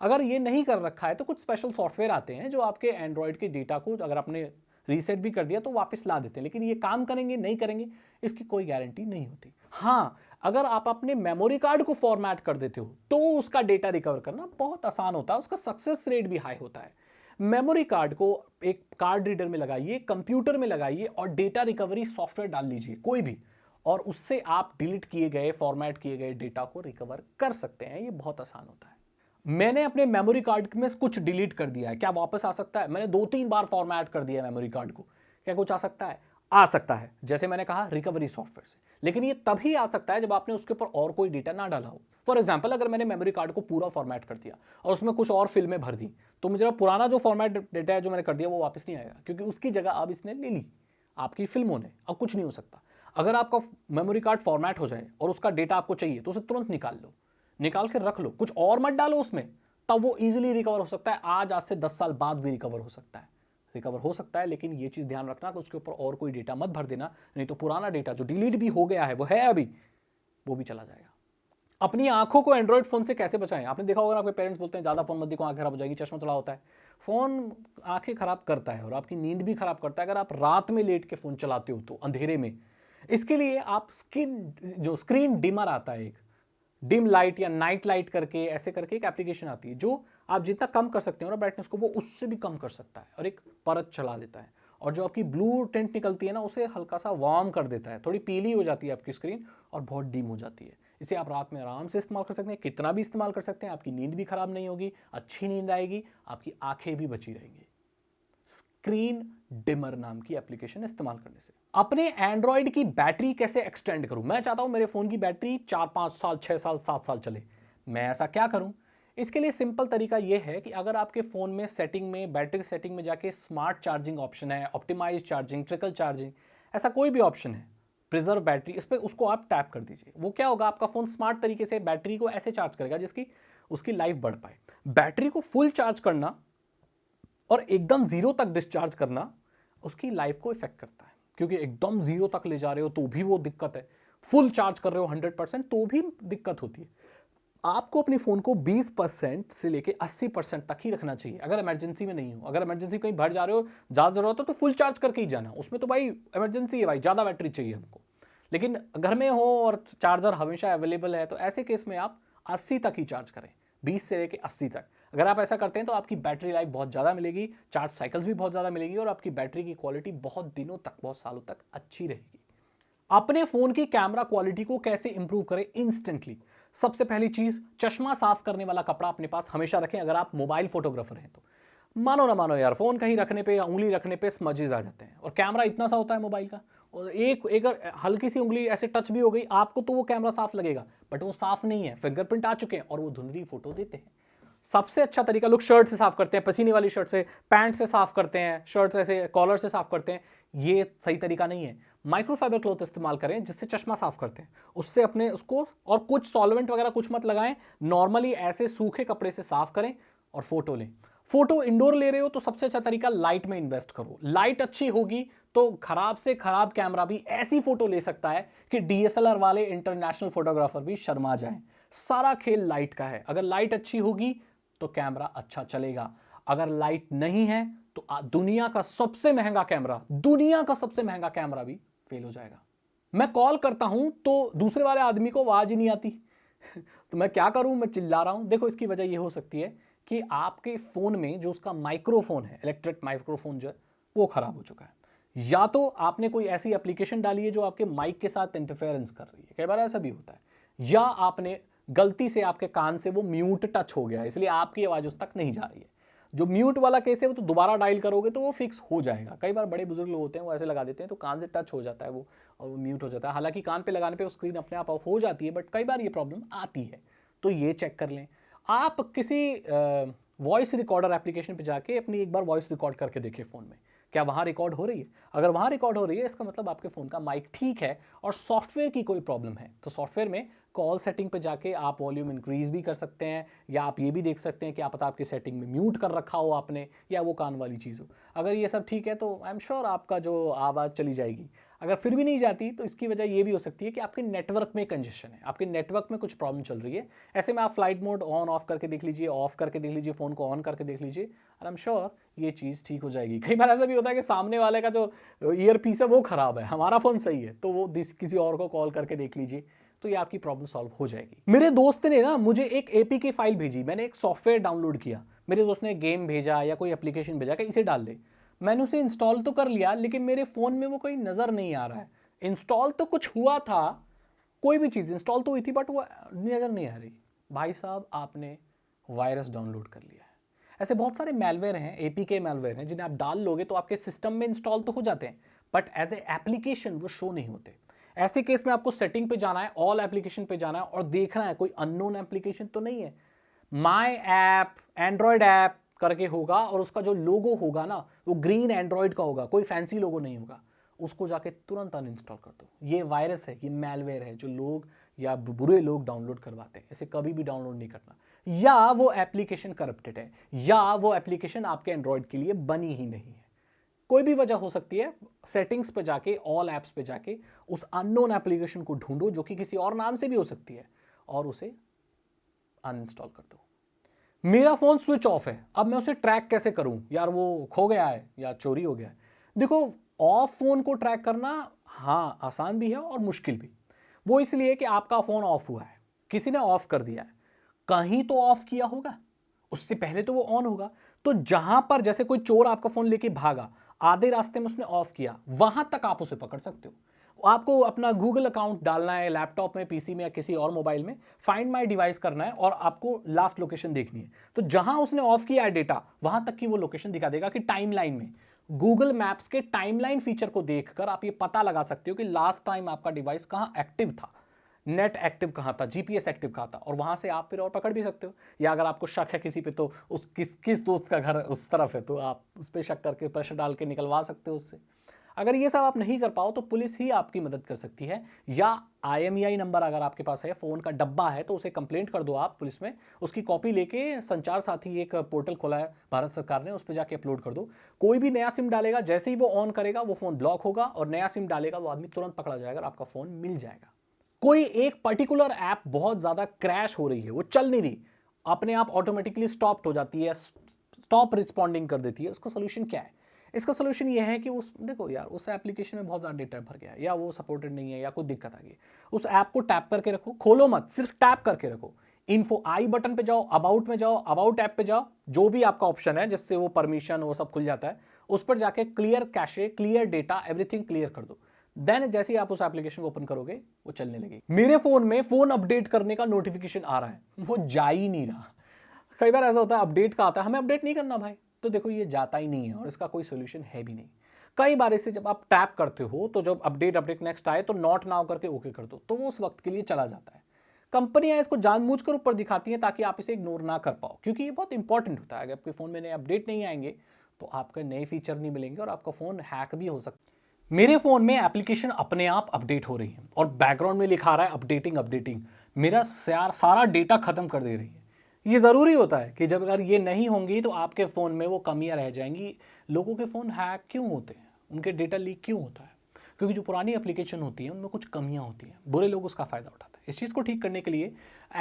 अगर ये नहीं कर रखा है तो कुछ स्पेशल सॉफ्टवेयर आते हैं जो आपके एंड्रॉइड के डेटा को अगर आपने रीसेट भी कर दिया तो वापस ला देते हैं, लेकिन ये काम करेंगे नहीं करेंगे इसकी कोई गारंटी नहीं होती। हाँ, अगर आप अपने मेमोरी कार्ड को फॉर्मेट कर देते हो तो उसका डेटा रिकवर करना बहुत आसान होता है, उसका सक्सेस रेट भी हाई होता है। मेमोरी कार्ड को एक कार्ड रीडर में लगाइए, कंप्यूटर में लगाइए और डेटा रिकवरी सॉफ्टवेयर डाल लीजिए कोई भी, और उससे आप डिलीट किए गए, फॉर्मेट किए गए डेटा को रिकवर कर सकते हैं। ये बहुत आसान होता है। मैंने अपने मेमोरी कार्ड में कुछ डिलीट कर दिया है, क्या वापस आ सकता है? मैंने 2-3 बार फॉर्मेट कर दिया है मेमोरी कार्ड को, क्या कुछ आ सकता है? आ सकता है, जैसे मैंने कहा रिकवरी सॉफ्टवेयर से। लेकिन ये तभी आ सकता है जब आपने उसके ऊपर और कोई डेटा ना डाला हो। फॉर एग्जांपल, अगर मैंने मेमोरी कार्ड को पूरा फॉर्मेट कर दिया और उसमें कुछ और फिल्में भर दी, तो मुझे पुराना जो फॉर्मेट डेटा है जो मैंने कर दिया वो वापस नहीं आएगा, क्योंकि उसकी जगह अब इसने ले ली आपकी फिल्मों ने। अब कुछ नहीं हो सकता। अगर आपका मेमोरी कार्ड फॉर्मेट हो जाए और उसका डेटा आपको चाहिए तो उसे तुरंत निकाल लो, निकाल के रख लो, कुछ और मत डालो उसमें, तब वो इजीली रिकवर हो सकता है। आज से 10 साल बाद भी रिकवर हो सकता है, लेकिन ये चीज़ ध्यान रखना कि उसके ऊपर और कोई डेटा मत भर देना, नहीं तो पुराना डेटा जो डिलीट भी हो गया है, वो है अभी, वो भी चला जाएगा। अपनी आंखों को एंड्रॉइड फोन से कैसे बचाएं? आपने देखा होगा, आपके पेरेंट्स बोलते हैं ज़्यादा फोन मत देखो, आंखें खराब हो जाएगी, चश्मा चढ़ा होता है। फोन आंखें खराब करता है और आपकी नींद भी खराब करता है अगर आप रात में लेट के फोन चलाते हो तो, अंधेरे में। इसके लिए आप स्क्रीन डिमर आता है, एक डिम लाइट या नाइट लाइट करके, ऐसे करके एक एप्लीकेशन आती है जो आप जितना कम कर सकते हो ना ब्राइटनेस को, वो उससे भी कम कर सकता है और एक परत चला देता है। और जो आपकी ब्लू टिंट निकलती है ना, उसे हल्का सा वार्म कर देता है, थोड़ी पीली हो जाती है आपकी स्क्रीन और बहुत डिम हो जाती है। इसे आप रात में आराम से इस्तेमाल कर सकते हैं, कितना भी इस्तेमाल कर सकते हैं, आपकी नींद भी खराब नहीं होगी, अच्छी नींद आएगी, आपकी आंखें भी बची रहेंगी। स्क्रीन डिमर नाम की एप्लीकेशन इस्तेमाल करने से। अपने एंड्रॉइड की बैटरी कैसे एक्सटेंड करूं? मैं चाहता हूं मेरे फोन की बैटरी 4-5 साल, 6 साल, 7 साल चले। मैं ऐसा क्या करूं? इसके लिए सिंपल तरीका यह है कि अगर आपके फोन में सेटिंग में, बैटरी सेटिंग में जाके स्मार्ट चार्जिंग ऑप्शन है, ऑप्टिमाइज चार्जिंग, ट्रिकल चार्जिंग, ऐसा कोई भी ऑप्शन है, प्रिजर्व बैटरी, इस पर उसको आप टैप कर दीजिए। वो क्या होगा, आपका फोन स्मार्ट तरीके से बैटरी को ऐसे चार्ज करेगा जिसकी उसकी लाइफ बढ़ पाए। बैटरी को फुल चार्ज करना और एकदम जीरो तक डिस्चार्ज करना उसकी लाइफ को इफेक्ट करता है, क्योंकि एकदम जीरो तक ले जा रहे हो तो भी वो दिक्कत है, फुल चार्ज कर रहे हो 100% तो भी दिक्कत होती है। आपको अपने फोन को 20% से लेके 80% तक ही रखना चाहिए, अगर इमरजेंसी में नहीं हो। अगर इमरजेंसी कहीं भर जा रहे हो, ज्यादा जरूरत हो तो फुल चार्ज करके ही जाना, उसमें तो भाई इमरजेंसी है, भाई ज्यादा बैटरी चाहिए हमको। लेकिन घर में हो और चार्जर हमेशा अवेलेबल है तो ऐसे केस में आप 80 तक ही चार्ज करें, 20 से लेके 80 तक। अगर आप ऐसा करते हैं तो आपकी बैटरी लाइफ बहुत ज़्यादा मिलेगी, चार्ज साइकिल्स भी बहुत ज़्यादा मिलेगी और आपकी बैटरी की क्वालिटी बहुत दिनों तक, बहुत सालों तक अच्छी रहेगी। अपने फोन की कैमरा क्वालिटी को कैसे इंप्रूव करें इंस्टेंटली? सबसे पहली चीज, चश्मा साफ करने वाला कपड़ा अपने पास हमेशा रखें अगर आप मोबाइल फोटोग्राफर हैं तो। मानो ना मानो यार, फोन कहीं रखने पे या उंगली रखने पे स्मजेस आ जाते हैं, और कैमरा इतना सा होता है मोबाइल का, और एक हल्की सी उंगली ऐसे टच भी हो गई आपको तो वो कैमरा साफ लगेगा, बट वो साफ नहीं है, फिंगरप्रिंट आ चुके हैं और वो धुंधली फोटो देते हैं। सबसे अच्छा तरीका, लोग शर्ट से साफ करते हैं, पसीने वाली शर्ट से, पैंट से साफ करते हैं, शर्ट ऐसे कॉलर से साफ करते हैं, ये सही तरीका नहीं है। माइक्रोफाइबर क्लॉथ इस्तेमाल करें जिससे चश्मा साफ करते हैं, उससे अपने उसको, और कुछ सॉल्वेंट वगैरह कुछ मत लगाएं, नॉर्मली ऐसे सूखे कपड़े से साफ करें और फोटो लें। फोटो इंडोर ले रहे हो तो सबसे अच्छा तरीका लाइट में इन्वेस्ट करो। लाइट अच्छी होगी तो खराब से खराब कैमरा भी ऐसी फोटो ले सकता है कि डीएसएलआर वाले इंटरनेशनल फोटोग्राफर भी शर्मा जाएं। सारा खेल लाइट का है। अगर लाइट अच्छी होगी तो कैमरा अच्छा चलेगा, अगर लाइट नहीं है तो दुनिया का सबसे महंगा कैमरा भी फेल हो जाएगा। मैं कॉल करता हूं तो दूसरे वाले आदमी को आवाज ही नहीं आती तो मैं क्या करूं, मैं चिल्ला रहा हूं। देखो, इसकी वजह यह हो सकती है कि आपके फोन में जो उसका माइक्रोफोन है, इलेक्ट्रिक माइक्रोफोन जो है, वो खराब हो चुका है, या तो आपने कोई ऐसी एप्लीकेशन डाली है जो आपके माइक के साथ इंटरफेरेंस कर रही है, कई बार ऐसा भी होता है, या आपने गलती से आपके कान से वो म्यूट टच हो गया है, इसलिए आपकी आवाज उस तक नहीं जा रही है। जो म्यूट वाला केस है वो तो दोबारा डायल करोगे तो वो फिक्स हो जाएगा। कई बार बड़े बुजुर्ग लोग होते हैं वो ऐसे लगा देते हैं तो कान से टच हो जाता है वो, और वो म्यूट हो जाता है। हालांकि कान पे लगाने पे वो स्क्रीन अपने आप ऑफ हो जाती है, बट कई बार ये प्रॉब्लम आती है, तो ये चेक कर लें। आप किसी वॉइस रिकॉर्डर एप्लीकेशन पे जाके अपनी एक बार वॉइस रिकॉर्ड करके देखें फ़ोन में, क्या वहाँ रिकॉर्ड हो रही है? अगर वहाँ रिकॉर्ड हो रही है इसका मतलब आपके फ़ोन का माइक ठीक है और सॉफ्टवेयर की कोई प्रॉब्लम है। तो सॉफ्टवेयर में कॉल सेटिंग पे जाके आप वॉल्यूम इंक्रीज भी कर सकते हैं, या आप ये भी देख सकते हैं कि आप पता आपकी सेटिंग में म्यूट कर रखा हो आपने, या वो कान वाली चीज़ हो। अगर ये सब ठीक है तो आई एम श्योर आपका जो आवाज़ चली जाएगी। अगर फिर भी नहीं जाती तो इसकी वजह ये भी हो सकती है कि आपके नेटवर्क में कंजेशन है, आपके नेटवर्क में कुछ प्रॉब्लम चल रही है। ऐसे में आप फ्लाइट मोड ऑन ऑफ करके देख लीजिए, ऑफ करके देख लीजिए, फ़ोन को ऑन करके देख लीजिए, और आई एम श्योर ये चीज़ ठीक हो जाएगी। कई बार ऐसा भी होता है कि सामने वाले का जो ईयर पीस है वो ख़राब है, हमारा फ़ोन सही है, तो वो किसी और को कॉल करके देख लीजिए, तो ये आपकी प्रॉब्लम सॉल्व हो जाएगी। मेरे दोस्त ने ना मुझे एक एपीके फाइल भेजी, मैंने एक सॉफ्टवेयर डाउनलोड किया, मेरे दोस्त ने गेम भेजा या कोई एप्लीकेशन भेजा कि इसे डाल ले। मैंने उसे इंस्टॉल तो कर लिया, लेकिन मेरे फ़ोन में वो कोई नज़र नहीं आ रहा है। इंस्टॉल तो कुछ हुआ था, कोई भी चीज़ इंस्टॉल तो हुई थी, बट वो नज़र नहीं आ रही। भाई साहब, आपने वायरस डाउनलोड कर लिया है। ऐसे बहुत सारे मैलवेयर हैं, एपीके मैलवेयर हैं, जिन्हें आप डाल लोगे तो आपके सिस्टम में इंस्टॉल तो हो जाते हैं, बट एज ए एप्लीकेशन वो शो नहीं होते। ऐसे केस में आपको सेटिंग पे जाना है, ऑल एप्लीकेशन पे जाना है और देखना है कोई अननोन एप्लीकेशन तो नहीं है। माई ऐप, एंड्रॉयड ऐप करके होगा, और उसका जो लोगो होगा ना वो ग्रीन एंड्रॉयड का होगा, कोई फैंसी लोगो नहीं होगा। उसको जाके तुरंत अनइंस्टॉल कर दो। ये वायरस है, ये मैलवेयर है जो लोग या बुरे लोग डाउनलोड करवाते हैं। इसे कभी भी डाउनलोड नहीं करना, या वो एप्लीकेशन करप्टेड है, या वो एप्लीकेशन आपके एंड्रॉयड के लिए बनी ही नहीं है। कोई भी वजह हो सकती है। सेटिंग्स पे जाके, ऑल ऐप्स पे जाके उस अननोन एप्लीकेशन को ढूंढो जो कि किसी और नाम से भी हो सकती है, और उसे अनइंस्टॉल कर दो। मेरा फोन स्विच ऑफ है, अब मैं उसे ट्रैक कैसे करूं? यार वो खो गया है या चोरी हो गया है। देखो, ऑफ फोन को ट्रैक करना हाँ आसान भी है और मुश्किल भी। वो इसलिए कि आपका फोन ऑफ हुआ है, किसी ने ऑफ कर दिया है, कहीं तो ऑफ किया होगा, उससे पहले तो वो ऑन होगा। तो जहां पर जैसे कोई चोर आपका फोन लेके भागा, आधे रास्ते में उसने ऑफ किया, वहां तक आप उसे पकड़ सकते हो। आपको अपना गूगल अकाउंट डालना है लैपटॉप में, पीसी में या किसी और मोबाइल में, फाइंड माई डिवाइस करना है और आपको लास्ट लोकेशन देखनी है। तो जहां उसने ऑफ किया है डेटा, वहां तक की वो लोकेशन दिखा देगा कि टाइमलाइन में। गूगल मैप्स के टाइमलाइन फीचर को देखकर आप ये पता लगा सकते हो कि लास्ट टाइम आपका डिवाइस कहां एक्टिव था, नेट एक्टिव कहाँ था, जीपीएस एक्टिव कहाँ था, और वहां से आप फिर और पकड़ भी सकते हो। या अगर आपको शक है किसी पे, तो उस किस दोस्त का घर उस तरफ है, तो आप उस पर शक करके प्रेशर डाल के निकलवा सकते हो उससे। अगर ये सब आप नहीं कर पाओ तो पुलिस ही आपकी मदद कर सकती है, या IMEI नंबर अगर आपके पास है, फ़ोन का डब्बा है, तो उसे कंप्लेंट कर दो आप पुलिस में। उसकी कॉपी लेके संचार साथी एक पोर्टल खोला है भारत सरकार ने, उस पर जाके अपलोड कर दो। कोई भी नया सिम डालेगा, जैसे ही वो ऑन करेगा वो फ़ोन ब्लॉक होगा, और नया सिम डालेगा वो आदमी तुरंत पकड़ा जाएगा और आपका फ़ोन मिल जाएगा। कोई एक पर्टिकुलर ऐप बहुत ज़्यादा क्रैश हो रही है, वो चल नहीं रही, अपने आप ऑटोमेटिकली स्टॉप हो जाती है, स्टॉप रिस्पॉन्डिंग कर देती है, उसका सोल्यूशन क्या है? इसका सोल्यूशन ये है कि देखो यार, उस एप्लीकेशन में बहुत ज़्यादा डेटा भर गया है, या वो सपोर्टेड नहीं है, या कोई दिक्कत आ गई, उस ऐप को टैप करके रखो, खोलो मत, सिर्फ टैप करके रखो। इन्फो आई बटन पे जाओ, अबाउट में जाओ, अबाउट ऐप पे जाओ, जो भी आपका ऑप्शन है जिससे वो परमिशन वो सब खुल जाता है, उस पर जाके clear cache, clear data, everything clear कर दो। देन जैसे ही आप उस एप्लीकेशन को ओपन करोगे वो चलने लगेगी। मेरे फोन में फोन अपडेट करने का नोटिफिकेशन आ रहा है, वो जा ही नहीं रहा। कई बार ऐसा होता है अपडेट का आता है, हमें अपडेट नहीं करना भाई, तो देखो ये जाता ही नहीं है और इसका कोई सोल्यूशन है भी नहीं। कई बार इसे जब आप टैप करते हो तो जब अपडेट नेक्स्ट आए तो नॉट नाउ करके ओके कर दो, तो वो उस वक्त के लिए चला जाता है। कंपनियां इसको जानबूझकर ऊपर दिखाती हैं ताकि आप इसे इग्नोर ना कर पाओ, क्योंकि ये बहुत इंपॉर्टेंट होता है। अगर आपके फोन में नए अपडेट नहीं आएंगे तो आपके नए फीचर नहीं मिलेंगे और आपका फोन हैक भी हो सकता है। मेरे फ़ोन में एप्लीकेशन अपने आप अपडेट हो रही है और बैकग्राउंड में लिखा रहा है अपडेटिंग। मेरा सारा डेटा ख़त्म कर दे रही है। ये ज़रूरी होता है कि जब अगर ये नहीं होंगी तो आपके फ़ोन में वो कमियां रह जाएंगी। लोगों के फ़ोन हैक क्यों होते हैं, उनके डेटा लीक क्यों होता है? क्योंकि जो पुरानी एप्लीकेशन होती है उनमें कुछ कमियां होती हैं, बुरे लोग उसका फ़ायदा उठाते हैं। इस चीज़ को ठीक करने के लिए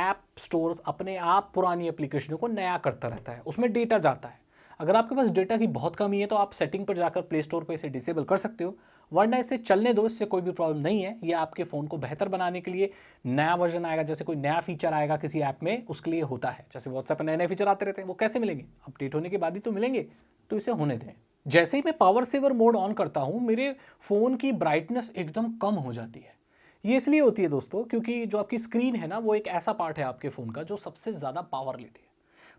ऐप स्टोर अपने आप पुरानी एप्लीकेशनों को नया करता रहता है, उसमें डेटा जाता है। अगर आपके पास डेटा की बहुत कमी है तो आप सेटिंग पर जाकर प्ले स्टोर पर इसे डिसेबल कर सकते हो, वरना इसे चलने दो, इससे कोई भी प्रॉब्लम नहीं है। ये आपके फ़ोन को बेहतर बनाने के लिए नया वर्जन आएगा, जैसे कोई नया फीचर आएगा किसी ऐप में, उसके लिए होता है। जैसे व्हाट्सएप में नए फीचर आते रहते हैं, वो कैसे मिलेंगे? अपडेट होने के बाद ही तो मिलेंगे, तो इसे होने दें। जैसे ही मैं पावर सेवर मोड ऑन करता हूँ, मेरे फ़ोन की ब्राइटनेस एकदम कम हो जाती है। ये इसलिए होती है दोस्तों, क्योंकि जो आपकी स्क्रीन है ना, वो एक ऐसा पार्ट है आपके फ़ोन का जो सबसे ज़्यादा पावर लेती है,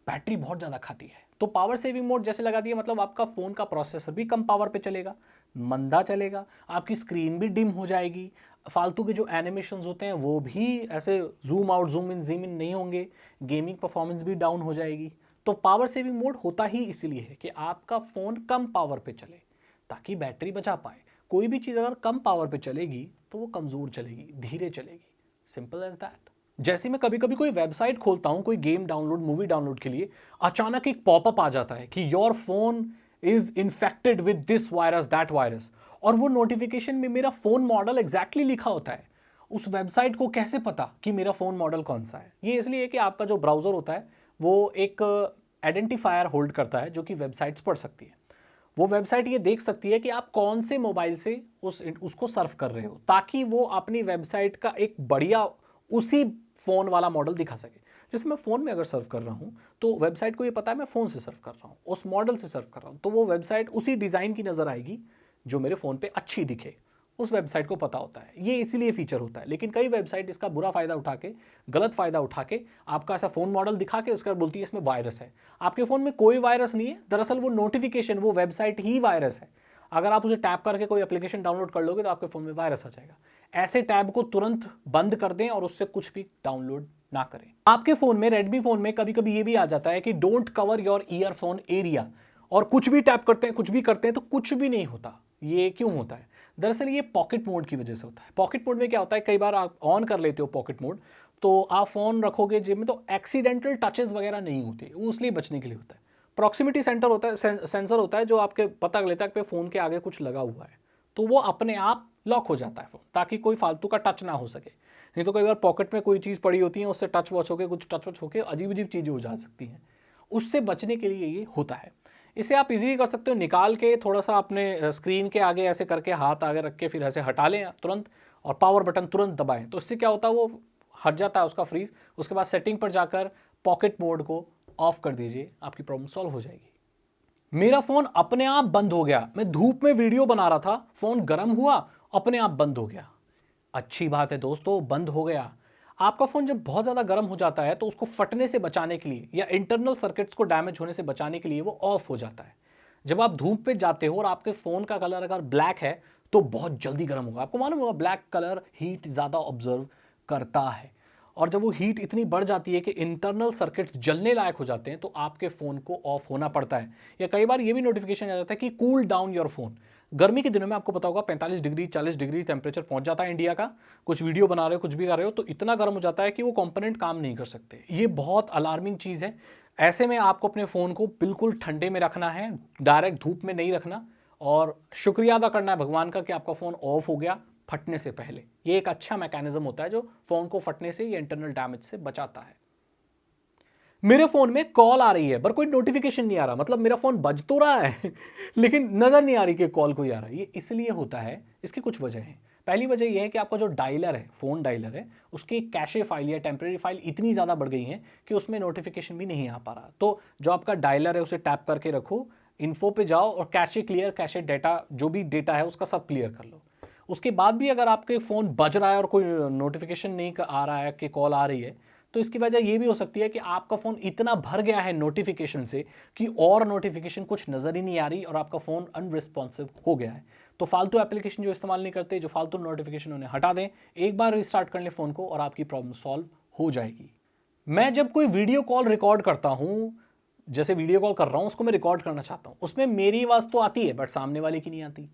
बैटरी बहुत ज़्यादा खाती है। तो पावर सेविंग मोड जैसे लगा दिया, मतलब आपका फ़ोन का प्रोसेसर भी कम पावर पे चलेगा, मंदा चलेगा, आपकी स्क्रीन भी डिम हो जाएगी, फालतू के जो एनिमेशंस होते हैं वो भी ऐसे जूम आउट जूम इन नहीं होंगे, गेमिंग परफॉर्मेंस भी डाउन हो जाएगी। तो पावर सेविंग मोड होता ही इसलिए है कि आपका फ़ोन कम पावर पे चले ताकि बैटरी बचा पाए। कोई भी चीज़ अगर कम पावर पे चलेगी तो वो कमज़ोर चलेगी, धीरे चलेगी, सिंपल एज दैट। जैसे मैं कभी कभी कोई वेबसाइट खोलता हूँ कोई गेम डाउनलोड, मूवी डाउनलोड के लिए, अचानक एक पॉपअप आ जाता है कि your phone is infected with this virus that virus, और वो नोटिफिकेशन में मेरा फोन मॉडल एग्जैक्टली लिखा होता है। उस वेबसाइट को कैसे पता कि मेरा फोन मॉडल कौन सा है? ये इसलिए कि आपका जो ब्राउजर होता है वो एक आइडेंटिफायर होल्ड करता है जो कि वेबसाइट्स पढ़ सकती है। वो वेबसाइट ये देख सकती है कि आप कौन से मोबाइल से उसको सर्व कर रहे हो, ताकि वो अपनी वेबसाइट का एक बढ़िया उसी फ़ोन वाला मॉडल दिखा सके। जैसे मैं फ़ोन में अगर सर्व कर रहा हूँ तो वेबसाइट को ये पता है मैं फ़ोन से सर्व कर रहा हूँ, उस मॉडल से सर्व कर रहा हूँ, तो वो वेबसाइट उसी डिज़ाइन की नज़र आएगी जो मेरे फ़ोन पे अच्छी दिखे, उस वेबसाइट को पता होता है। ये इसीलिए फीचर होता है। लेकिन कई वेबसाइट इसका बुरा फ़ायदा उठा के, गलत फ़ायदा उठा के आपका ऐसा फ़ोन मॉडल दिखा के उसके बाद बोलती है इसमें वायरस है। आपके फ़ोन में कोई वायरस नहीं है, दरअसल वो नोटिफिकेशन, वो वेबसाइट ही वायरस है। अगर आप उसे टैप करके कोई एप्लीकेशन डाउनलोड कर लोगे तो आपके फ़ोन में वायरस आ जाएगा। ऐसे टैब को तुरंत बंद कर दें और उससे कुछ भी डाउनलोड ना करें। आपके फ़ोन में, रेडमी फ़ोन में कभी कभी ये भी आ जाता है कि don't cover your earphone area, और कुछ भी टैप करते हैं, कुछ भी करते हैं तो कुछ भी नहीं होता। ये क्यों होता है? दरअसल ये पॉकेट मोड की वजह से होता है। पॉकेट मोड में क्या होता है, कई बार आप ऑन कर लेते हो पॉकेट मोड, तो आप फ़ोन रखोगे जेब में तो एक्सीडेंटल टचेस वगैरह नहीं होते, वो इसलिए बचने के लिए होता है। प्रॉक्सिमिटी सेंटर होता है, सेंसर होता है जो आपके पता लेता है कि फ़ोन के आगे कुछ लगा हुआ है, तो वो अपने आप लॉक हो जाता है फ़ोन, ताकि कोई फालतू का टच ना हो सके। नहीं तो कई बार पॉकेट में कोई चीज़ पड़ी होती है, उससे टच वॉच होकर कुछ टच वॉच होकर अजीब अजीब चीज़ें हो जा सकती हैं। उससे बचने के लिए ये होता है। इसे आप इजीली कर सकते हो, निकाल के थोड़ा सा अपने स्क्रीन के आगे ऐसे करके हाथ आगे रख के फिर ऐसे हटा लें तुरंत, और पावर बटन तुरंत दबाएं, तो इससे क्या होता है वो हट जाता है उसका फ्रीज। उसके बाद सेटिंग पर जाकर पॉकेट मोड को ऑफ कर दीजिए, आपकी प्रॉब्लम सॉल्व हो जाएगी। मेरा फोन अपने आप बंद हो गया, मैं धूप में वीडियो बना रहा था, फोन गर्म हुआ, अपने आप बंद हो गया। अच्छी बात है दोस्तों, बंद हो गया। आपका फोन जब बहुत ज्यादा गर्म हो जाता है तो उसको फटने से बचाने के लिए या इंटरनल सर्किट्स को डैमेज होने से बचाने के लिए वो ऑफ हो जाता है। जब आप धूप पे जाते हो और आपके फोन का कलर अगर ब्लैक है तो बहुत जल्दी गर्म होगा। आपको मालूम होगा ब्लैक कलर हीट ज्यादा ऑब्जर्व करता है, और जब वो हीट इतनी बढ़ जाती है कि इंटरनल सर्किट्स जलने लायक हो जाते हैं तो आपके फ़ोन को ऑफ होना पड़ता है। या कई बार ये भी नोटिफिकेशन आ जाता है कि कूल डाउन योर फोन। गर्मी के दिनों में आपको पता होगा 45 डिग्री 40 डिग्री टेम्परेचर पहुंच जाता है इंडिया का। कुछ वीडियो बना रहे हो, कुछ भी कर रहे हो तो इतना गर्म हो जाता है कि वो कंपोनेंट काम नहीं कर सकते। ये बहुत अलार्मिंग चीज़ है। ऐसे में आपको अपने फ़ोन को बिल्कुल ठंडे में रखना है, डायरेक्ट धूप में नहीं रखना, और शुक्रिया अदा करना है भगवान का कि आपका फ़ोन ऑफ हो गया फटने से पहले। ये एक अच्छा मैकेनिज्म होता है जो फ़ोन को फटने से या इंटरनल डैमेज से बचाता है। मेरे फ़ोन में कॉल आ रही है पर कोई नोटिफिकेशन नहीं आ रहा, मतलब मेरा फ़ोन बज तो रहा है लेकिन नज़र नहीं आ रही कि कॉल कोई आ रहा है। ये इसलिए होता है, इसकी कुछ वजह है। पहली वजह यह है कि आपका जो डायलर है, फ़ोन डायलर है, उसकी कैशे फाइल या टेम्परेरी फाइल इतनी ज़्यादा बढ़ गई है कि उसमें नोटिफिकेशन भी नहीं आ पा रहा। तो जो आपका डायलर है उसे टैप करके रखो, इन्फो पे जाओ और कैशे क्लियर, कैशे डेटा जो भी डेटा है उसका सब क्लियर कर लो। उसके बाद भी अगर आपके फ़ोन बज रहा है और कोई नोटिफिकेशन नहीं आ रहा है कि कॉल आ रही है, तो इसकी वजह ये भी हो सकती है कि आपका फ़ोन इतना भर गया है नोटिफिकेशन से कि और नोटिफिकेशन कुछ नज़र ही नहीं आ रही और आपका फ़ोन अनरिस्पॉन्सिव हो गया है। तो फालतू एप्लीकेशन जो इस्तेमाल नहीं करते, जो फालतू नोटिफिकेशन उन्हें हटा दें, एक बार रिस्टार्ट कर लें फ़ोन को और आपकी प्रॉब्लम सॉल्व हो जाएगी। मैं जब कोई वीडियो कॉल रिकॉर्ड करता हूँ, जैसे वीडियो कॉल कर रहा हूँ, उसको मैं रिकॉर्ड करना चाहता हूँ, उसमें मेरी आवाज़ तो आती है बट सामने वाले की नहीं आती।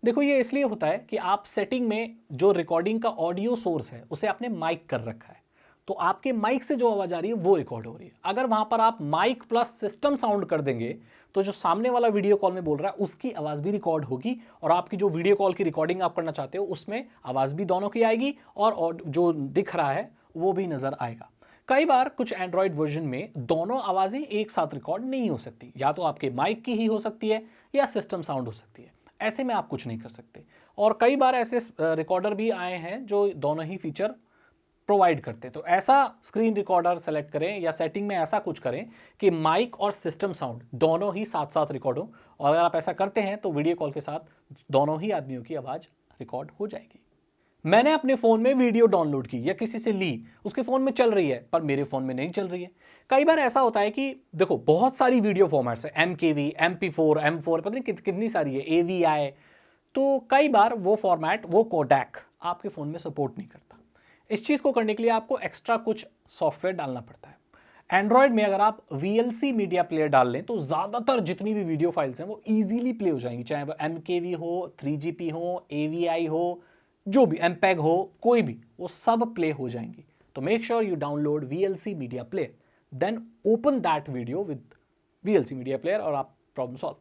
देखो ये इसलिए होता है कि आप सेटिंग में जो रिकॉर्डिंग का ऑडियो सोर्स है उसे आपने माइक कर रखा है, तो आपके माइक से जो आवाज़ आ रही है वो रिकॉर्ड हो रही है। अगर वहां पर आप माइक प्लस सिस्टम साउंड कर देंगे तो जो सामने वाला वीडियो कॉल में बोल रहा है उसकी आवाज़ भी रिकॉर्ड होगी और आपकी जो वीडियो कॉल की रिकॉर्डिंग आप करना चाहते हो उसमें आवाज़ भी दोनों की आएगी और जो दिख रहा है वो भी नज़र आएगा। कई बार कुछ एंड्रॉयड वर्जन में दोनों आवाज़ें एक साथ रिकॉर्ड नहीं हो सकती, या तो आपके माइक की ही हो सकती है या सिस्टम साउंड हो सकती है। ऐसे में आप कुछ नहीं कर सकते। और कई बार ऐसे रिकॉर्डर भी आए हैं जो दोनों ही फीचर प्रोवाइड करते हैं। तो ऐसा स्क्रीन रिकॉर्डर सेलेक्ट करें या सेटिंग में ऐसा कुछ करें कि माइक और सिस्टम साउंड दोनों ही साथ साथ रिकॉर्ड हो, और अगर आप ऐसा करते हैं तो वीडियो कॉल के साथ दोनों ही आदमियों की आवाज़ रिकॉर्ड हो जाएगी। मैंने अपने फ़ोन में वीडियो डाउनलोड की या किसी से ली, उसके फ़ोन में चल रही है पर मेरे फ़ोन में नहीं चल रही है। कई बार ऐसा होता है कि देखो बहुत सारी वीडियो फॉर्मेट्स है, MKV, MP4, M4, पता नहीं कितनी सारी है, AVI। तो कई बार वो फॉर्मेट, वो कोडैक आपके फ़ोन में सपोर्ट नहीं करता। इस चीज़ को करने के लिए आपको एक्स्ट्रा कुछ सॉफ्टवेयर डालना पड़ता है। एंड्रॉयड में अगर आप VLC मीडिया प्लेयर डाल लें तो ज़्यादातर जितनी भी वीडियो फाइल्स हैं वो ईजीली प्ले हो जाएंगी, चाहे वो MKV हो, 3GP हो, AVI हो, जो भी MPEG हो, कोई भी, वो सब प्ले हो जाएंगी। तो make sure you download VLC media player, then open that video with VLC media player और आप प्रॉब्लम सॉल्व।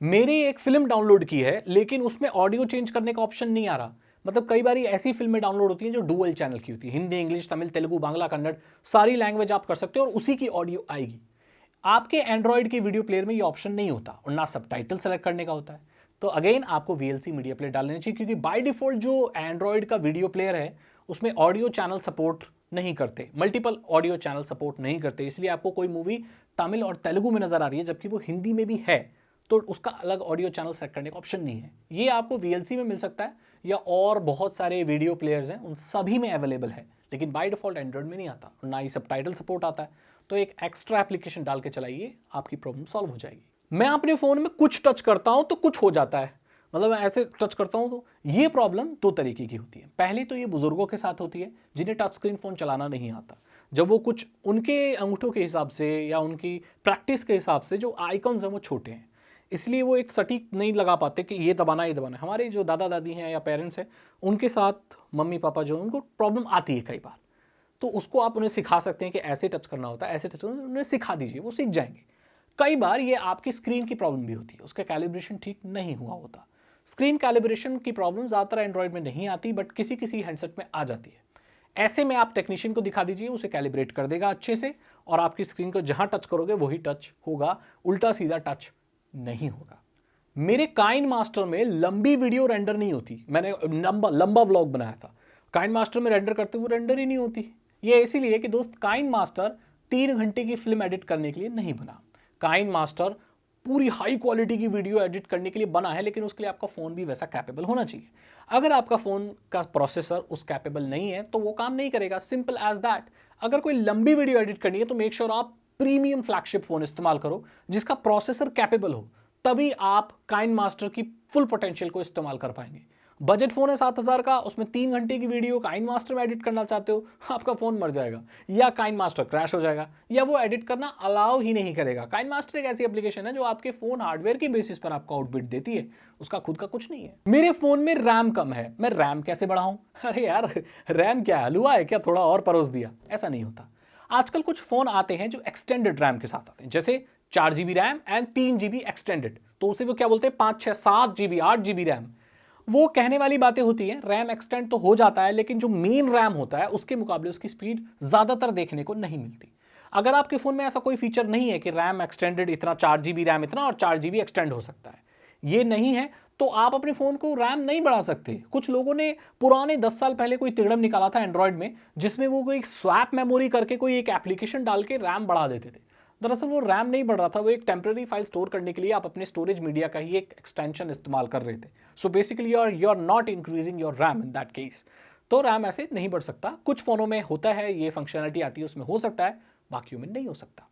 मेरी एक फिल्म डाउनलोड की है लेकिन उसमें ऑडियो चेंज करने का ऑप्शन नहीं आ रहा। मतलब कई बार ऐसी फिल्में डाउनलोड होती हैं जो डुअल चैनल की होती है, हिंदी, इंग्लिश, तमिल, तेलुगु, बांग्ला, कन्नड़, सारी लैंग्वेज आप कर सकते हो और उसी की ऑडियो आएगी। आपके एंड्रॉयड के वीडियो प्लेयर में ये ऑप्शन नहीं होता और ना सबटाइटल सेलेक्ट करने का होता है। तो अगेन आपको VLC मीडिया प्लेयर डाल लेना चाहिए, क्योंकि बाय डिफॉल्ट जो एंड्रॉयड का वीडियो प्लेयर है उसमें ऑडियो चैनल सपोर्ट नहीं करते, मल्टीपल ऑडियो चैनल सपोर्ट नहीं करते। इसलिए आपको कोई मूवी तमिल और तेलुगु में नजर आ रही है जबकि वो हिंदी में भी है तो उसका अलग ऑडियो चैनल सेलेक्ट करने का ऑप्शन नहीं है। ये आपको VLC में मिल सकता है या और बहुत सारे वीडियो प्लेयर्स हैं उन सभी में अवेलेबल है, लेकिन बाय डिफॉल्ट एंड्रॉयड में नहीं आता और ना ही सबटाइटल सपोर्ट आता है। तो एक एक्स्ट्रा एप्लीकेशन डाल के चलाइए, आपकी प्रॉब्लम सॉल्व हो जाएगी। मैं अपने फ़ोन में कुछ टच करता हूं तो कुछ हो जाता है, मतलब मैं ऐसे टच करता हूं तो ये प्रॉब्लम दो तरीके की होती है। पहली तो ये बुजुर्गों के साथ होती है जिन्हें टच स्क्रीन फ़ोन चलाना नहीं आता, जब वो कुछ उनके अंगूठों के हिसाब से या उनकी प्रैक्टिस के हिसाब से जो आइकॉन्स हैं वो छोटे हैं, इसलिए वो एक सटीक नहीं लगा पाते कि ये दबाना ये दबाना। हमारे जो दादा दादी हैं या पेरेंट्स हैं उनके साथ मम्मी पापा जो उनको प्रॉब्लम आती है कई बार, तो उसको आप उन्हें सिखा सकते हैं कि ऐसे टच करना होता है, ऐसे टच करना, उन्हें सिखा दीजिए, वो सीख जाएंगे। कई बार ये आपकी स्क्रीन की प्रॉब्लम भी होती है, उसका कैलिब्रेशन ठीक नहीं हुआ होता। स्क्रीन कैलिब्रेशन की प्रॉब्लम ज़्यादातर एंड्रॉयड में नहीं आती बट किसी किसी हैंडसेट में आ जाती है। ऐसे में आप टेक्नीशियन को दिखा दीजिए, उसे कैलिब्रेट कर देगा अच्छे से और आपकी स्क्रीन को जहां टच करोगे वही टच होगा, उल्टा सीधा टच नहीं होगा। मेरे काइन मास्टर में लंबी वीडियो रेंडर नहीं होती, मैंने लंबा व्लॉग बनाया था, काइन मास्टर में रेंडर करते हुए रेंडर ही नहीं होती। ये इसीलिए कि दोस्त काइन मास्टर 3 घंटे की फिल्म एडिट करने के लिए नहीं बना। काइन मास्टर पूरी हाई क्वालिटी की वीडियो एडिट करने के लिए बना है, लेकिन उसके लिए आपका फ़ोन भी वैसा कैपेबल होना चाहिए। अगर आपका फ़ोन का प्रोसेसर उस कैपेबल नहीं है तो वो काम नहीं करेगा, सिंपल एज दैट। अगर कोई लंबी वीडियो एडिट करनी है तो मेक श्योर आप प्रीमियम फ्लैगशिप फ़ोन इस्तेमाल करो जिसका प्रोसेसर कैपेबल हो, तभी आप काइन मास्टर की फुल पोटेंशियल को इस्तेमाल कर पाएंगे। बजट फोन है 7,000 का, उसमें 3 घंटे की वीडियो काइन मास्टर में एडिट करना चाहते हो, आपका फोन मर जाएगा, या काइन मास्टर क्रैश हो जाएगा, या वो एडिट करना अलाउ ही नहीं करेगा। काइन मास्टर एक ऐसी एप्लीकेशन है जो आपके फोन हार्डवेयर की बेसिस पर आपको आउटपुट देती है, उसका खुद का कुछ नहीं है। मेरे फोन में रैम कम है, मैं रैम कैसे बढ़ाऊं? अरे यार, रैम क्या हलवा है क्या, थोड़ा और परोस दिया? ऐसा नहीं होता। आजकल कुछ फोन आते हैं जो एक्सटेंडेड रैम के साथ आते हैं, जैसे 4 GB RAM and 3 GB extended, तो उसे वो क्या बोलते हैं 5, 6, 7 GB 8 GB रैम। वो कहने वाली बातें होती हैं, रैम एक्सटेंड तो हो जाता है, लेकिन जो मेन रैम होता है उसके मुकाबले उसकी स्पीड ज़्यादातर देखने को नहीं मिलती। अगर आपके फ़ोन में ऐसा कोई फीचर नहीं है कि रैम एक्सटेंडेड इतना, 4 GB रैम इतना और 4 GB एक्सटेंड हो सकता है, ये नहीं है, तो आप अपने फ़ोन को रैम नहीं बढ़ा सकते। कुछ लोगों ने पुराने 10 साल पहले कोई तिगड़म निकाला था एंड्रॉयड में, जिसमें वो कोई स्वैप मेमोरी करके कोई एक एप्लीकेशन डाल के रैम बढ़ा देते थे। दरअसल वो रैम नहीं बढ़ रहा था, वो एक टेम्पररी फाइल स्टोर करने के लिए आप अपने स्टोरेज मीडिया का ही एक एक्सटेंशन इस्तेमाल कर रहे थे। So basically you are not increasing your RAM in that case. तो रैम ऐसे नहीं बढ़ सकता। कुछ फ़ोनों में होता है, ये फंक्शनलिटी आती है, उसमें हो सकता है, बाकियों में नहीं हो सकता।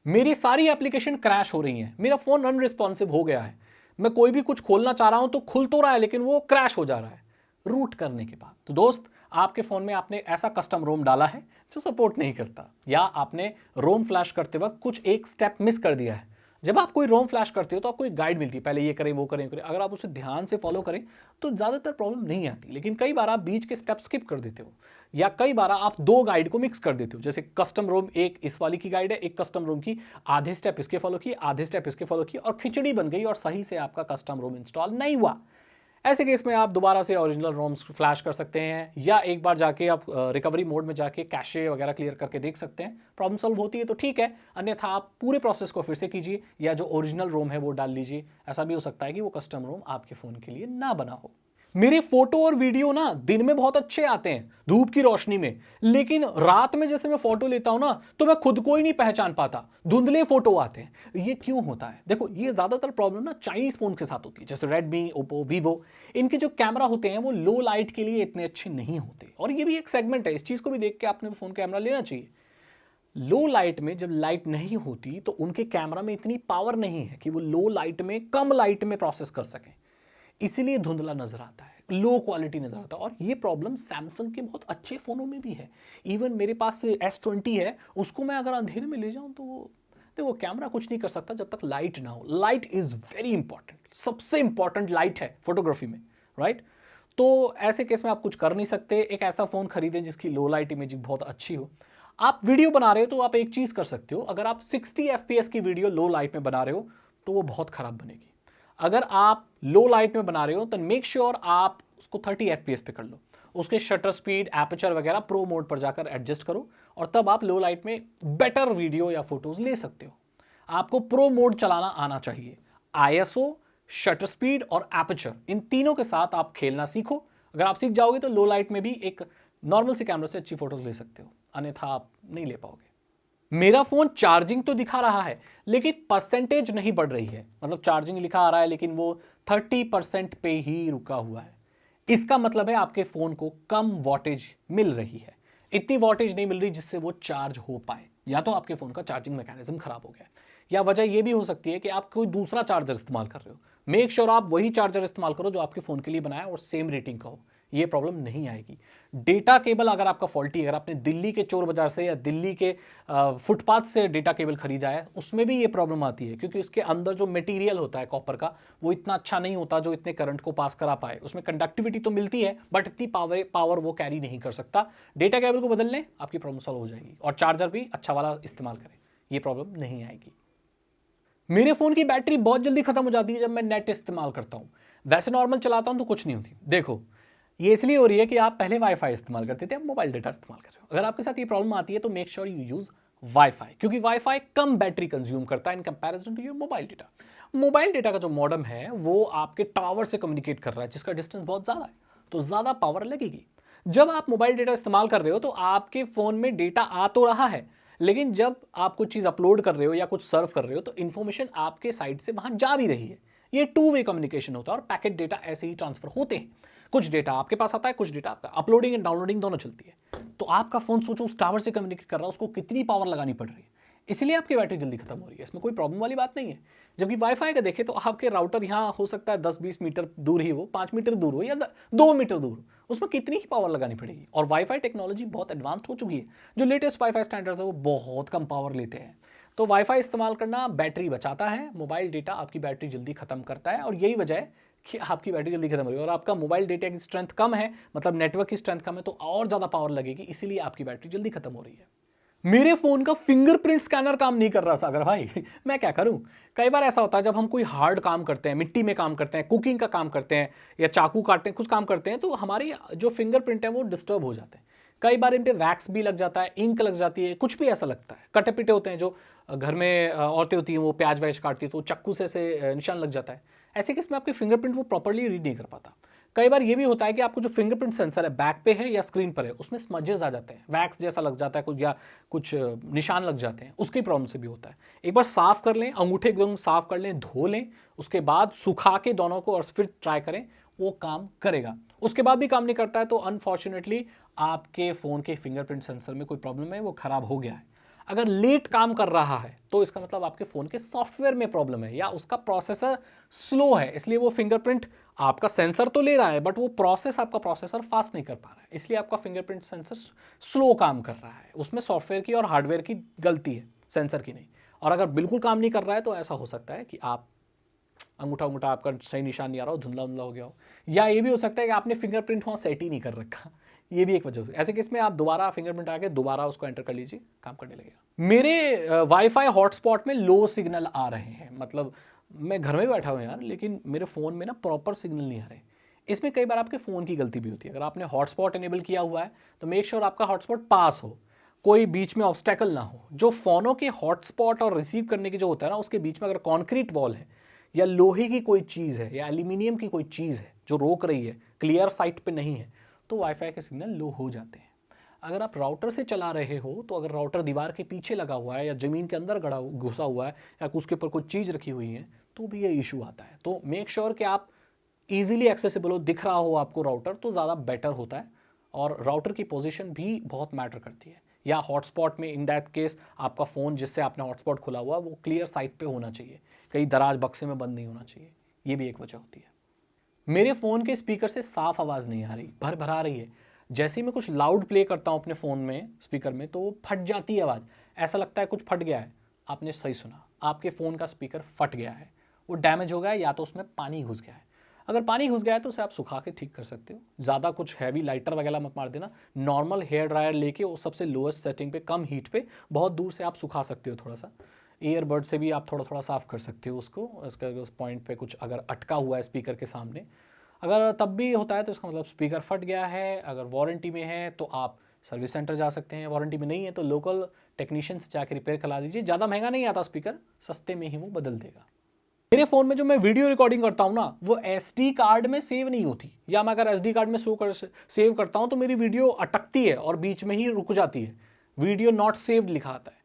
मेरी सारी एप्लीकेशन क्रैश हो रही हैं, मेरा फ़ोन अनरिस्पॉन्सिव हो गया है, मैं कोई भी कुछ खोलना चाह रहा हूं तो खुल तो रहा है लेकिन वो क्रैश हो जा रहा है रूट करने के बाद। तो दोस्त, आपके फ़ोन में आपने ऐसा कस्टम रोम डाला है जो सपोर्ट नहीं करता, या आपने रोम फ्लैश करते वक्त कुछ एक स्टेप मिस कर दिया है। जब आप कोई रोम फ्लैश करते हो तो आपको एक गाइड मिलती है, पहले ये करें वो करें, अगर आप उसे ध्यान से फॉलो करें तो ज़्यादातर प्रॉब्लम नहीं आती। लेकिन कई बार आप बीच के स्टेप स्किप कर देते हो, या कई बार आप 2 गाइड को मिक्स कर देते हो। जैसे कस्टम रोम एक इस वाली की गाइड है, एक कस्टम रोम की आधे स्टेप इसके फॉलो किए, आधे स्टेप इसके फॉलो किए, और खिचड़ी बन गई और सही से आपका कस्टम रोम इंस्टॉल नहीं हुआ। ऐसे केस में आप दोबारा से ओरिजिनल रोम्स फ्लैश कर सकते हैं, या एक बार जाके आप रिकवरी मोड में जाके कैशे वगैरह क्लियर करके देख सकते हैं। प्रॉब्लम सॉल्व होती है तो ठीक है, अन्यथा आप पूरे प्रोसेस को फिर से कीजिए, या जो ओरिजिनल रोम है वो डाल लीजिए। ऐसा भी हो सकता है कि वो कस्टम रोम आपके फ़ोन के लिए ना बना हो। मेरे फोटो और वीडियो ना दिन में बहुत अच्छे आते हैं धूप की रोशनी में, लेकिन रात में जैसे मैं फोटो लेता हूं ना तो मैं खुद को ही नहीं पहचान पाता, धुंधले फोटो आते हैं। ये क्यों होता है? देखो, ये ज्यादातर प्रॉब्लम ना चाइनीज फोन के साथ होती है, जैसे रेडमी, ओप्पो, वीवो। इनके जो कैमरा होते हैं वो लो लाइट के लिए इतने अच्छे नहीं होते, और ये भी एक सेगमेंट है, इस चीज को भी देख के आपने फोन कैमरा लेना चाहिए। लो लाइट में जब लाइट नहीं होती तो उनके कैमरा में इतनी पावर नहीं है कि वो लो लाइट में, कम लाइट में प्रोसेस कर सकें, इसीलिए धुंधला नजर आता है, लो क्वालिटी नजर आता है। और ये प्रॉब्लम सैमसंग के बहुत अच्छे फोनों में भी है। इवन मेरे पास S20 है, उसको मैं अगर अंधेरे में ले जाऊं तो वो कैमरा कुछ नहीं कर सकता जब तक लाइट ना हो। लाइट इज वेरी इंपॉर्टेंट, सबसे इंपॉर्टेंट लाइट है फोटोग्राफी में, राइट? तो ऐसे केस में आप कुछ कर नहीं सकते। एक ऐसा फोन खरीदें जिसकी लो लाइट इमेजिंग बहुत अच्छी हो। आप वीडियो बना रहे हो तो आप एक चीज कर सकते हो, अगर आप 60 FPS की वीडियो लो लाइट में बना रहे हो तो वो बहुत खराब बनेगी। अगर आप लो लाइट में बना रहे हो तो मेक श्योर आप उसको 30 FPS पे कर लो, उसके शटर स्पीड, एपर्चर वगैरह प्रो मोड पर जाकर एडजस्ट करो, और तब आप लो लाइट में बेटर वीडियो या फोटोज ले सकते हो। आपको प्रो मोड चलाना आना चाहिए। ISO, शटर स्पीड और एपर्चर, इन तीनों के साथ आप खेलना सीखो। अगर आप सीख जाओगे तो लो लाइट में भी एक नॉर्मल से कैमरा से अच्छी फोटोज ले सकते हो, अन्यथा आप नहीं ले पाओगे। मेरा फोन चार्जिंग तो दिखा रहा है लेकिन परसेंटेज नहीं बढ़ रही है, मतलब चार्जिंग लिखा आ रहा है लेकिन वो 30% पे ही रुका हुआ है। इसका मतलब है आपके फोन को कम वॉटेज मिल रही है, इतनी वॉटेज नहीं मिल रही जिससे वो चार्ज हो पाए। या तो आपके फोन का चार्जिंग मैकेनिज्म खराब हो गया है, या वजह यह भी हो सकती है कि आप कोई दूसरा चार्जर इस्तेमाल कर रहे हो। मेक श्योर आप वही चार्जर इस्तेमाल करो जो आपके फोन के लिए बनाया और सेम रेटिंग का हो, ये प्रॉब्लम नहीं आएगी। डेटा केबल अगर आपका फॉल्टी, अगर आपने दिल्ली के चोर बाजार से या दिल्ली के फुटपाथ से डेटा केबल खरीदा है, उसमें भी ये प्रॉब्लम आती है, क्योंकि उसके अंदर जो मटेरियल होता है कॉपर का वो इतना अच्छा नहीं होता जो इतने करंट को पास करा पाए। उसमें कंडक्टिविटी तो मिलती है बट इतनी पावर वो कैरी नहीं कर सकता। डेटा केबल को बदल लें, आपकी प्रॉब्लम सॉल्व हो जाएगी। और चार्जर भी अच्छा वाला इस्तेमाल करें, ये प्रॉब्लम नहीं आएगी। मेरे फोन की बैटरी बहुत जल्दी खत्म हो जाती है जब मैं नेट इस्तेमाल करता हूं। वैसे नॉर्मल चलाता हूं तो कुछ नहीं होती। देखो, ये इसलिए हो रही है कि आप पहले वाईफाई इस्तेमाल करते थे, अब मोबाइल डेटा इस्तेमाल कर रहे हो। अगर आपके साथ ये प्रॉब्लम आती है तो make sure you use wifi, क्योंकि वाईफाई कम बैटरी कंज्यूम करता है in comparison to your mobile data. Mobile data का जो मॉडेम है वो आपके टावर से कम्युनिकेट कर रहा है, जिसका डिस्टेंस बहुत ज़्यादा है, तो ज़्यादा पावर लगेगी। जब आप मोबाइल डेटा इस्तेमाल कर रहे हो तो आपके फ़ोन में डेटा आ तो रहा है लेकिन जब आप कुछ चीज़ अपलोड कर रहे हो या कुछ सर्व कर रहे हो तो इन्फॉर्मेशन आपके साइड से वहां जा भी रही है। ये टू वे कम्युनिकेशन होता है और पैकेट डेटा ऐसे ही ट्रांसफर होते हैं। कुछ डेटा आपके पास आता है, कुछ डेटा आपका, अपलोडिंग एंड डाउनलोडिंग दोनों चलती है। तो आपका फोन सोचो उस टावर से कम्युनिकेट कर रहा है, उसको कितनी पावर लगानी पड़ रही है, इसलिए आपकी बैटरी जल्दी खत्म हो रही है। इसमें कोई प्रॉब्लम वाली बात नहीं है। जबकि वाईफाई का देखें तो आपके राउटर यहाँ हो सकता है 10-20 मीटर दूर ही हो, 5 मीटर दूर हो या 2 मीटर दूर हो, उसमें कितनी ही पावर लगानी पड़ेगी। और वाईफाई टेक्नोलॉजी बहुत एडवांस्ड हो चुकी है, जो लेटेस्ट वाईफाई स्टैंडर्ड्स है वो बहुत कम पावर लेते हैं। तो वाईफाई इस्तेमाल करना बैटरी बचाता है, मोबाइल डेटा आपकी बैटरी जल्दी खत्म करता है, और यही वजह है कि आपकी बैटरी जल्दी खत्म हो रही है। और आपका मोबाइल डेटा की स्ट्रेंथ कम है, मतलब नेटवर्क की स्ट्रेंथ कम है, तो और ज़्यादा पावर लगेगी, इसीलिए आपकी बैटरी जल्दी खत्म हो रही है। मेरे फोन का फिंगरप्रिंट स्कैनर काम नहीं कर रहा सागर भाई मैं क्या करूं। कई बार ऐसा होता है जब हम कोई हार्ड काम करते हैं, मिट्टी में काम करते हैं, कुकिंग का काम करते हैं या चाकू काटते हैं, कुछ काम करते हैं, तो हमारी जो फिंगरप्रिंट है वो डिस्टर्ब हो जाते हैं। कई बार इन पे वैक्स भी लग जाता है, इंक लग जाती है, कुछ भी ऐसा लगता है। कटे पिटे होते हैं, जो घर में औरतें होती हैं वो प्याज वैज काटती है तो चक्कू से ऐसे निशान लग जाता है। ऐसे केस में आपके फिंगरप्रिंट वो प्रॉपर्ली रीड नहीं कर पाता। कई बार ये भी होता है कि आपको जो फिंगरप्रिंट सेंसर है बैक पे है या स्क्रीन पर है, उसमें स्मजेस आ जाते हैं, वैक्स जैसा लग जाता है कुछ, या कुछ निशान लग जाते हैं, उसकी प्रॉब्लम से भी होता है। एक बार साफ कर लें, अंगूठे एकदम साफ कर लें, धो लें, उसके बाद सुखा के दोनों को और फिर ट्राई करें, वो काम करेगा। उसके बाद भी काम नहीं करता है तो अनफॉर्चुनेटली आपके फ़ोन के फिंगरप्रिंट सेंसर में कोई प्रॉब्लम है, वो खराब हो गया है। अगर लेट काम कर रहा है तो इसका मतलब आपके फ़ोन के सॉफ्टवेयर में प्रॉब्लम है या उसका प्रोसेसर स्लो है, इसलिए वो फिंगरप्रिंट आपका सेंसर तो ले रहा है बट वो आपका प्रोसेसर फास्ट नहीं कर पा रहा है, इसलिए आपका फिंगरप्रिंट सेंसर स्लो काम कर रहा है। उसमें सॉफ्टवेयर की और हार्डवेयर की गलती है, सेंसर की नहीं। और अगर बिल्कुल काम नहीं कर रहा है तो ऐसा हो सकता है कि आप अंगूठा आपका सही निशान नहीं आ रहा हो, धुंधला धुंधला हो गया हो, या ये भी हो सकता है कि आपने फिंगरप्रिंट वहाँ सेट ही नहीं कर रखा, ये भी एक वजह हो। ऐसे केस में आप दोबारा फिंगरप्रिंट आके दोबारा उसको एंटर कर लीजिए, काम करने लगेगा। मेरे वाईफाई हॉटस्पॉट में लो सिग्नल आ रहे हैं, मतलब मैं घर में बैठा हूँ यार, लेकिन मेरे फ़ोन में ना प्रॉपर सिग्नल नहीं आ रहे। इसमें कई बार आपके फ़ोन की गलती भी होती है। अगर आपने हॉटस्पॉट इनेबल किया हुआ है तो मेक श्योर आपका हॉटस्पॉट पास हो, कोई बीच में ऑब्स्टेकल ना हो। जो फ़ोनों के हॉटस्पॉट और रिसीव करने की जो होता है ना, उसके बीच में अगर कॉन्क्रीट वॉल है या लोहे की कोई चीज़ है या एल्यूमिनियम की कोई चीज़ है जो रोक रही है, क्लियर साइट पे नहीं है, तो वाईफाई के सिग्नल लो हो जाते हैं। अगर आप राउटर से चला रहे हो तो अगर राउटर दीवार के पीछे लगा हुआ है या ज़मीन के अंदर गड़ा घुसा हुआ है या उसके ऊपर कोई चीज़ रखी हुई है तो भी ये इशू आता है। तो मेक श्योर कि आप इजीली एक्सेसिबल हो, दिख रहा हो आपको राउटर, तो ज़्यादा बेटर होता है। और राउटर की पोजीशन भी बहुत मैटर करती है। या हॉटस्पॉट में इन दैट केस आपका फ़ोन जिससे आपने हॉटस्पॉट खुला हुआ वो क्लियर साइट पे होना चाहिए, कहीं दराज बक्से में बंद नहीं होना चाहिए, ये भी एक वजह होती है। मेरे फ़ोन के स्पीकर से साफ आवाज़ नहीं आ रही, भर रही है। जैसे ही मैं कुछ लाउड प्ले करता हूँ अपने फ़ोन में स्पीकर में तो वो फट जाती है आवाज़, ऐसा लगता है कुछ फट गया है। आपने सही सुना, आपके फ़ोन का स्पीकर फट गया है, वो डैमेज हो गया है या तो उसमें पानी घुस गया है। अगर पानी घुस गया है तो उसे आप सुखा के ठीक कर सकते हो। ज़्यादा कुछ हैवी लाइटर वगैरह मत मार देना, नॉर्मल हेयर ड्रायर लेके वो सबसे लोएस्ट सेटिंग पे, कम हीट पे, बहुत दूर से आप सुखा सकते हो। थोड़ा सा ईयरबड से भी आप थोड़ा थोड़ा साफ़ कर सकते हो उसको, उसका उस पॉइंट पे कुछ अगर अटका हुआ है स्पीकर के सामने, अगर तब भी होता है तो इसका मतलब स्पीकर फट गया है। अगर वारंटी में है तो आप सर्विस सेंटर जा सकते हैं, वारंटी में नहीं है तो लोकल टेक्नीशियंस जाके रिपेयर करा दीजिए। ज़्यादा महंगा नहीं आता स्पीकर, सस्ते में ही वो बदल देगा। मेरे फ़ोन में जो मैं वीडियो रिकॉर्डिंग करता हूँ ना, वो SD कार्ड में सेव नहीं होती, या मैं अगर SD कार्ड में सेव करता हूँ तो मेरी वीडियो अटकती है और बीच में ही रुक जाती है, वीडियो नॉट सेव्ड लिखा आता है।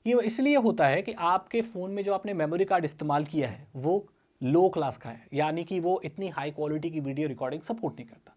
ये इसलिए होता है कि आपके फ़ोन में जो आपने मेमोरी कार्ड इस्तेमाल किया है वो लो क्लास का है, यानी कि वो इतनी हाई क्वालिटी की वीडियो रिकॉर्डिंग सपोर्ट नहीं करता।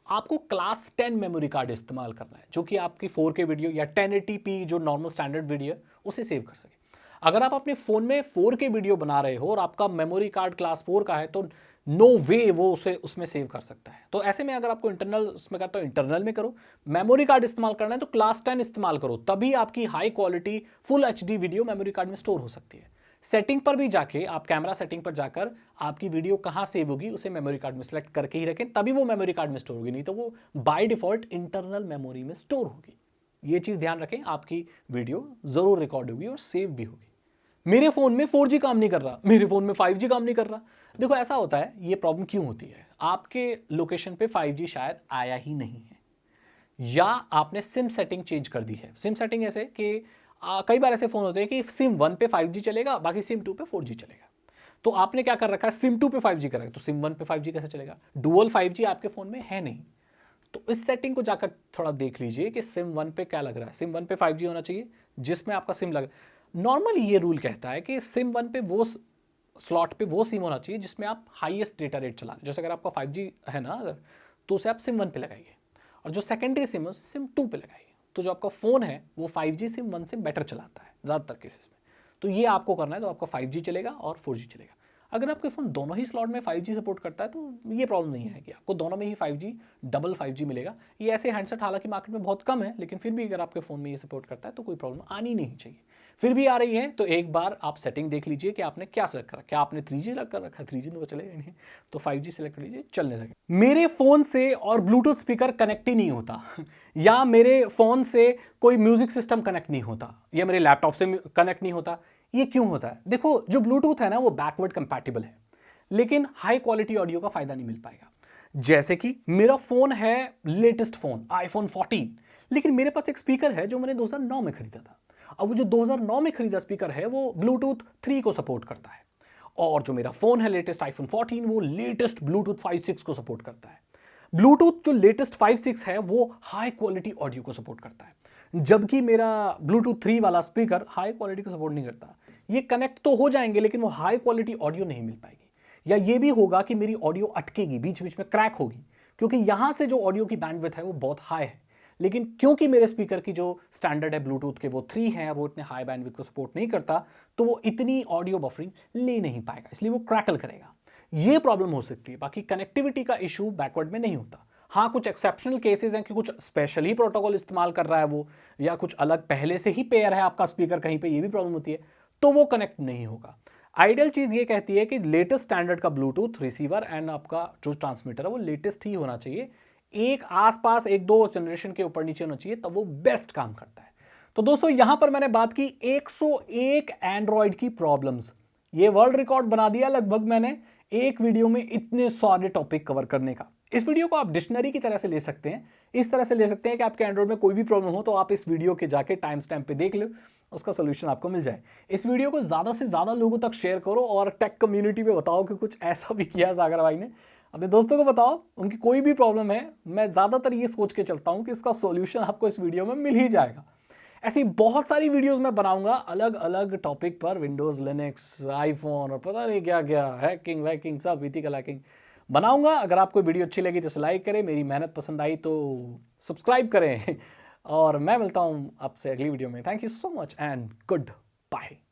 आपको क्लास 10 मेमोरी कार्ड इस्तेमाल करना है जो कि आपकी 4K वीडियो या 1080p जो नॉर्मल स्टैंडर्ड वीडियो है उसे सेव कर सके। अगर आप अपने फ़ोन में 4K वीडियो बना रहे हो और आपका मेमोरी कार्ड क्लास 4 का है तो नो वे वो उसे उसमें सेव कर सकता है। तो ऐसे में अगर आपको इंटरनल उसमें करता हो, इंटरनल में करो। मेमोरी कार्ड इस्तेमाल करना है तो क्लास 10 इस्तेमाल करो, तभी आपकी high quality full HD video memory card में स्टोर हो सकती है। सेटिंग पर भी जाके आप कैमरा सेटिंग पर जाकर आपकी वीडियो कहाँ सेव होगी उसे मेमोरी कार्ड में सेलेक्ट करके ही रखें, तभी वो मेमोरी कार्ड में स्टोर होगी, नहीं तो वो बाय डिफॉल्ट इंटरनल मेमोरी में स्टोर होगी। ये चीज़ ध्यान रखें, आपकी वीडियो ज़रूर रिकॉर्ड होगी और सेव भी होगी। मेरे फ़ोन में 4G काम नहीं कर रहा, मेरे फ़ोन में 5G काम नहीं कर रहा। देखो ऐसा होता है, ये प्रॉब्लम क्यों होती है, आपके लोकेशन पे 5G शायद आया ही नहीं है, या आपने सिम सेटिंग चेंज कर दी है। सिम सेटिंग ऐसे कि कई बार ऐसे फ़ोन होते हैं कि सिम 1 पे 5G चलेगा, बाकी सिम 2 पे 4G चलेगा। तो आपने क्या कर रखा है, सिम 2 पे 5G कर रखा है, तो सिम 1 पे 5G कैसे चलेगा? डुअल 5G आपके फ़ोन में है नहीं, तो इस सेटिंग को जाकर थोड़ा देख लीजिए कि सिम 1 पे क्या लग रहा है। सिम 1 पे 5G होना चाहिए जिसमें आपका सिम लग, नॉर्मली ये रूल कहता है कि सिम 1 पे वो स्लॉट पे वो सिम होना चाहिए जिसमें आप हाईएस्ट डेटा रेट चला, जैसे अगर आपका 5G है ना अगर, तो उसे आप सिम 1 पे लगाइए, और जो सेकेंडरी सिम है उसे सिम 2 पे लगाइए। तो जो आपका फ़ोन है वो 5G सिम 1 से बेटर चलाता है ज़्यादातर केसेस में। तो ये आपको करना है, तो आपका 5G चलेगा और 4G चलेगा। अगर आपके फ़ोन दोनों ही स्लॉट में 5G सपोर्ट करता है तो ये प्रॉब्लम नहीं है कि आपको दोनों में ही 5G डबल 5G मिलेगा। ये ऐसे हैंडसेट हालांकि मार्केट में बहुत कम है, लेकिन फिर भी अगर आपके फ़ोन में ये सपोर्ट करता है तो कोई प्रॉब्लम आनी नहीं चाहिए। फिर भी आ रही है तो एक बार आप सेटिंग देख लीजिए कि आपने क्या सेलेक्ट करा। क्या आपने 3G सेलेक्ट कर रखा है? 3G तो चलेगा नहीं, तो 5G सेलेक्ट कर लीजिए, चलने लगे। मेरे फ़ोन से और ब्लूटूथ स्पीकर कनेक्ट ही नहीं होता या मेरे फ़ोन से कोई म्यूजिक सिस्टम कनेक्ट नहीं होता, या मेरे लैपटॉप से कनेक्ट नहीं होता। ये क्यों होता है? देखो, जो ब्लूटूथ है ना वो बैकवर्ड कंपैटिबल है, लेकिन हाई क्वालिटी ऑडियो का फायदा नहीं मिल पाएगा। जैसे कि मेरा फोन है लेटेस्ट फोन iPhone 14, लेकिन मेरे पास एक स्पीकर है जो मैंने 2009 में खरीदा था। अब वो जो 2009 में खरीदा स्पीकर है वो ब्लूटूथ 3 को सपोर्ट करता है, और जो मेरा फोन है लेटेस्ट iPhone 14 वो लेटेस्ट ब्लूटूथ 5.6 को सपोर्ट करता है। ब्लूटूथ जो लेटेस्ट 5.6 है वो हाई क्वालिटी ऑडियो को सपोर्ट करता है, जबकि मेरा ब्लूटूथ 3 वाला स्पीकर हाई क्वालिटी को सपोर्ट नहीं करता। ये कनेक्ट तो हो जाएंगे लेकिन वो हाई क्वालिटी ऑडियो नहीं मिल पाएगी, या ये भी होगा कि मेरी ऑडियो अटकेगी, बीच बीच में क्रैक होगी, क्योंकि यहां से जो ऑडियो की बैंडविड्थ है वो बहुत हाई है, लेकिन क्योंकि मेरे स्पीकर की जो स्टैंडर्ड है ब्लूटूथ के वो 3 है, वो इतने हाई बैंडविड्थ को सपोर्ट नहीं करता, तो वो इतनी ऑडियो बफरिंग ले नहीं पाएगा, इसलिए वो क्रैकल करेगा। ये प्रॉब्लम हो सकती है। बाकी कनेक्टिविटी का इशू बैकवर्ड में नहीं होता। हाँ, कुछ एक्सेप्शनल केसेस हैं कि कुछ स्पेशल ही प्रोटोकॉल इस्तेमाल कर रहा है वो, या कुछ अलग पहले से ही पेयर है आपका स्पीकर कहीं पे, ये भी प्रॉब्लम होती है, तो वो कनेक्ट नहीं होगा। आइडियल चीज ये कहती है कि लेटेस्ट स्टैंडर्ड का ब्लूटूथ रिसीवर एंड आपका जो ट्रांसमीटर है वो लेटेस्ट ही होना चाहिए, एक आसपास 1-2 जनरेशन के ऊपर नीचे होना चाहिए, तब वो बेस्ट काम करता है। तो दोस्तों यहां पर मैंने बात की 101 एंड्रॉइड की प्रॉब्लम्स। ये वर्ल्ड रिकॉर्ड बना दिया लगभग मैंने एक वीडियो में इतने सारे टॉपिक कवर करने का। इस वीडियो को आप डिक्शनरी की तरह से ले सकते हैं, इस तरह से ले सकते हैं कि आपके एंड्रॉइड में कोई भी प्रॉब्लम हो तो आप इस वीडियो के जाके टाइम स्टैम्प पे देख लो, उसका सोल्यूशन आपको मिल जाए। इस वीडियो को ज़्यादा से ज़्यादा लोगों तक शेयर करो और टेक कम्युनिटी में बताओ कि कुछ ऐसा भी किया सागर भाई ने। अपने दोस्तों को बताओ, उनकी कोई भी प्रॉब्लम है, मैं ज़्यादातर ये सोच के चलता हूँ कि इसका सोल्यूशन आपको इस वीडियो में मिल ही जाएगा। ऐसी बहुत सारी वीडियोस मैं बनाऊंगा अलग अलग टॉपिक पर, विंडोज़, लिनक्स, आईफोन और पता नहीं क्या क्या, हैकिंग वैकिंग सब, इथिकल हैकिंग बनाऊंगा। अगर आपको वीडियो अच्छी लगी तो इसे लाइक करें, मेरी मेहनत पसंद आई तो सब्सक्राइब करें और मैं मिलता हूं आपसे अगली वीडियो में। Thank you so much and good bye.